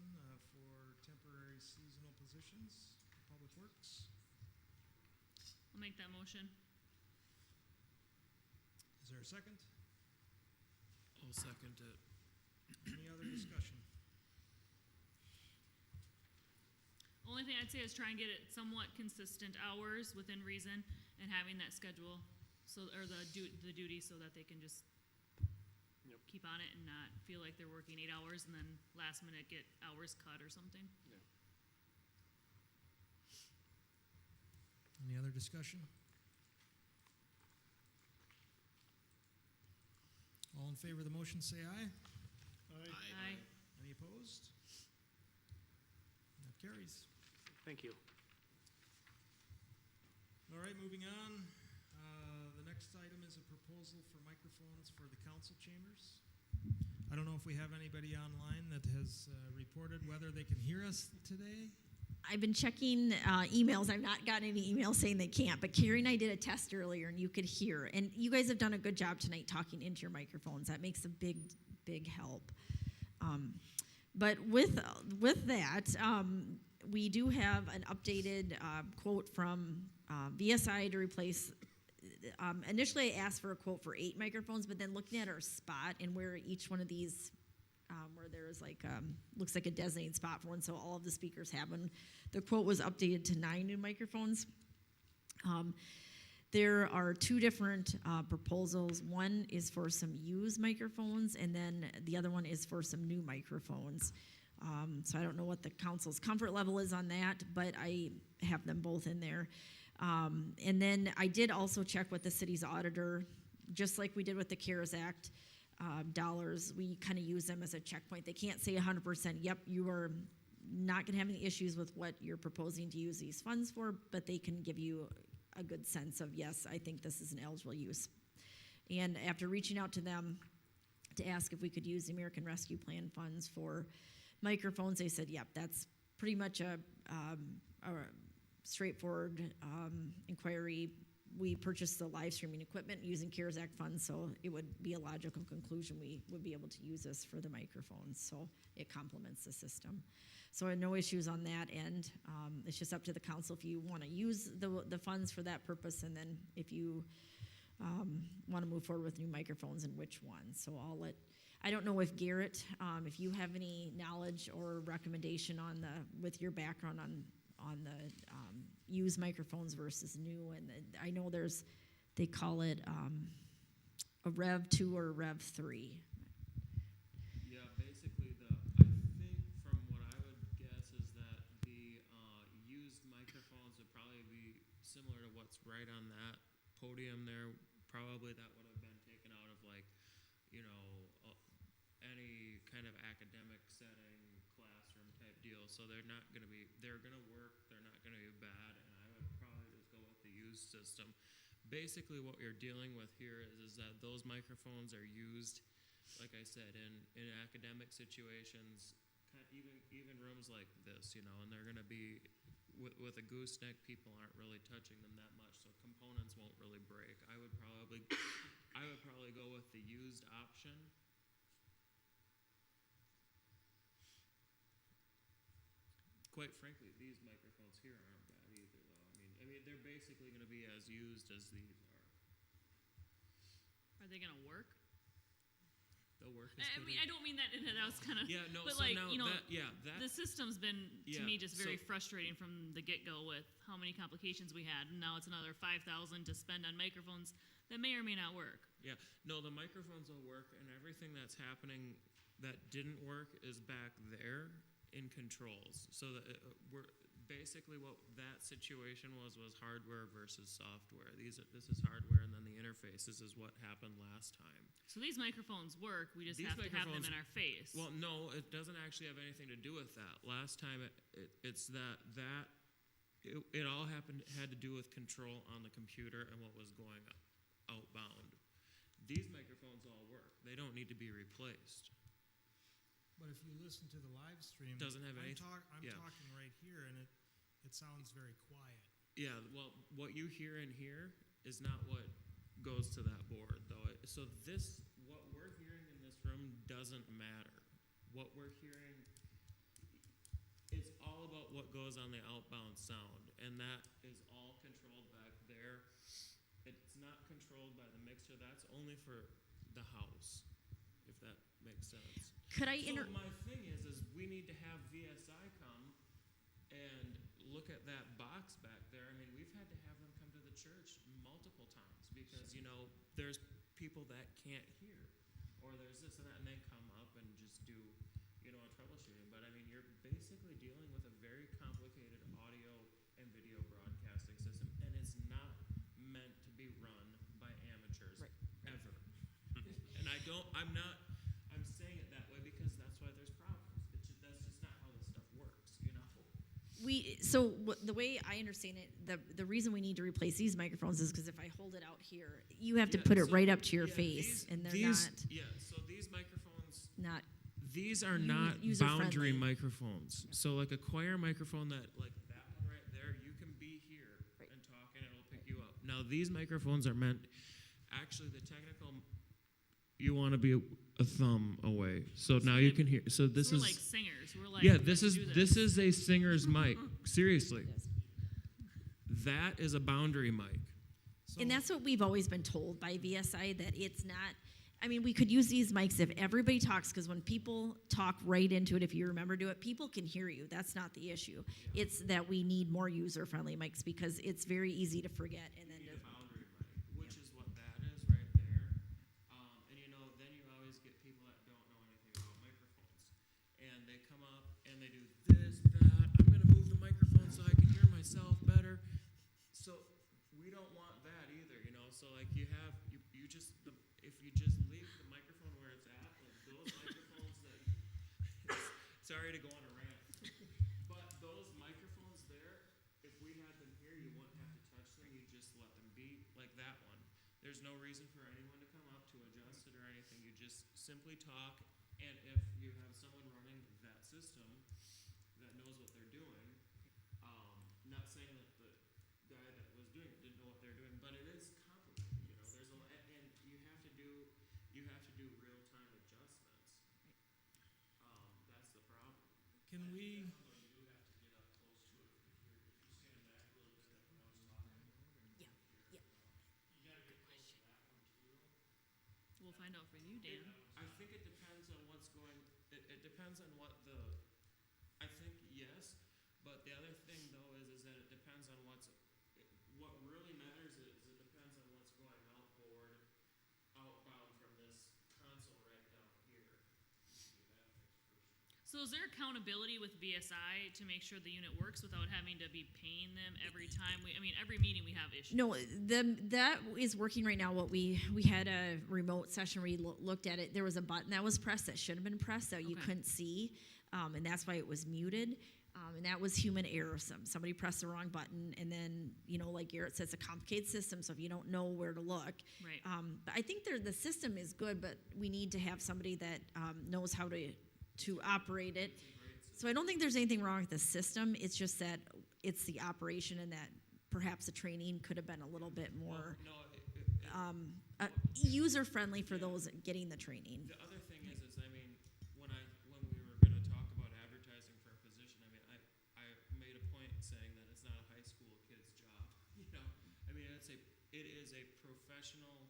for temporary seasonal positions for Public Works. I'll make that motion. Is there a second? I'll second it. Any other discussion? Only thing I'd say is try and get it somewhat consistent hours within reason and having that schedule, so, or the duty so that they can just keep on it and not feel like they're working 8 hours and then last minute get hours cut or something. Any other discussion? All in favor of the motion, say aye. Aye. Any opposed? That carries. thank you. All right, moving on. The next item is a proposal for microphones for the council chambers. I don't know if we have anybody online that has reported whether they can hear us today. I've been checking emails. I've not gotten any emails saying they can't, but Carrie and I did a test earlier and you could hear. And you guys have done a good job tonight talking into your microphones. That makes a big, big help. But with that, we do have an updated quote from VSI to replace. Initially, I asked for a quote for 8 microphones, but then looking at our spot and where each one of these, where there is like, looks like a designated spot for one, so all of the speakers have one. The quote was updated to 9 new microphones. There are 2 different proposals. One is for some used microphones, and then the other one is for some new microphones. So I don't know what the council's comfort level is on that, but I have them both in there. And then I did also check with the city's auditor, just like we did with the CARES Act. dollars, we kind of use them as a checkpoint. They can't say 100%, yep, you are not going to have any issues with what you're proposing to use these funds for, but they can give you a good sense of, yes, I think this is an eligible use. And after reaching out to them to ask if we could use the American Rescue Plan funds for microphones, they said, yep, that's pretty much a straightforward inquiry. We purchased the live streaming equipment using CARES Act funds, so it would be a logical conclusion we would be able to use this for the microphones, so it complements the system. So no issues on that end. It's just up to the council if you want to use the funds for that purpose, and then if you want to move forward with new microphones and which ones. So I don't know if Garrett, if you have any knowledge or recommendation on with your background on the used microphones versus new, and I know they call it a Rev 2 or Rev 3. Yeah, basically I think from what I would guess is that the used microphones would probably be similar to what's right on that podium there. Probably that would have been taken out of any kind of academic setting, classroom type deal. So they're gonna work, they're not gonna be bad, and I would probably just go with the used system. Basically what you're dealing with here is that those microphones are used, like I said, in academic situations, even rooms like this, and they're gonna be, with a gooseneck, people aren't really touching them that much, so components won't really break. I would probably go with the used option. Quite frankly, these microphones here aren't bad either, though. I mean, they're basically going to be as used as these are. Are they gonna work? They'll work. I mean, I don't mean that. That was kind of. Yeah, no. But so like, now the system's been to me just very so- frustrating from the get-go with how many complications we had, and now it's another $5,000 to spend on microphones that may or may not work. Yeah, no, the microphones will work, and everything that's happening that didn't work is back there in controls. So that we're basically what that situation was hardware versus software. This is hardware, and then the interfaces is what happened last time. So these microphones work. We just These have to have them microphones- in our face. Well, no, it doesn't actually have anything to do with that. Last time, it's that it all had to do with control on the computer and what was going outbound. These microphones all work. They don't need to be replaced. But if you listen to the live stream, Doesn't have I'm anything- talking right here, and it sounds very quiet. Yeah, well, what you hear in here is not what goes to that board, though. What we're hearing in this room doesn't matter. What we're hearing, it's all about what goes on the outbound sound, and that is all controlled back there. It's not controlled by the mixer. That's only for the house, if that makes sense. Could I So my thing is we need to have VSI come and look at that box back there. I mean, we've had to have them come to the church multiple times because, there's people that can't hear, or there's this and that, and they come up and just do, a troubleshooting. But I mean, you're basically dealing with a very complicated audio and video broadcasting system, and it's not meant to be run by amateurs ever. And I'm saying it that way because that's why there's problems. That's just not how this stuff works, the way I understand it, the reason we need to replace these microphones is because if I hold it out here, you have to put it right up to your face, and they're so these microphones, not these are not user-friendly. boundary microphones. So like a choir microphone that one right there, you can be here and talk and it'll pick you up. Now these microphones are meant, actually the technical, you want to be a thumb away. So now you can hear. So this we're is like singers. We're like this is a singer's mic. Seriously, that is a boundary mic. And that's what we've always been told by VSI, that it's not, I mean, we could use these mics if everybody talks, because when people talk right into it, if you remember to it, people can hear you. That's not the issue. Yeah. It's that we need more user-friendly mics because it's very easy to forget. And then a boundary mic, which is what that is right there. And then you always get people that don't know anything about microphones. And they come up and they do this, that. I'm going to move the microphone so I can hear myself better. So we don't want that either, So like if you just leave the microphone where There's no reason for anyone to come up to adjust it or anything. You just simply talk, and if you have someone running that system that knows what they're doing, not saying that the guy that was doing it didn't know what they're doing, but it is complicated. You know, there's a lot, and you have to do real time adjustments. That's the problem. Can we, We'll find out for you, Dan. I think it depends on what's going, it depends on what the, I think yes, but the other thing though is that it depends on what really matters is it depends on what's going outbound from this console right down here. So is there accountability with VSI to make sure the unit works without having to be paying them every time? Every meeting we have issues. No, that is working right now. What we had a remote session where we looked at it. There was a button that was pressed that should have been pressed that you Okay. couldn't see, and that's why it was muted. And that was human error. Somebody pressed the wrong button, and then like Garrett says, it's a complicated system. So if you don't know where to look, Right. But I think the system is good, but we need to have somebody that knows how to operate it. So I don't think there's anything wrong with the system. It's just that it's the operation, and that perhaps the training could have been a little bit more user-friendly for those getting the training. The other thing is when we were going to talk about advertising for a position, I made a point saying that it's not a high school kid's job. It is a professional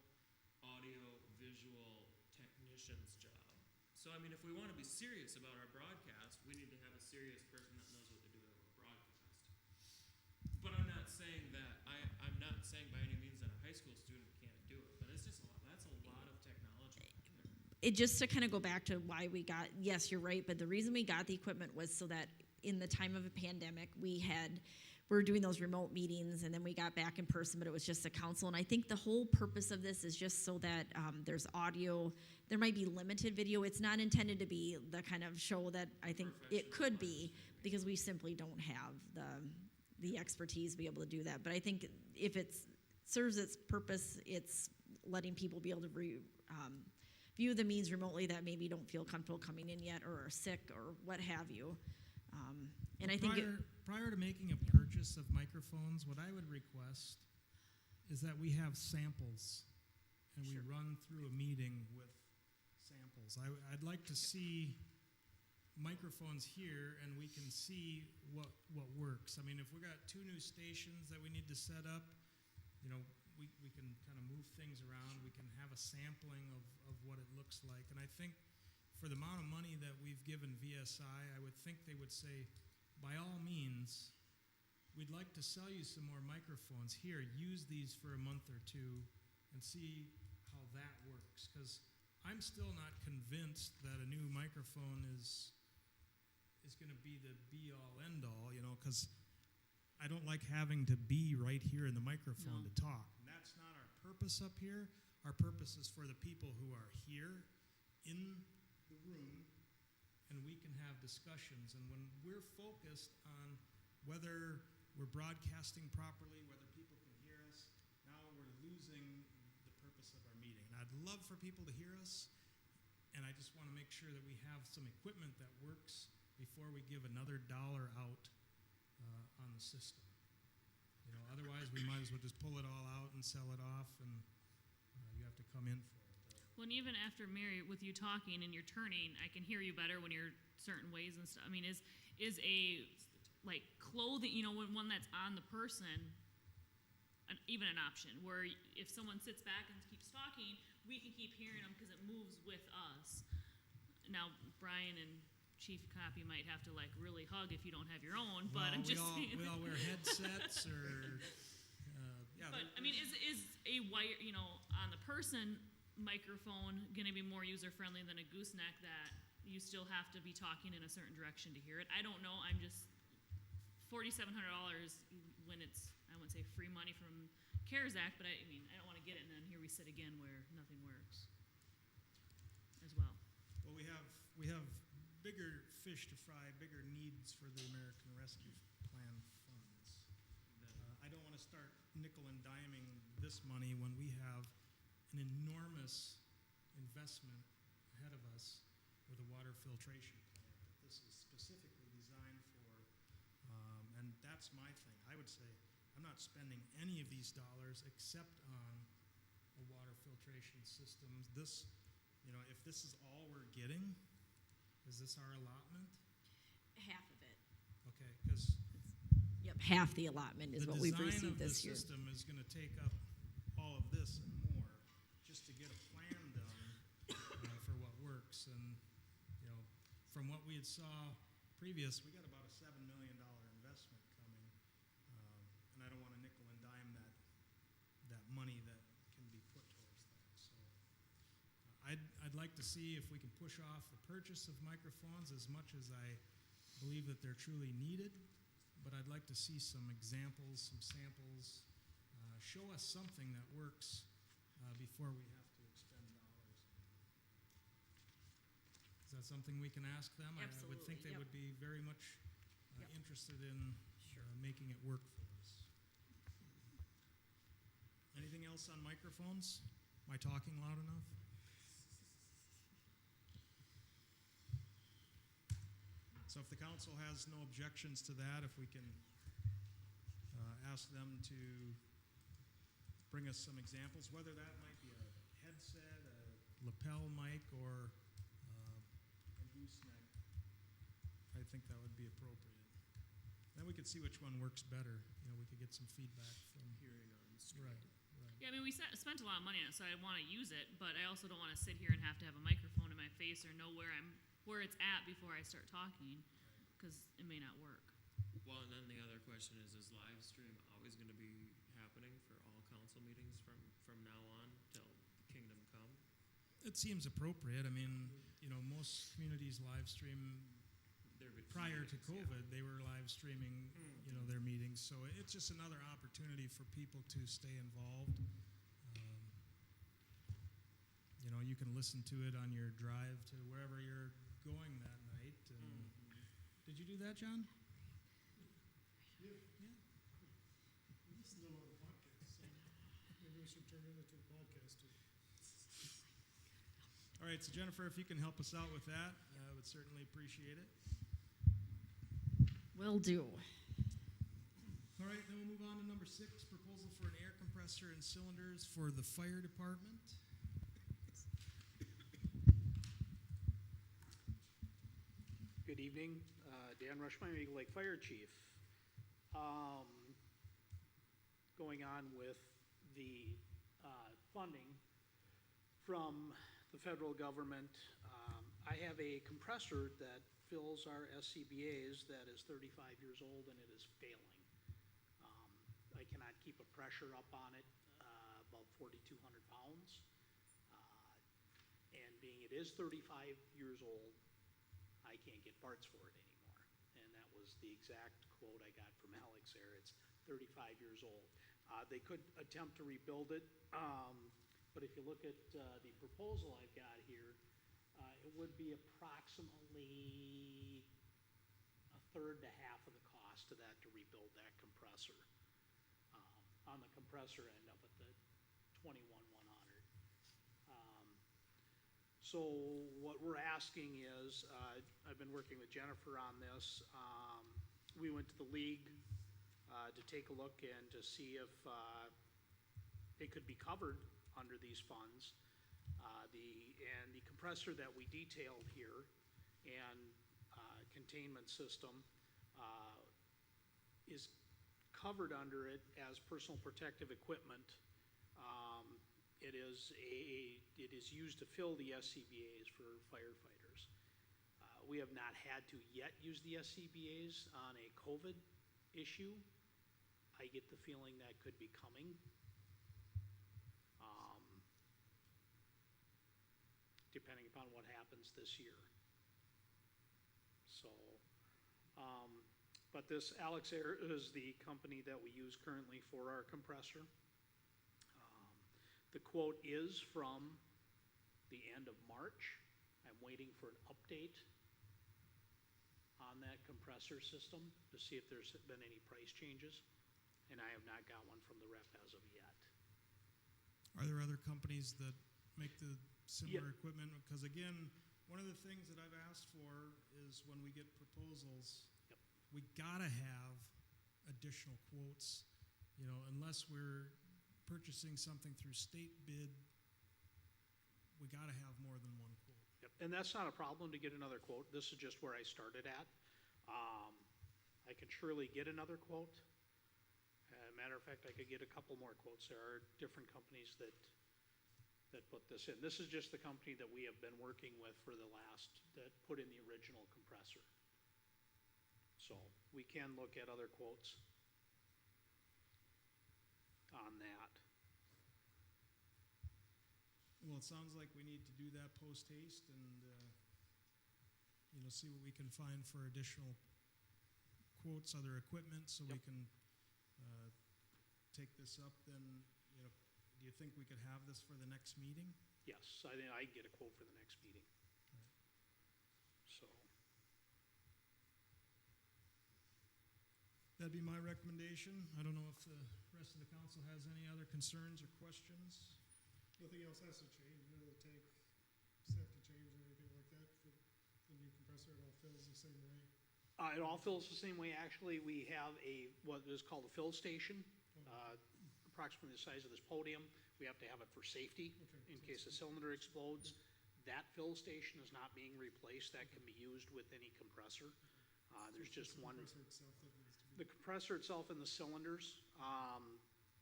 audio visual technician's job. So if we want to be serious about our broadcast, we need to have a serious person that knows what to do with a broadcast. But I'm not saying by any means that a high school student can't do it, but it's just that's a lot of technology. It just to kind of go back to why we got, yes, you're right, but the reason we got the equipment was so that in the time of a pandemic, we were doing those remote meetings, and then we got back in person, but it was just a council. And I think the whole purpose of this is just so that there's audio. There might be limited video. It's not intended to be the kind of show that I think it could be, because we simply don't have the expertise to be able to do that. But I think if it serves its purpose, it's letting people be able to view the meetings remotely that maybe don't feel comfortable coming in yet, or are sick, or what have you. And I think prior to making a purchase of microphones, what I would request is that we have samples, and we run through a meeting with samples. I'd like to see microphones here, and we can see what works. If we got 2 new stations that we need to set up, we can kind of move things around. We can have a sampling of what it looks like. And I think for the amount of money that we've given VSI, I would think they would say, by all means, we'd like to sell you some more microphones. Here, use these for a month or 2 and see how that works. Because I'm still not convinced that a new microphone is going to be the be-all, end-all, because I don't like having to be right here in the microphone to talk. And that's not our purpose up here. Our purpose is for the people who are here in the room, and we can have discussions. And when we're focused on whether we're broadcasting properly, whether people can hear us, now we're losing the purpose of our meeting. And I'd love for people to hear us, and I just want to make sure that we have some equipment that works before we give another dollar out on the system. Otherwise we might as well just pull it all out and sell it off, and you have to come in for it. Well, and even after Mary, with you talking and you're turning, I can hear you better when you're certain ways and stuff. Is a clothing, one that's on the person, even an option where if someone sits back and keeps talking, we can keep hearing them because it moves with us. Now, Brian and Chief Copy might have to really hug if you don't have your own, but I'm just saying. We all wear headsets or, yeah. But is a wire, on the person microphone going to be more user friendly than a gooseneck that you still have to be talking in a certain direction to hear it? I don't know. I'm just $4,700 when it's, I wouldn't say free money from CARES Act, but I don't want to get it, and then here we sit again where nothing works as well. Well, we have bigger fish to fry, bigger needs for the American Rescue Plan funds. I don't want to start nickel and diming this money when we have an enormous investment ahead of us with a water filtration plant that this is specifically designed for. And that's my thing. I would say I'm not spending any of these dollars except on a water filtration system. This, you know, if this is all we're getting, is this our allotment? Half of it. Okay, because Yep, half the allotment is what we've received this year. the design of the system is going to take up all of this and more, just to get a plan done for what works. And, you know, from what we had saw previous, we got about a $7 million investment coming. And I don't want to nickel and dime that money that can be put towards that. So I'd like to see if we can push off the purchase of microphones as much as I believe that they're truly needed. But I'd like to see some examples, some samples, show us something that works before we have to expend dollars. Is that something we can ask them? I would think they Absolutely, yep. would be very much Yep. interested in making it work for us. Anything else on microphones? Am I talking loud enough? So if the council has no objections to that, if we can ask them to bring us some examples, whether that might be a headset, a lapel mic, or a gooseneck, I think that would be appropriate. Then we could see which one works better. You know, we could get some feedback from Hearing on the street. Right. Yeah, I mean, we spent a lot of money on it, so I want to use it, but I also don't want to sit here and have to have a microphone in my face or know where it's at before I start talking, because it may not work. Well, and then the other question is live stream always going to be happening for all council meetings from now on till the kingdom come? It seems appropriate. I mean, you know, most communities live stream. Prior to COVID, they were live streaming, you know, their meetings. So it's just another opportunity for people to stay involved. You know, you can listen to it on your drive to wherever you're going that night. And did you do that, John? Yeah. We listen to a lot of podcasts, so maybe we should turn it into a podcast too. All right, so Jennifer, if you can help us out with that, I would certainly appreciate it. Will do. All right, then we'll move on to number 6, proposal for an air compressor and cylinders for the fire department. Good evening, Dan Rushmeyer, Eagle Lake Fire Chief. Going on with the funding from the federal government, I have a compressor that fills our SCBA's that is 35 years old and it is failing. I cannot keep a pressure up on it, about 4,200 pounds. And being it is 35 years old, I can't get parts for it anymore. And that was the exact quote I got from Alex there. It's 35 years old. They could attempt to rebuild it, but if you look at the proposal I've got here, it would be approximately a third to half of the cost of that to rebuild that compressor. On the compressor end up at the 21,100. So what we're asking is, I've been working with Jennifer on this. We went to the league to take a look and to see if it could be covered under these funds. The compressor that we detailed here and containment system is covered under it as personal protective equipment. It is used to fill the SCBA's for firefighters. We have not had to yet use the SCBA's on a COVID issue. I get the feeling that could be coming. Depending upon what happens this year. So, but this Alex Air is the company that we use currently for our compressor. The quote is from the end of March. I'm waiting for an update on that compressor system to see if there's been any price changes. and I have not got one from the rep as of yet. Are there other companies that make the similar equipment? Because again, one of the things that I've asked for is when we get proposals, Yep. we gotta have additional quotes, you know, unless we're purchasing something through state bid, we gotta have more than one quote. Yep, and that's not a problem to get another quote. This is just where I started at. I can surely get another quote. Matter of fact, I could get a couple more quotes. There are different companies that put this in. This is just the company that we have been working with for that put in the original compressor. So we can look at other quotes on that. Well, it sounds like we need to do that post haste and, you know, see what we can find for additional quotes, other equipment, so we Yep. can take this up. Then, you know, do you think we could have this for the next meeting? Yes, I think I can get a quote for the next meeting. So, That'd be my recommendation. I don't know if the rest of the council has any other concerns or questions. Nothing else has to change, none of the tanks have to change or anything like that for the new compressor, it all fills the same way. it all fills the same way. Actually, we have what is called a fill station, approximately the size of this podium. We have to have it for safety Okay, in so case the cylinder explodes. That fill station is not being replaced. That can be used with any compressor. There's just the one. compressor itself that needs to be. The compressor itself and the cylinders,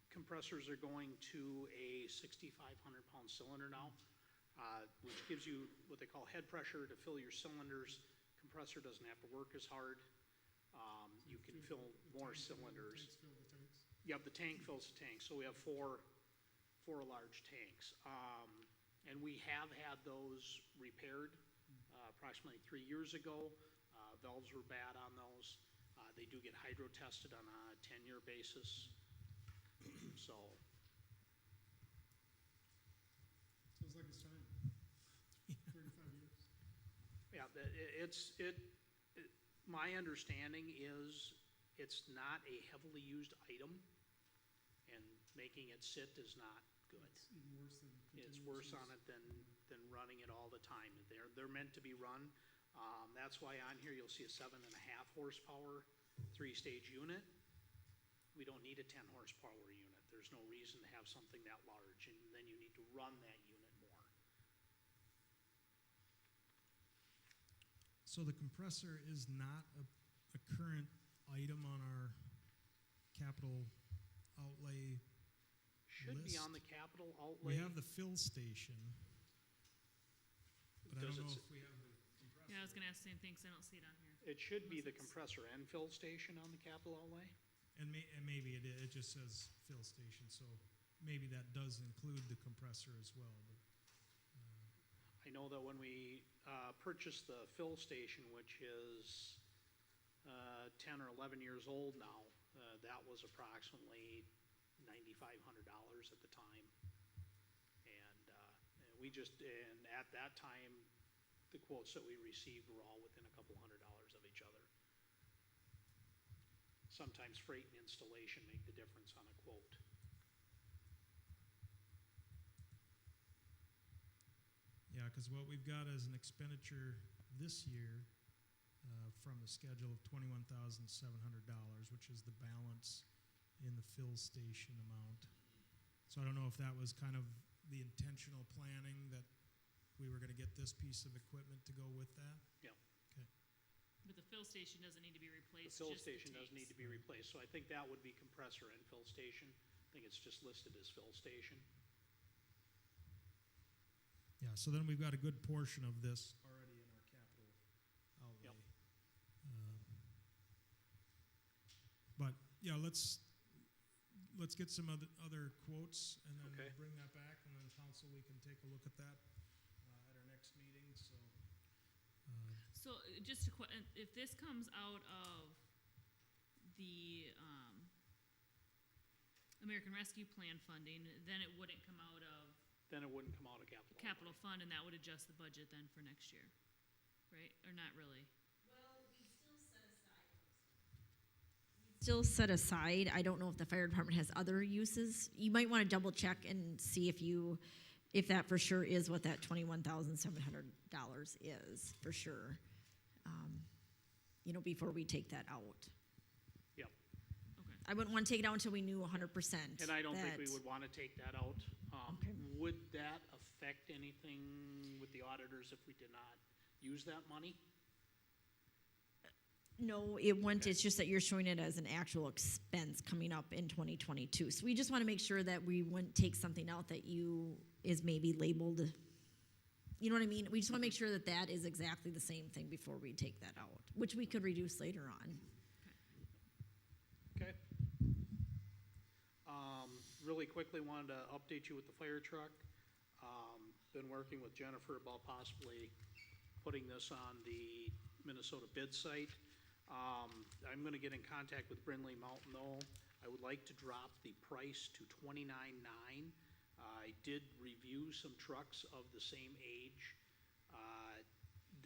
compressors are going to a 6,500-pound cylinder now, which gives you what they call head pressure to fill your cylinders. Compressor doesn't have to work as hard. You can fill more cylinders. The tanks fill the tanks. Yep, the tank fills the tank, so we have four large tanks. And we have had those repaired approximately 3 years ago. Valves were bad on those. They do get hydro tested on a 10-year basis. So, Sounds like it's time. 35 years. yeah, my understanding is it's not a heavily used item, and making it sit is not good. It's even worse than. It's continuous worse use. on it than running it all the time. They're meant to be run. That's why on here you'll see a 7.5 horsepower, 3-stage unit. We don't need a 10 horsepower unit. There's no reason to have something that large, and then you need to run that unit more. So the compressor is not a current item on our capital outlay. Should be List. on the capital outlay. We have the fill station, but I Does don't know it if we have the compressor. Yeah, I was gonna ask the same thing, 'cause I don't see it on here. It should be the Unless it's- compressor and fill station on the capital outlay. And maybe it just says fill station, so maybe that does include the compressor as well, but, I know that when we purchased the fill station, which is 10 or 11 years old now, that was approximately $9,500 at the time. And at that time, the quotes that we received were all within a couple $100 of each other. Sometimes freight and installation make the difference on a quote. yeah, because what we've got is an expenditure this year from the schedule of $21,700, which is the balance in the fill station amount. So I don't know if that was kind of the intentional planning that we were going to get this piece of equipment to go with that. Yeah. But the fill station doesn't need to be The replaced, fill just the station does need tanks. to be replaced, so I think that would be compressor and fill station. I think it's just listed as fill station. Yeah, so then we've got a good portion of this already in our capital outlay. Yep. But, yeah, let's get some other quotes and then Okay. bring that back, and then council, we can take a look at that at our next meeting, so. So, just if this comes out of the, American Rescue Plan funding, then it wouldn't come out of Then it wouldn't come out of capital. capital fund, and that would adjust the budget then for next year, right? Or not really? Well, we still set aside those. still set aside. I don't know if the fire department has other uses. You might want to double check and see if that for sure is what that $21,700 is, for sure. Before we take that out. Yep. Okay. I wouldn't want to take it out until we knew 100%. And I don't think we would want to take that out. Okay. Would that affect anything with the auditors if we did not use that money? No, it wouldn't. It's just that you're showing it as an actual expense coming up in 2022. So we just want to make sure that we wouldn't take something out that is maybe labeled. You know what I mean? We just want to make sure that that is exactly the same thing before we take that out, which we could reduce later on. Okay. Really quickly, wanted to update you with the fire truck. Been working with Jennifer about possibly putting this on the Minnesota bid site. I'm gonna get in contact with Brindley Mountain though. I would like to drop the price to $29,900. I did review some trucks of the same age.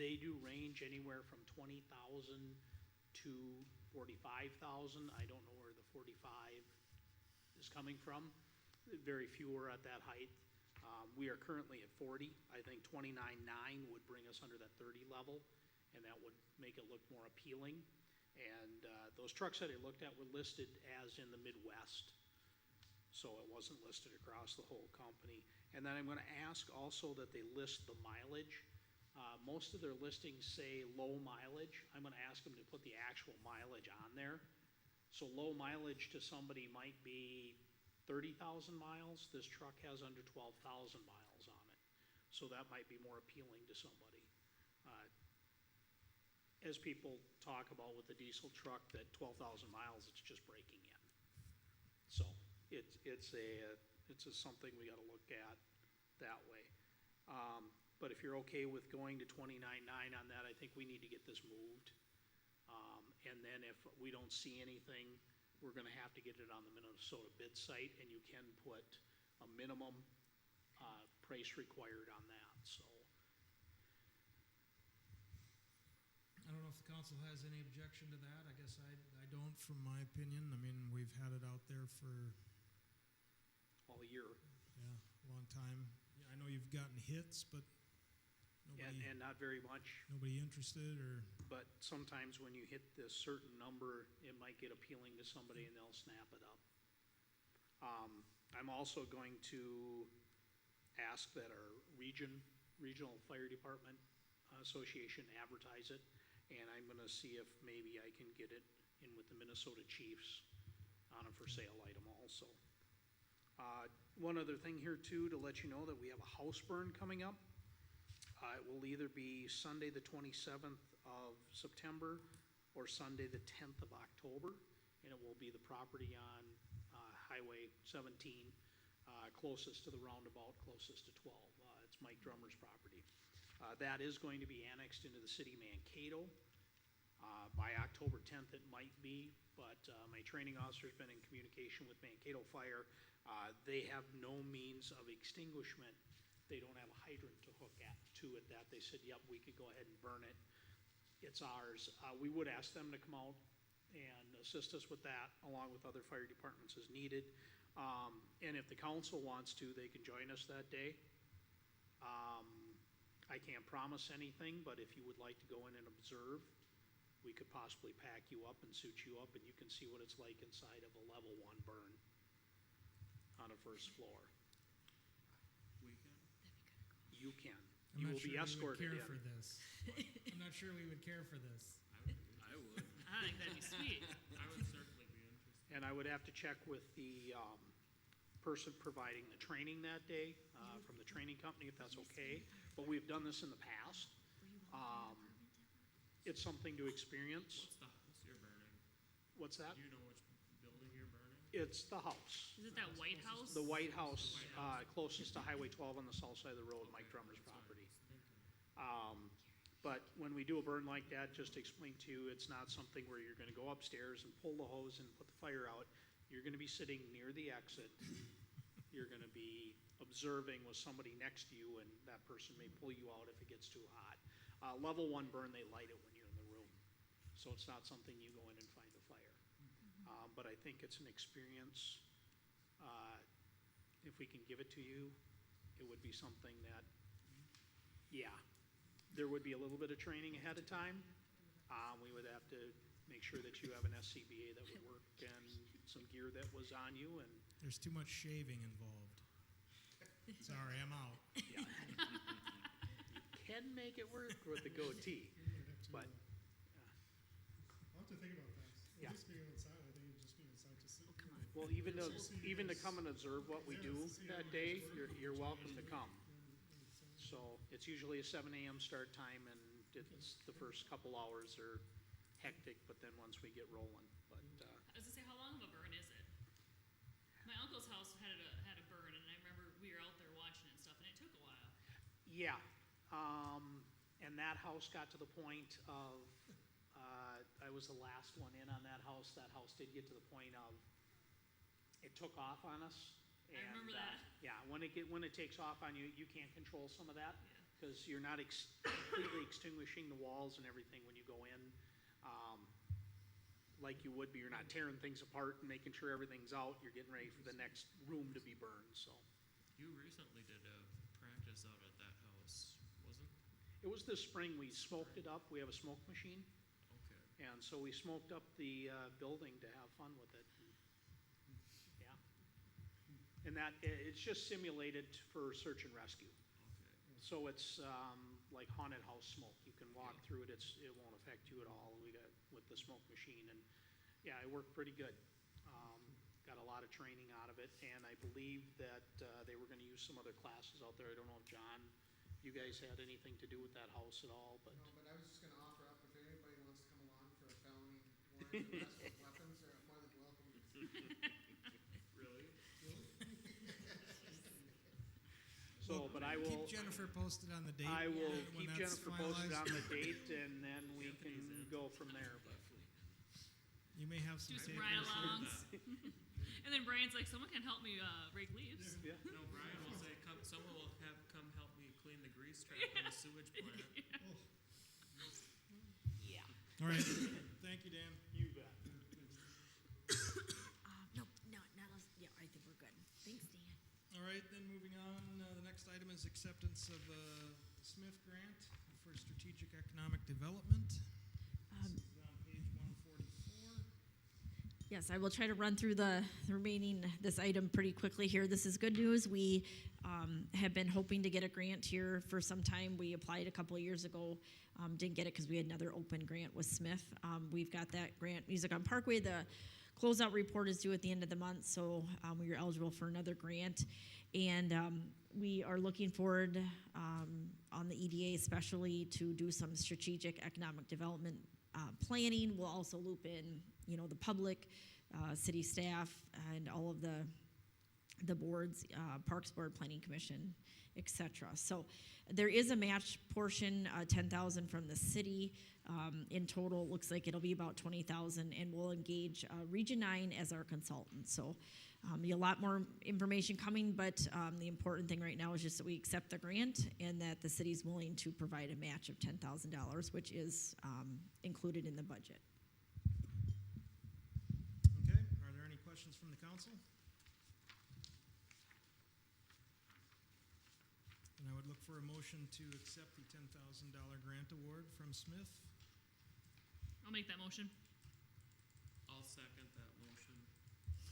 They do range anywhere from 20,000 to 45,000. I don't know where the 45 is coming from. Very few are at that height. We are currently at 40. I think 29,900 would bring us under that 30 level, and that would make it look more appealing. And those trucks that I looked at were listed as in the Midwest, so it wasn't listed across the whole company. And then I'm going to ask also that they list the mileage. Most of their listings say low mileage. I'm going to ask them to put the actual mileage on there. So low mileage to somebody might be 30,000 miles. This truck has under 12,000 miles on it. So that might be more appealing to somebody. As people talk about with the diesel truck, that 12,000 miles, it's just breaking in. So it's something we got to look at that way. But if you're okay with going to 29,900 on that, I think we need to get this moved. And then if we don't see anything, we're gonna have to get it on the Minnesota bid site, and you can put a minimum price required on that, so. I don't know if the council has any objection to that. I guess I don't, from my opinion. I mean, we've had it out there for, All year. yeah, a long time. Yeah, I know you've gotten hits, but And not very much, nobody interested, or, but sometimes when you hit this certain number, it might get appealing to somebody and they'll snap it up. I'm also going to ask that our regional fire department association advertise it, and I'm gonna see if maybe I can get it in with the Minnesota Chiefs on a for sale item also. One other thing here too, to let you know that we have a house burn coming up. It will either be Sunday the 27th of September or Sunday the 10th of October, and it will be the property on Highway 17, closest to the roundabout, closest to 12. It's Mike Drummer's property. That is going to be annexed into the city of Mankato. By October 10th it might be, but my training officer's been in communication with Mankato Fire. They have no means of extinguishment. They don't have a hydrant to hook to it that they said, yep, we could go ahead and burn it. It's ours. We would ask them to come out and assist us with that, along with other fire departments as needed. And if the council wants to, they can join us that day. I can't promise anything, but if you would like to go in and observe, we could possibly pack you up and suit you up, and you can see what it's like inside of a level 1 burn on a first floor. You can. I'm You not will be sure we would escorted care in. for this. I'm not sure we would care for this. I would. I think that'd be sweet. I would certainly be interested. And I would have to check with the person providing the training that day, from the training company, if that's okay. But we've done this in the past. It's something to experience. What's the house you're burning? What's that? Do you know which building you're burning? It's the house. Is it that White House? The White House, closest to Highway 12 on the south side of the road, Mike Drummer's property. But when we do a burn like that, just to explain to you, it's not something where you're gonna go upstairs and pull the hose and put the fire out. You're gonna be sitting near the exit. You're gonna be observing with somebody next to you, and that person may pull you out if it gets too hot. Level 1 burn, they light it when you're in the room. So it's not something you go in and find a fire. But I think it's an experience. If we can give it to you, it would be something that, yeah, there would be a little bit of training ahead of time. We would have to make sure that you have an SCBA that would work and some gear that was on you, and There's too much shaving involved. Sorry, I'm out. yeah. You can make it work with the goatee, but, I'll have to think about that. Yeah. At least being outside, I think it'd just be inside to see. well, even to come and observe what we do that day, you're welcome to come. So it's usually a 7 a.m. start time, and it's, the first couple hours are hectic, but then once we get rolling, but, I was gonna say, how long of a burn is it? My uncle's house had a burn, and I remember we were out there watching it and stuff, and it took a while. yeah. And that house got to the point of, I was the last one in on that house. That house did get to the point of, it took off on us. I remember And, that. Yeah, when it takes off on you, you can't control some of that, because you're not completely extinguishing the walls and everything when you go in, like you would be. You're not tearing things apart and making sure everything's out. You're getting ready for the next room to be burned, so. You recently did a practice out at that house, wasn't? It was this spring, we smoked it up. We have a smoke machine, Okay. and so we smoked up the building to have fun with it. Yeah. And that, it's just simulated for search and rescue. Okay. So it's like haunted house smoke. You can walk through it, it won't affect you at all. We got with the smoke machine, and yeah, it worked pretty good. Got a lot of training out of it, and I believe that they were gonna use some other classes out there. I don't know if, John, you guys had anything to do with that house at all, but. No, but I was just gonna offer up, if anybody wants to come along for a felony warrant or mess with weapons, they're more than welcome. Really? So, but I will, Keep Jennifer posted on the date. I will when keep that's Jennifer posted on finalized. the date, and then we can go from there, but. You may have some Do some takers. ride-alongs. And then Brian's like, someone can help me rake leaves. Yeah. No, Brian will say, someone will come help me clean the grease trap in the sewage plant. Yeah. All right, thank you, Dan. You bet. No, not us. Yeah, I think we're good. Thanks, Dan. All right, then moving on, the next item is acceptance of Smith Grant for Strategic Economic Development. This is on page 144. Yes, I will try to run through the remaining, this item pretty quickly here. This is good news. We have been hoping to get a grant here for some time. We applied a couple of years ago, didn't get it because we had another open grant with Smith. We've got that grant, Music on Parkway. The closeout report is due at the end of the month, so we are eligible for another grant. And we are looking forward on the EDA especially to do some strategic economic development planning. We'll also loop in, the public, city staff, and all of the boards, Parks Board, Planning Commission, etc. So there is a match portion, 10,000 from the city. In total, it looks like it'll be about 20,000, and we'll engage Region 9 as our consultant. So a lot more information coming, but the important thing right now is just that we accept the grant and that the city's willing to provide a match of $10,000, which is included in the budget. Okay, are there any questions from the council? And I would look for a motion to accept the $10,000 grant award from Smith. I'll make that motion. I'll second that motion.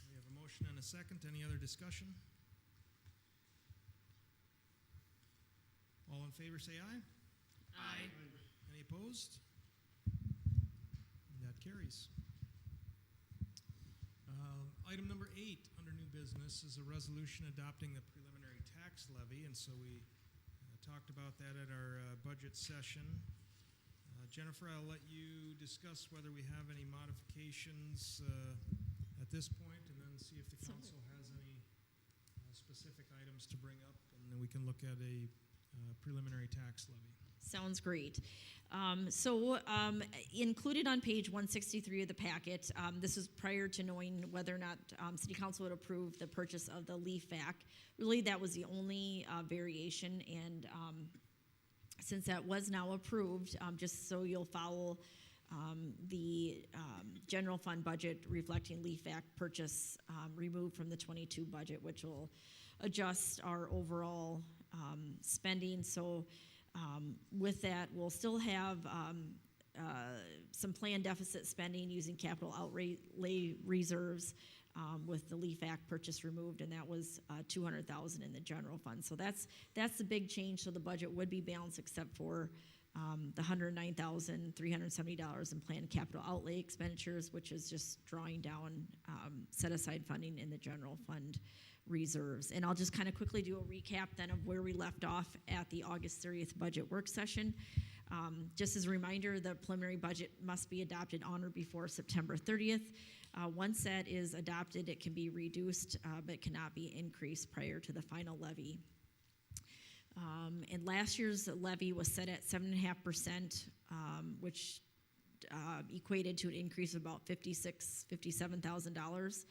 We have a motion and a second. Any other discussion? All in favor, say aye. Aye. Any opposed? That carries. Item number 8 under new business is a resolution adopting the preliminary tax levy, and so we talked about that at our budget session. Jennifer, I'll let you discuss whether we have any modifications at this point, and then see if the council has any specific items to bring up, and then we can look at a preliminary tax levy. Sounds great. Included on page 163 of the packet, this is prior to knowing whether or not City Council would approve the purchase of the leaf vac. Really, that was the only variation, and since that was now approved, just so you'll follow the general fund budget reflecting Leaf Act purchase removed from the 22 budget, which will adjust our overall spending. So with that, we'll still have some planned deficit spending using capital outlay reserves with the Leaf Act purchase removed, and that was $200,000 in the general fund. So that's the big change. So the budget would be balanced except for the $109,370 in planned capital outlay expenditures, which is just drawing down set aside funding in the general fund reserves. And I'll just kind of quickly do a recap then of where we left off at the August 30th budget work session. Just as a reminder, the preliminary budget must be adopted on or before September 30th. Once that is adopted, it can be reduced, but cannot be increased prior to the final levy. And last year's levy was set at 7.5%, which equated to an increase of about $57,000.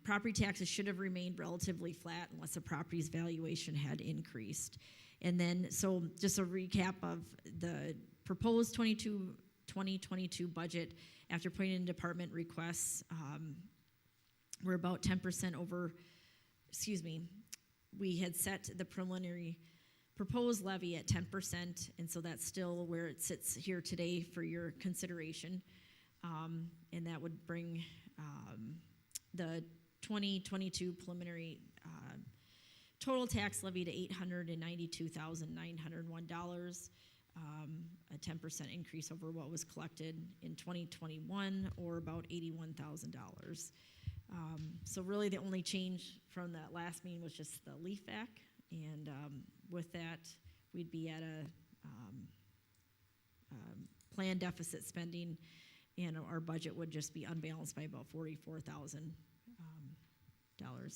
Property taxes should have remained relatively flat unless the property's valuation had increased. And then, so just a recap of the proposed 2022 budget after putting in department requests, we're about 10% over, we had set the preliminary proposed levy at 10%, and so that's still where it sits here today for your consideration. And that would bring the 2022 preliminary total tax levy to $892,901, a 10% increase over what was collected in 2021, or about $81,000. So really the only change from that last meeting was just the Leaf Act, and with that, we'd be at a planned deficit spending, and our budget would just be unbalanced by about $44,000.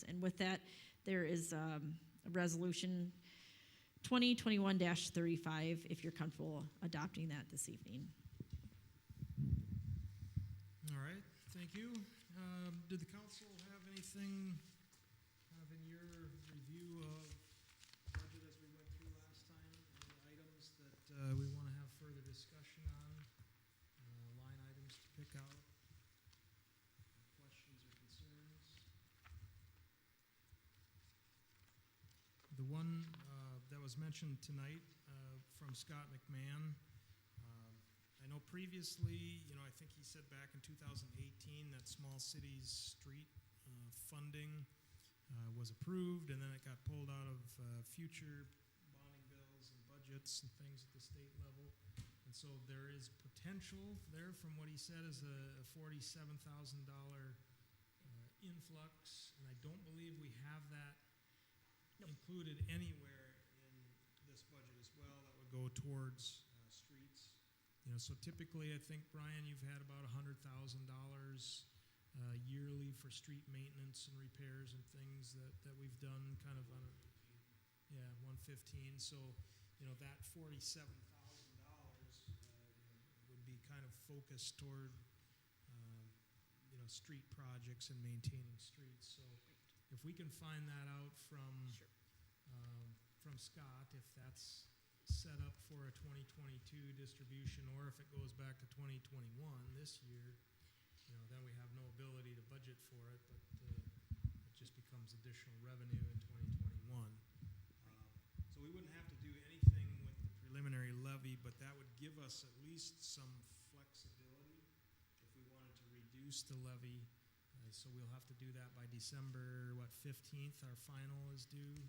And with that, there is a resolution 2021-35, if you're comfortable adopting that this evening. All right, thank you. Did the council have anything kind of in your review of budget as we went through last time? Any items that we want to have further discussion on? Line items to pick out? Questions or concerns? The one that was mentioned tonight from Scott McMahon, I know previously, I think he said back in 2018 that small cities street funding was approved, and then it got pulled out of future bonding bills and budgets and things at the state level. And so there is potential there, from what he said, is a $47,000 influx, and I don't believe we have that included anywhere in this budget as well. That would go towards streets. So typically, I think, Brian, you've had about $100,000 yearly for street maintenance and repairs and things that we've done kind of on a, 115. So, that $47,000 would be kind of focused toward, street projects and maintaining streets. So if we can find that out from Scott, if that's set up for a 2022 distribution, or if it goes back to 2021 this year, then we have no ability to budget for it, but it just becomes additional revenue in 2021. So we wouldn't have to do anything with the preliminary levy, but that would give us at least some flexibility if we wanted to reduce the levy. So we'll have to do that by December, 15th, our final is due.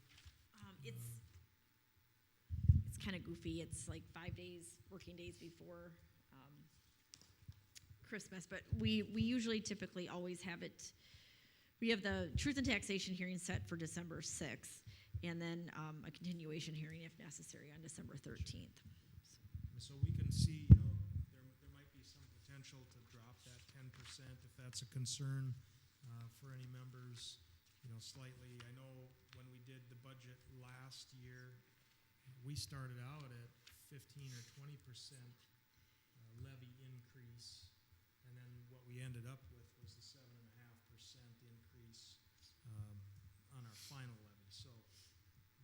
It's kind of goofy. It's like 5 days, working days before Christmas, but we usually typically always have it. We have the Truth and Taxation hearing set for December 6th, and then a continuation hearing if necessary on December 13th. So we can see, there might be some potential to drop that 10% if that's a concern for any members, slightly. I know when we did the budget last year, we started out at 15 or 20% levy increase, and then what we ended up with was the 7.5% increase on our final levy. So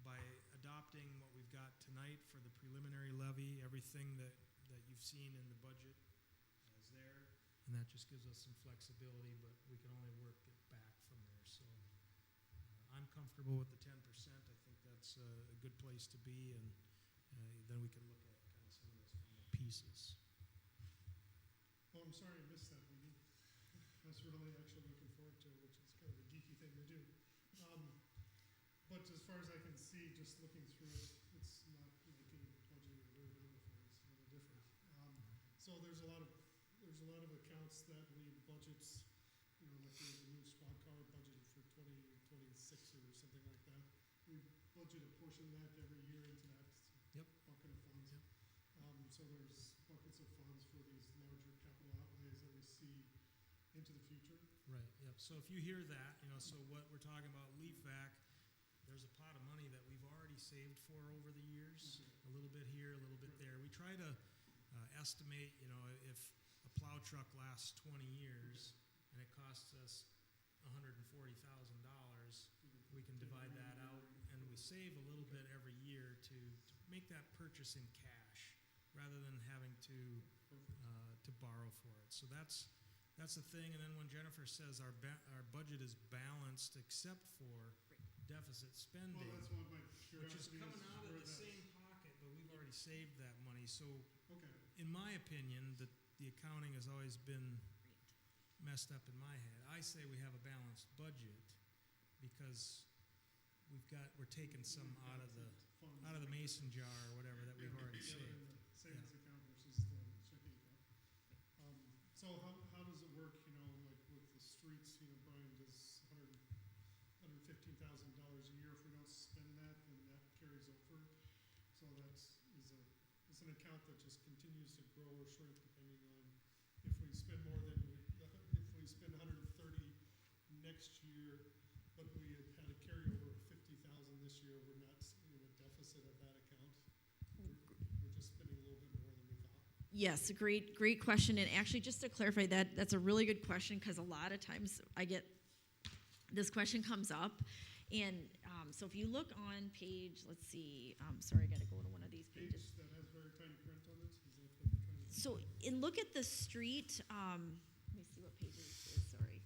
by adopting what we've got tonight for the preliminary levy, everything that you've seen in the budget there, and that just gives us some flexibility, but we can only work it back from there. So I'm comfortable with the 10%. I think that's a good place to be, and then we can look at kind of some of those final pieces. Oh, I'm sorry I missed that meeting. I was really actually looking forward to it, which is kind of a geeky thing to do. But as far as I can see, just looking through it, it's not like any budget we've ever done before. It's a little different. So there's a lot of accounts that we budgets, like there's a new squad car budgeted for 2026 or something like that. We budget a portion of that every year into that bucket of funds. So there's buckets of funds for these larger capital outlays that we see into the future. Right, yep. So if you hear that, so what we're talking about, leaf vac, there's a pot of money that we've already saved for over the years, a little bit here, a little bit there. We try to estimate, if a plow truck lasts 20 years and it costs us $140,000, we can divide that out, and we save a little bit every year to make that purchase in cash rather than having to borrow for it. So that's the thing. And then when Jennifer says our budget is balanced except for deficit spending, Well, that's what my which is curiosity coming out of where the that's- same pocket, but we've already saved that money. So Okay. in my opinion, the accounting has always been messed up in my head. I say we have a balanced budget because we're taking some out of the mason jar or whatever that we've already Yeah, saved. in the savings account versus the checking account. So how does it work, like with the streets, Brian does $115,000 a year. If we don't spend that, then that carries over. So it's an account that just continues to grow or shrink depending on if we spend more than, if we spend 130 next year, but we had a carryover of 50,000 this year, we're not in a deficit of that account. We're just spending a little bit more than we thought. Yes, great question. And actually, just to clarify that, that's a really good question because a lot of times this question comes up. And so if you look on page, let's see, sorry, I got to go to one of these pages. Page that has very tiny print on it, is that what you're trying to say? So look at the street, let me see what page this is, sorry.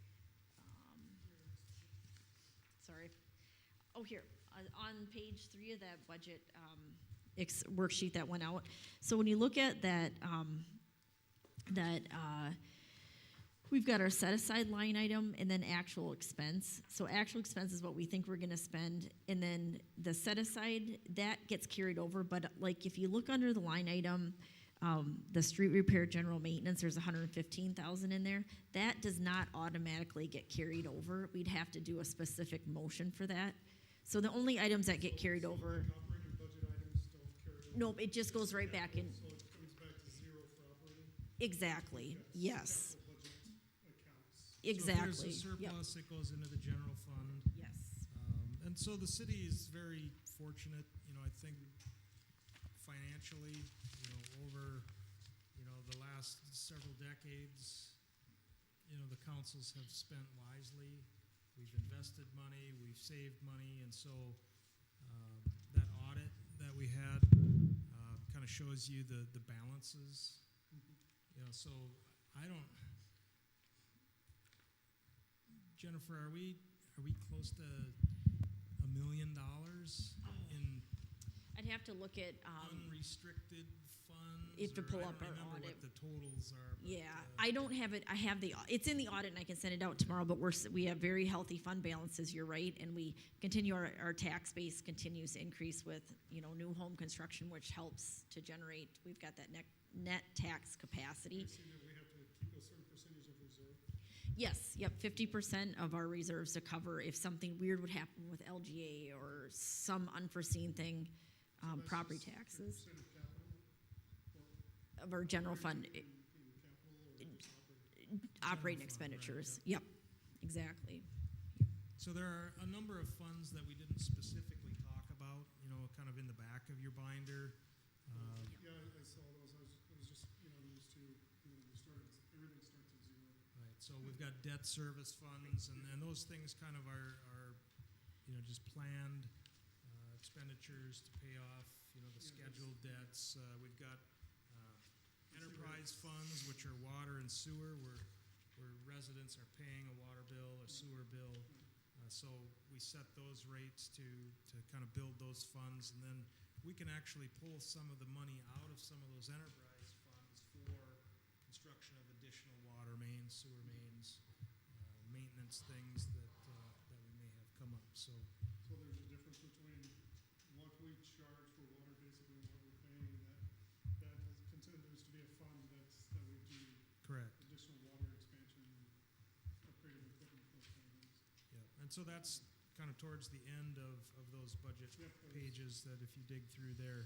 Sorry. Oh, here, on page 3 of that budget worksheet that went out. So when you look at that, we've got our set-aside line item and then actual expense. So actual expense is what we think we're going to spend, and then the set-aside, that gets carried over. But like if you look under the line item, the street repair general maintenance, there's $115,000 in there. That does not automatically get carried over. We'd have to do a specific motion for that. So the only items that get carried over, Like operating budget items don't carry over? nope, it just goes right back in. So it comes back to zero for operating? Exactly, Okay, yes, capital budget accounts. exactly. So if there's a Yep. surplus, it goes into the general fund. Yes. And so the city is very fortunate, I think financially, over, the last several decades, the councils have spent wisely. We've invested money, we've saved money, and so that audit that we had kind of shows you the balances. So I don't, Jennifer, are we close to $1 million in I'd have to look at, unrestricted funds? you have to or pull I up don't our remember audit. what the totals are. But, yeah, I don't have it, I have it's in the audit and I can send it out tomorrow, but we have very healthy fund balances, you're right, and we continue, our tax base continues to increase with, new home construction, which helps to generate, we've got that net tax capacity. I see that we have to keep a certain percentage of reserve. Yes, yep, 50% of our reserves to cover if something weird would happen with LGA or some unforeseen thing, So that's property just taxes 3% of capital? Or of our general fund, in capital or just operating? operating fund, right, expenditures. Yep, exactly. So there are a number of funds that we didn't specifically talk about, kind of in the back of your binder. Yeah, I saw those. I was just, used to, everything starts at zero. Right, so we've got debt service funds, and those things kind of are just planned expenditures to pay off, the scheduled debts. We've got enterprise funds, which are water and sewer, where residents are paying a water bill, a sewer bill. So we set those rates to kind of build those funds, and then we can actually pull some of the money out of some of those enterprise funds for construction of additional water mains, sewer mains, maintenance things that we may have come up. So So there's a difference between what we charge for water, basically, and what we're paying, that continues to be a fund that we do correct. additional water expansion, upgraded equipment, those kind of things. Yeah, and so that's kind of towards the end of those budget Yep, those- pages that if you dig through there.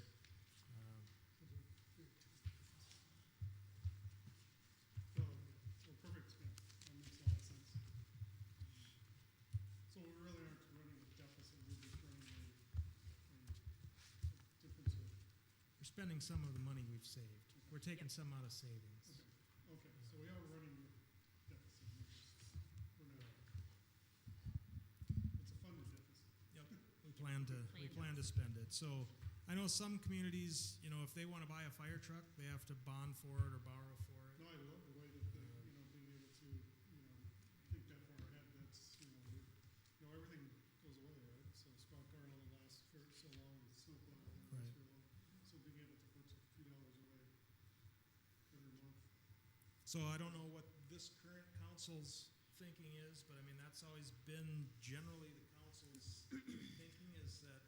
So perfect, yeah, that makes a lot of sense. So we really aren't running a deficit, we're just running a difference of, We're spending some of the money we've saved. We're taking some out of savings. okay, so we are running a deficit, we're not, it's a funded deficit. Yep, we plan to spend it. So I know some communities, you know, if they want to buy a fire truck, they have to bond for it or borrow for it. No, I love the way that, being able to, think that far ahead, that's, everything goes away, right? So Scott car only lasts for so long, with snowplow only lasts for long. So being able to put a few dollars away every month. So I don't know what this current council's thinking is, but I mean, that's always been generally the council's thinking is that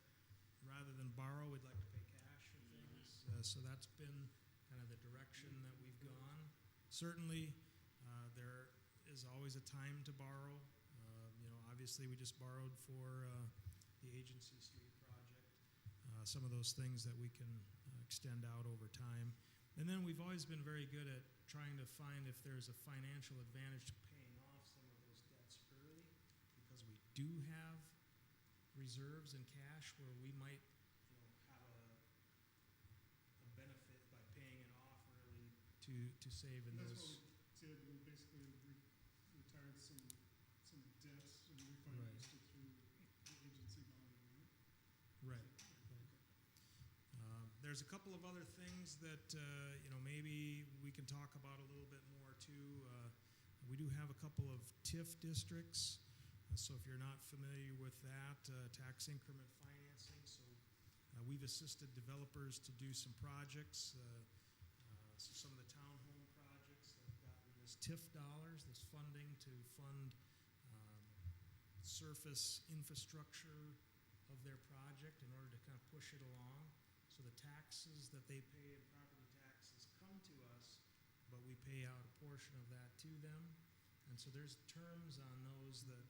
rather than borrow, we'd like to pay cash for things. So that's been kind of the direction that we've gone. Certainly, there is always a time to borrow. Obviously, we just borrowed for the Agency Street project. Some of those things that we can extend out over time. And then we've always been very good at trying to find if there's a financial advantage to paying off some of those debts early, because we do have reserves in cash where we might, have a benefit by paying it off early to save in And that's those. what we did, we basically retired some debts and refinanced it through the agency bonding, right? Right. There's a couple of other things that, maybe we can talk about a little bit more too. We do have a couple of TIF districts. So if you're not familiar with that, tax increment financing. So we've assisted developers to do some projects. So some of the townhome projects have gotten this TIF dollars, this funding to fund surface infrastructure of their project in order to kind of push it along. So the taxes that they pay in property taxes come to us, but we pay out a portion of that to them. And so there's terms on those that,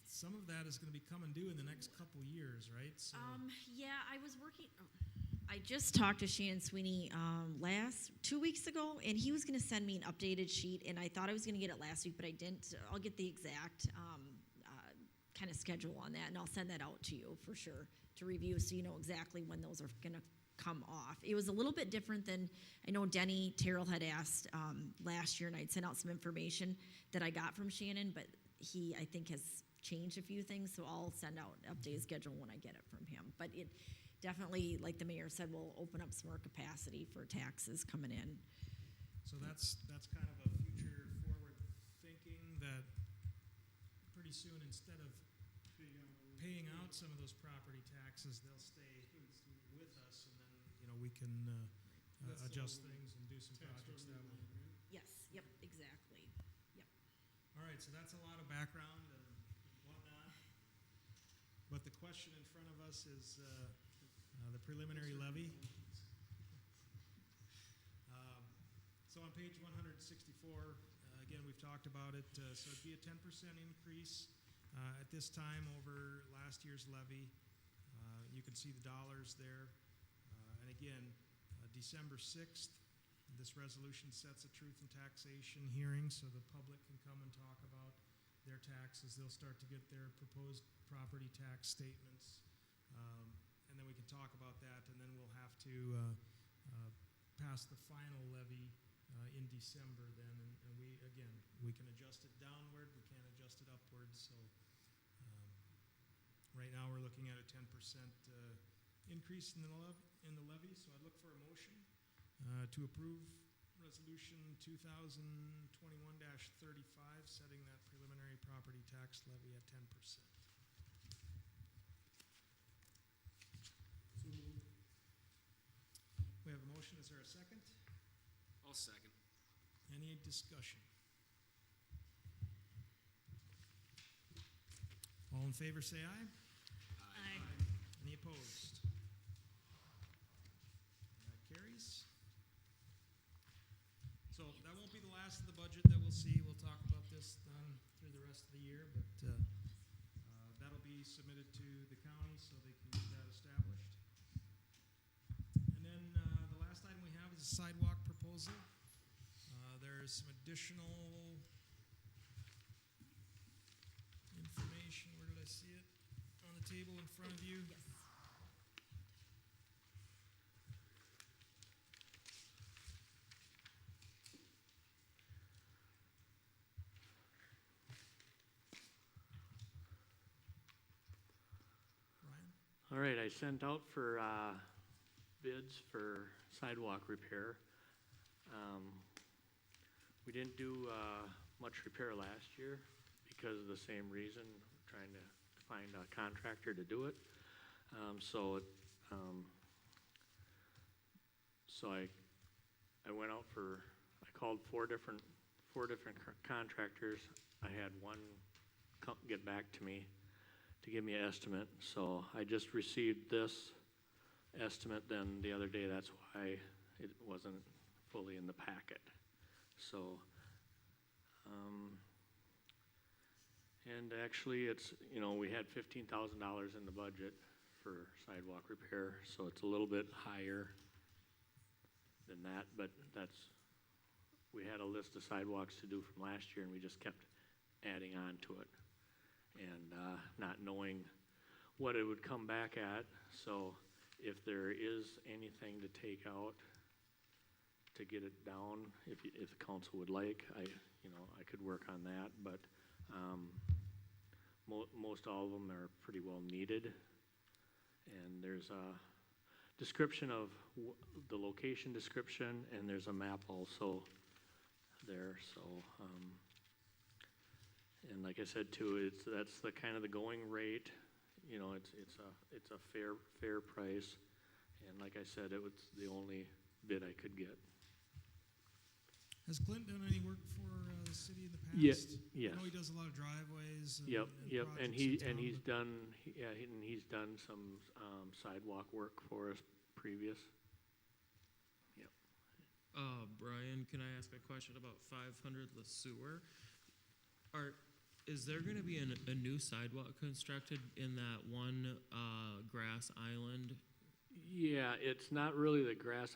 some of that is going to be coming due in the next couple years, right? So Yeah, I just talked to Shannon Sweeney 2 weeks ago, and he was going to send me an updated sheet, and I thought I was going to get it last week, but I didn't. I'll get the exact kind of schedule on that, and I'll send that out to you for sure to review, so you know exactly when those are going to come off. It was a little bit different than, I know Denny Terrell had asked last year, and I'd sent out some information that I got from Shannon, but he, I think, has changed a few things, so I'll send out an updated schedule when I get it from him. But it definitely, like the mayor said, will open up some more capacity for taxes coming in. So that's kind of a future forward thinking that pretty soon, instead of paying out some of those property taxes, they'll stay with us, and then, we can adjust things and do some projects that way. Yes, yep, exactly. Yep. All right, so that's a lot of background and whatnot. But the question in front of us is the preliminary levy. So on page 164, again, we've talked about it. So it'd be a 10% increase at this time over last year's levy. You can see the dollars there. And again, December 6th, this resolution sets a truth and taxation hearing so the public can come and talk about their taxes. They'll start to get their proposed property tax statements. And then we can talk about that, and then we'll have to pass the final levy in December then. And we can adjust it downward, we can't adjust it upward. So right now we're looking at a 10% increase in the levy. So I'd look for a motion. To approve Resolution 2021-35, setting that preliminary property tax levy at 10%. We have a motion. Is there a second? I'll second. Any discussion? All in favor, say aye. Aye. Any opposed? That carries. So that won't be the last of the budget that we'll see. We'll talk about this then through the rest of the year, but that'll be submitted to the county so they can get that established. And then the last item we have is a sidewalk proposal. There's some additional information. Where did I see it? On the table in front of you? Yes. Ryan? All right, I sent out for bids for sidewalk repair. We didn't do much repair last year because of the same reason, trying to find a contractor to do it. So I went out for, I called four different contractors. I had one get back to me to give me an estimate. So I just received this estimate then the other day. That's why it wasn't fully in the packet. So, and actually it's, we had $15,000 in the budget for sidewalk repair, so it's a little bit higher than that, but we had a list of sidewalks to do from last year and we just kept adding on to it and not knowing what it would come back at. So if there is anything to take out to get it down, if the council would like, I could work on that, but most all of them are pretty well needed. And there's a description of the location description, and there's a map also there. So, and like I said too, that's the kind of the going rate. It's a fair price, and like I said, it was the only bid I could get. Has Clint done any work for the city in the past? Yes. I know he does a lot of driveways. And, Yep. And projects in he's town, done some sidewalk work for us previous. Yep. Brian, can I ask a question about 500 Le Sueur? Is there going to be a new sidewalk constructed in that one grass island? Yeah, it's not really the grass.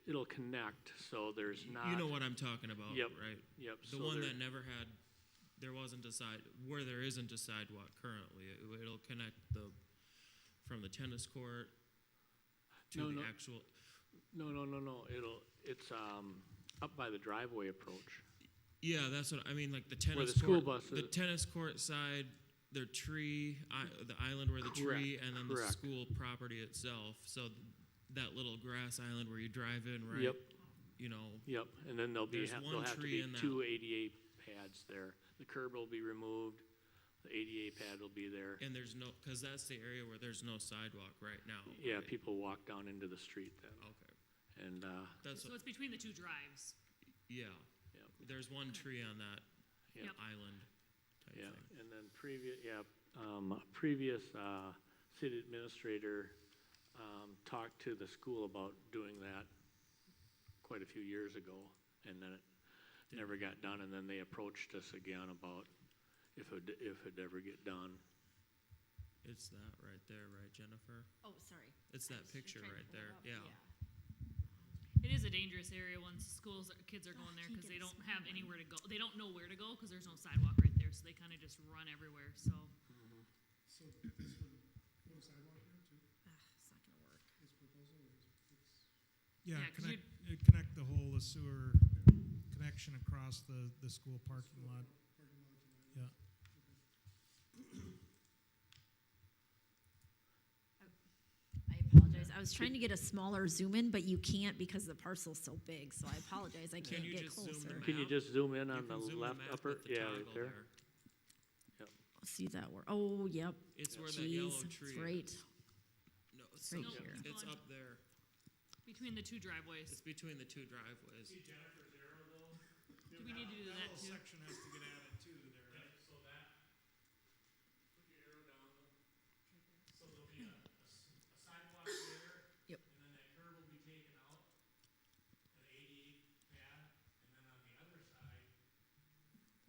It'll connect, so there's not. You know what I'm talking about, Yep. right? Yep. The so one there- that never had, there wasn't a where there isn't a sidewalk currently. It'll connect from the tennis court to the actual. No. It's up by the driveway approach. Yeah, that's what I mean. Like the tennis Where the court, school buses. the tennis court side, the tree, the island where the tree, and then the correct. school property itself. So that little grass island where you drive in, right? Yep. Yep. And then there'll There's one have to tree be in that. two ADA pads there. The curb will be removed. The ADA pad will be there. And there's no, because that's the area where there's no sidewalk right now. Yeah, right? people walk down into the street then. Okay. And That's So it's between the two drives. yeah. Yep. There's one tree on that Yep. island type yeah, thing. and then previous city administrator talked to the school about doing that quite a few years ago, and then it never got done. And then they approached us again about if it'd ever get done. It's that right there, right, Jennifer? Oh, sorry. It's that picture right there. Yeah. It is a dangerous area once kids are going there can't because get they a don't small have one. anywhere to go. They don't know where to go because there's no sidewalk right there, so they kind of just run everywhere. So So this would put a sidewalk there too, It's not gonna work. this proposal, or it's, Yeah, Yeah, 'cause connect the whole sewer connection across the school parking lot. parking lot tonight? Yeah. I apologize. I was trying to get a smaller zoom in, but you can't because the parcel's so big, so I apologize, I can't you get just zoom the closer. map? Can you just zoom in You on the can zoom left map upper? with the Yeah, right toggle there. See that word, oh, yep, It's where that yellow jeez, tree. it's right, No, It's right so here. it's up there. Between the two driveways. It's between the two driveways. Jennifer's arrow though? Do we need to do that whole too? section has to get added too there, right? So that, put your arrow down, so there'll be a sidewalk there. Yep. And then that curb will be taken out, an 88 pad, and then on the other side,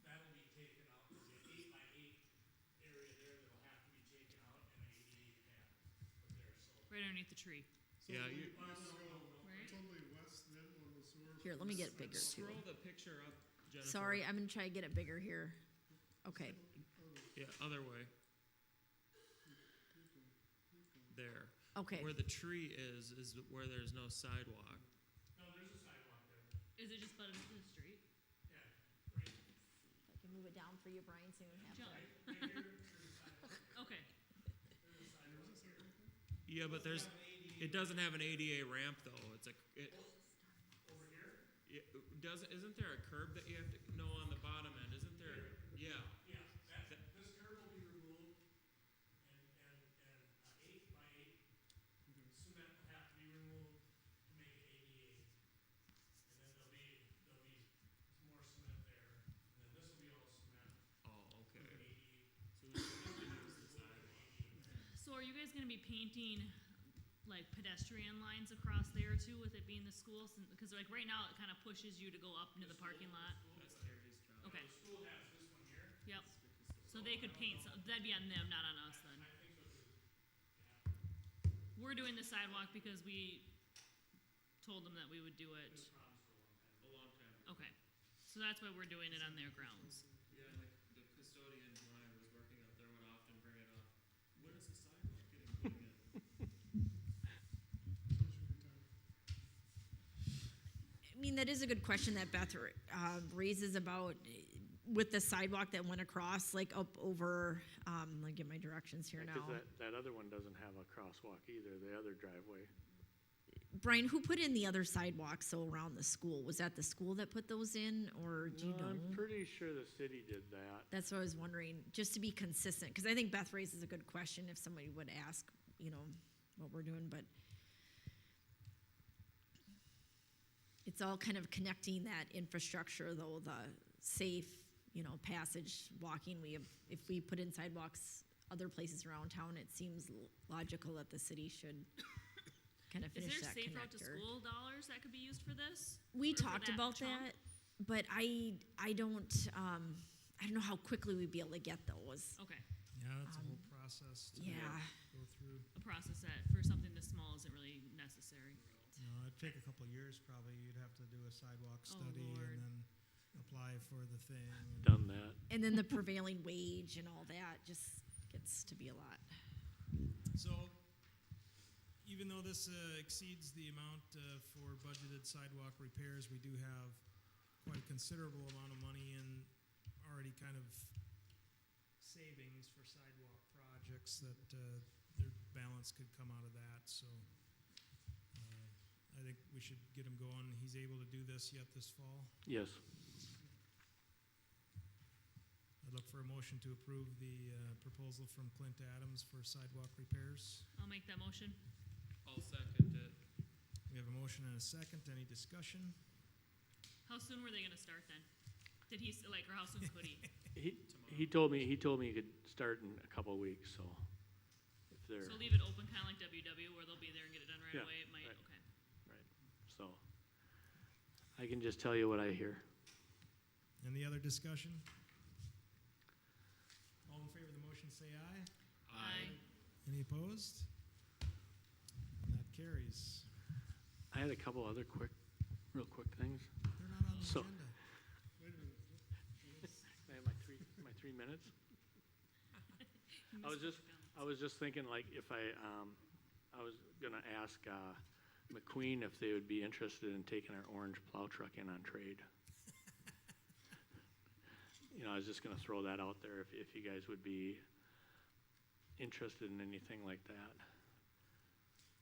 that'll be taken out, there'll be an 8x8 area there that'll have to be taken out, and an 88 pad put there, so. Right underneath the tree. So Yeah, we you- want to go Right. totally west then on the sewer. here, let me get it bigger too. Scroll the picture up, Jennifer. Sorry, I'm gonna try to get it bigger here, okay, Yeah, other way. There. okay, Where the tree is where there's no sidewalk. No, there's a sidewalk there, Is it just butted into the street? yeah, right, I can move it down for you, Brian, so you don't have Jump. to. right here, there's a sidewalk, Okay. there's a sidewalk there. Yeah, but there's, it doesn't have an ADA ramp though. It's a, it, Over here? it doesn't, isn't there a curb that you have to, no, on the bottom end, isn't there? Yeah. Yeah, this curb will be removed, and 8x8 cement will have to be removed to make it ADA. And then there'll be more cement there, and then this will be all cement, Oh, okay. ADA. So we should use the sidewalk. So are you guys gonna be painting like pedestrian lines across there too with it being the school? Because like right now it kind of pushes you to go up into the parking lot. That's Terry's job. Okay, The school has this one here. yep. So they could paint, that'd be on them, not on us then. I think so too. We're doing the sidewalk because we told them that we would do it. A long time. Okay, so that's why we're doing it on their grounds. Yeah, like the custodian when I was working out there would often bring it up. When is the sidewalk getting put in? I mean, that is a good question that Beth raises about with the sidewalk that went across, like up over, let me get my directions here now. Because that other one doesn't have a crosswalk either, the other driveway. Brian, who put in the other sidewalk so around the school? Was that the school that put those in, or do you No, know? I'm pretty sure the city did that. That's what I was wondering, just to be consistent, because I think Beth raises a good question if somebody would ask, what we're doing, but it's all kind of connecting that infrastructure, though, the safe, passage, walking. If we put in sidewalks other places around town, it seems logical that the city should kind of Is finish there that safe route to connector. school dollars that could be used for this? We Or for talked that about chunk? that, but I don't know how quickly we'd be able to get those. Okay, Yeah, it's a whole process to Yeah, go through. a process that for something this small isn't really necessary. It'd take a couple of years probably. You'd have to do a sidewalk Oh, study Lord. and then apply for the thing. and- Done that. and then the prevailing wage and all that just gets to be a lot. So, even though this exceeds the amount for budgeted sidewalk repairs, we do have quite a considerable amount of money in already kind of savings for sidewalk projects that their balance could come out of that, so I think we should get him going. He's able to do this yet this fall. Yes. I'd look for a motion to approve the proposal from Clint Adams for sidewalk repairs. I'll make that motion. I'll second it. We have a motion and a second. Any discussion? How soon were they gonna start then? Did he, or how soon could he? He told me he could start in a couple of weeks, so if they're, So leave it open, kinda like WW, where they'll be there and get it done right Yeah, away, it might, right. okay. so. I can just tell you what I hear. Any other discussion? All in favor of the motion, say aye. Aye. Any opposed? And that carries. I had a couple other real quick things. They're not on the So- agenda. Wait a minute. Can I have my 3 minutes? I was just thinking, like, if I was gonna ask McQueen if they would be interested in taking our orange plow truck in on trade. I was just gonna throw that out there if you guys would be interested in anything like that.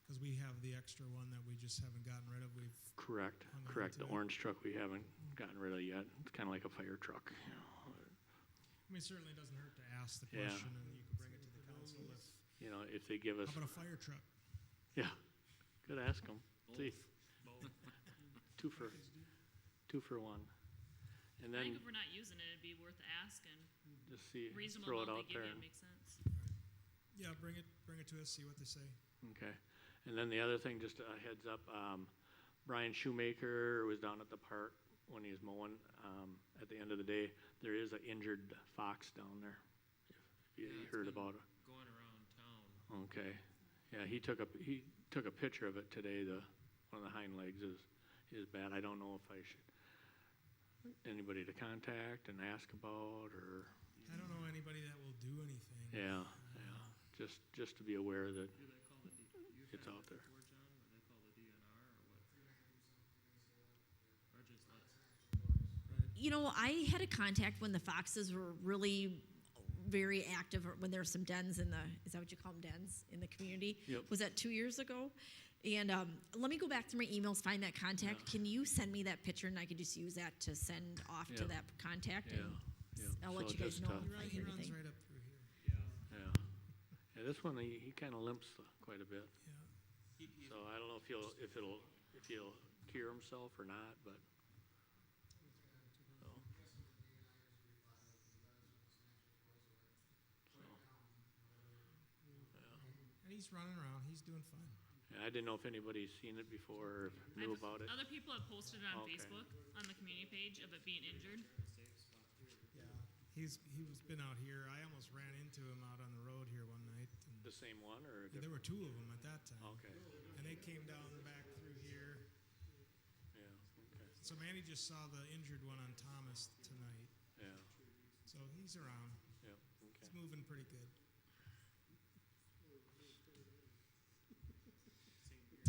Because we have the extra one that we just haven't gotten rid of. We've Correct, hung on correct. to The it. orange truck we haven't gotten rid of yet. It's kind of like a fire truck. I mean, it certainly doesn't hurt to ask the Yeah. question, and you can bring it to the council if, You know, if they give us, how about a fire truck? yeah, could ask them. See, Both. two for one. And I think then if we're not using it, it'd be worth the ask and just see, reasonable throw it amount out they give there. you, and- makes sense. Yeah, bring it to us, see what they say. Okay. And then the other thing, just a heads up, Brian Shoemaker was down at the park when he was mowing. At the end of the day, there is an injured fox down there. If you Yeah, it's heard been about it. Going around town. Okay. Yeah, he took a picture of it today. One of the hind legs is bad. I don't know if I should anybody to contact and ask about, or I don't know anybody that will do anything. yeah. Just to be aware that Do they call the, you've it's had out it there. before, John, where they call the DNR or what? Or just let's, You know, I had a contact when the foxes were really very active, or when there were some dens in the, is that what you call them, dens in the community? Yep. Was that 2 years ago? And let me go back through my emails, find that contact. Yeah. Can you send me that picture, and I could just use that to send off to Yeah. that contact? Yeah. And Yeah. I'll let So you guys just, know uh, if I He hear runs anything. right up through here. yeah. Yeah. Yeah, this one, he kind of limps quite a bit. Yeah. So I don't know if he'll cure himself or not, but. So. And he's running around, he's doing fine. Yeah, I didn't know if anybody's seen it before or knew I've- about it. Other people have posted it on Okay. Facebook, on the community page of it being injured. Yeah. He's been out here. I almost ran into him out on the road here one night. And The same one or? a there were two of them at that time. Okay, And they came down the back through here. yeah, okay, So Manny just saw the injured one on Thomas tonight. yeah, So he's around. yeah, He's okay. moving pretty good.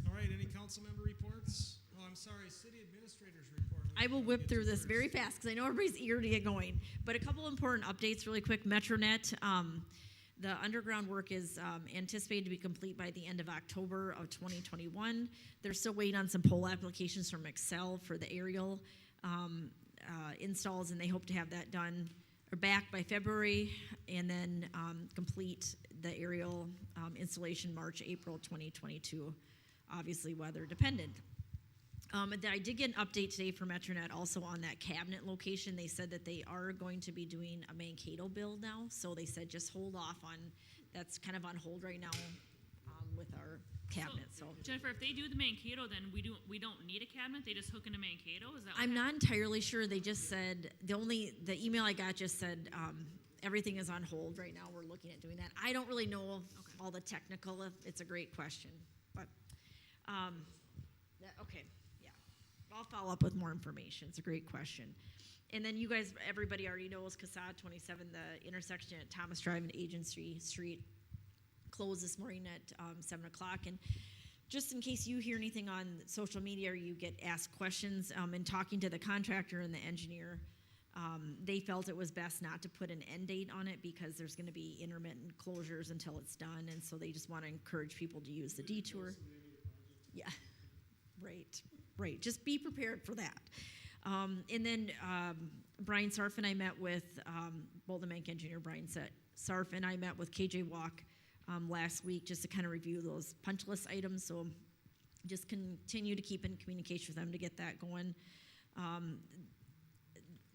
All right, any council member reports? Oh, I'm sorry, city administrator's report. I will We'll whip get through to this first. very fast because I know everybody's eager to get going. But a couple important updates really quick. Metronet, the underground work is anticipated to be complete by the end of October of 2021. They're still waiting on some pole applications from Excel for the aerial installs, and they hope to have that done or back by February, and then complete the aerial installation March, April 2022. Obviously weather dependent. And I did get an update today from Metronet also on that cabinet location. They said that they are going to be doing a Mankato build now, so they said just hold off on, that's kind of on hold right now with our cabinet, so. Jennifer, if they do the Mankato, then we don't need a cabinet, they just hook into Mankato, is that what I'm not happened? entirely sure, they just said, the email I got just said, everything is on hold right now, we're looking at doing that. I don't really know of all the technical, it's a great question, but, okay, yeah. I'll follow up with more information, it's a great question. And then you guys, everybody already knows CASAD 27, the intersection at Thomas Drive and Agency Street closed this morning at 7 o'clock. And just in case you hear anything on social media or you get asked questions, in talking to the contractor and the engineer, they felt it was best not to put an end date on it because there's going to be intermittent closures until it's done, and so they just want to encourage people to use the detour. Yeah, right. Just be prepared for that. And then Brian Sarf and I met with Bolden Bank engineer Brian Sarf and I met with KJ Walk last week just to kind of review those punch list items. So just continue to keep in communication with them to get that going.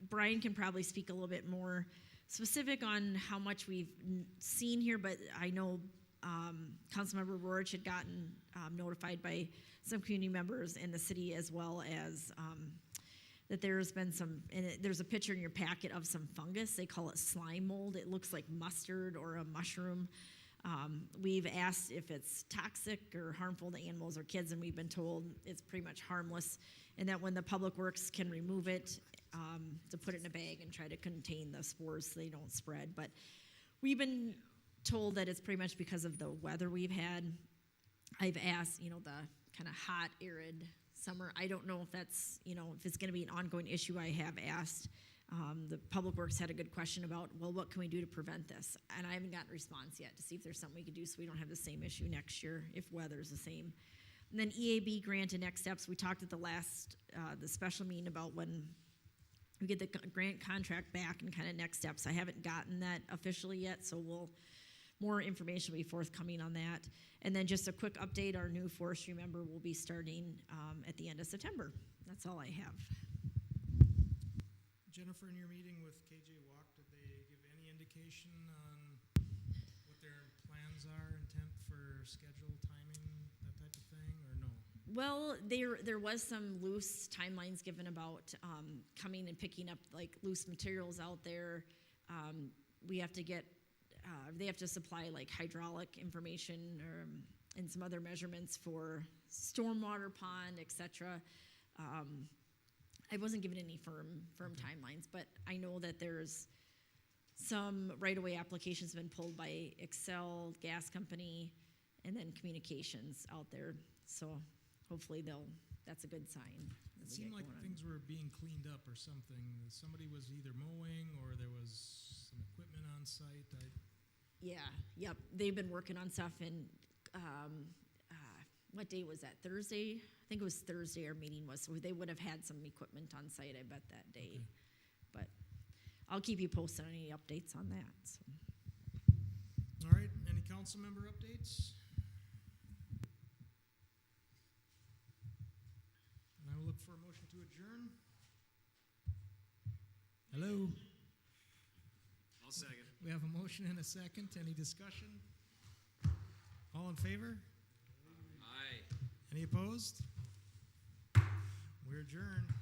Brian can probably speak a little bit more specific on how much we've seen here, but I know Councilmember Rorich had gotten notified by some community members in the city as well as that there's been some, and there's a picture in your packet of some fungus. They call it slime mold. It looks like mustard or a mushroom. We've asked if it's toxic or harmful to animals or kids, and we've been told it's pretty much harmless, and that when the Public Works can remove it, to put it in a bag and try to contain the spores so they don't spread. But we've been told that it's pretty much because of the weather we've had. I've asked, the kind of hot, arid summer. I don't know if that's, if it's going to be an ongoing issue. I have asked The Public Works had a good question about, well, what can we do to prevent this? And I haven't gotten a response yet to see if there's something we could do so we don't have the same issue next year if weather's the same. And then EAB grant and next steps, we talked at the last, the special meeting about when we get the grant contract back and kind of next steps. I haven't gotten that officially yet, so more information will be forthcoming on that. And then just a quick update, our new forestry member will be starting at the end of September. That's all I have. Jennifer, in your meeting with KJ Walk, did they give any indication on what their plans are, intent for schedule, timing, that type of thing, or no? Well, there was some loose timelines given about coming and picking up like loose materials out there. We have to get, they have to supply like hydraulic information and some other measurements for stormwater pond, etc. I wasn't given any firm timelines, but I know that there's some right-of-way applications have been pulled by Excel, gas company, and then communications out there. So hopefully that's a good sign. It seemed like things were being cleaned up or something. Somebody was either mowing or there was some equipment on site. Yep. They've been working on stuff, and what day was that? Thursday? I think it was Thursday our meeting was, so they would have had some equipment on site, I bet, that day. Okay. But I'll keep you posted on any updates on that. So. All right, any council member updates? And I will look for a motion to adjourn. Hello? I'll second. We have a motion and a second. Any discussion? All in favor? Aye. Any opposed? We're adjourned.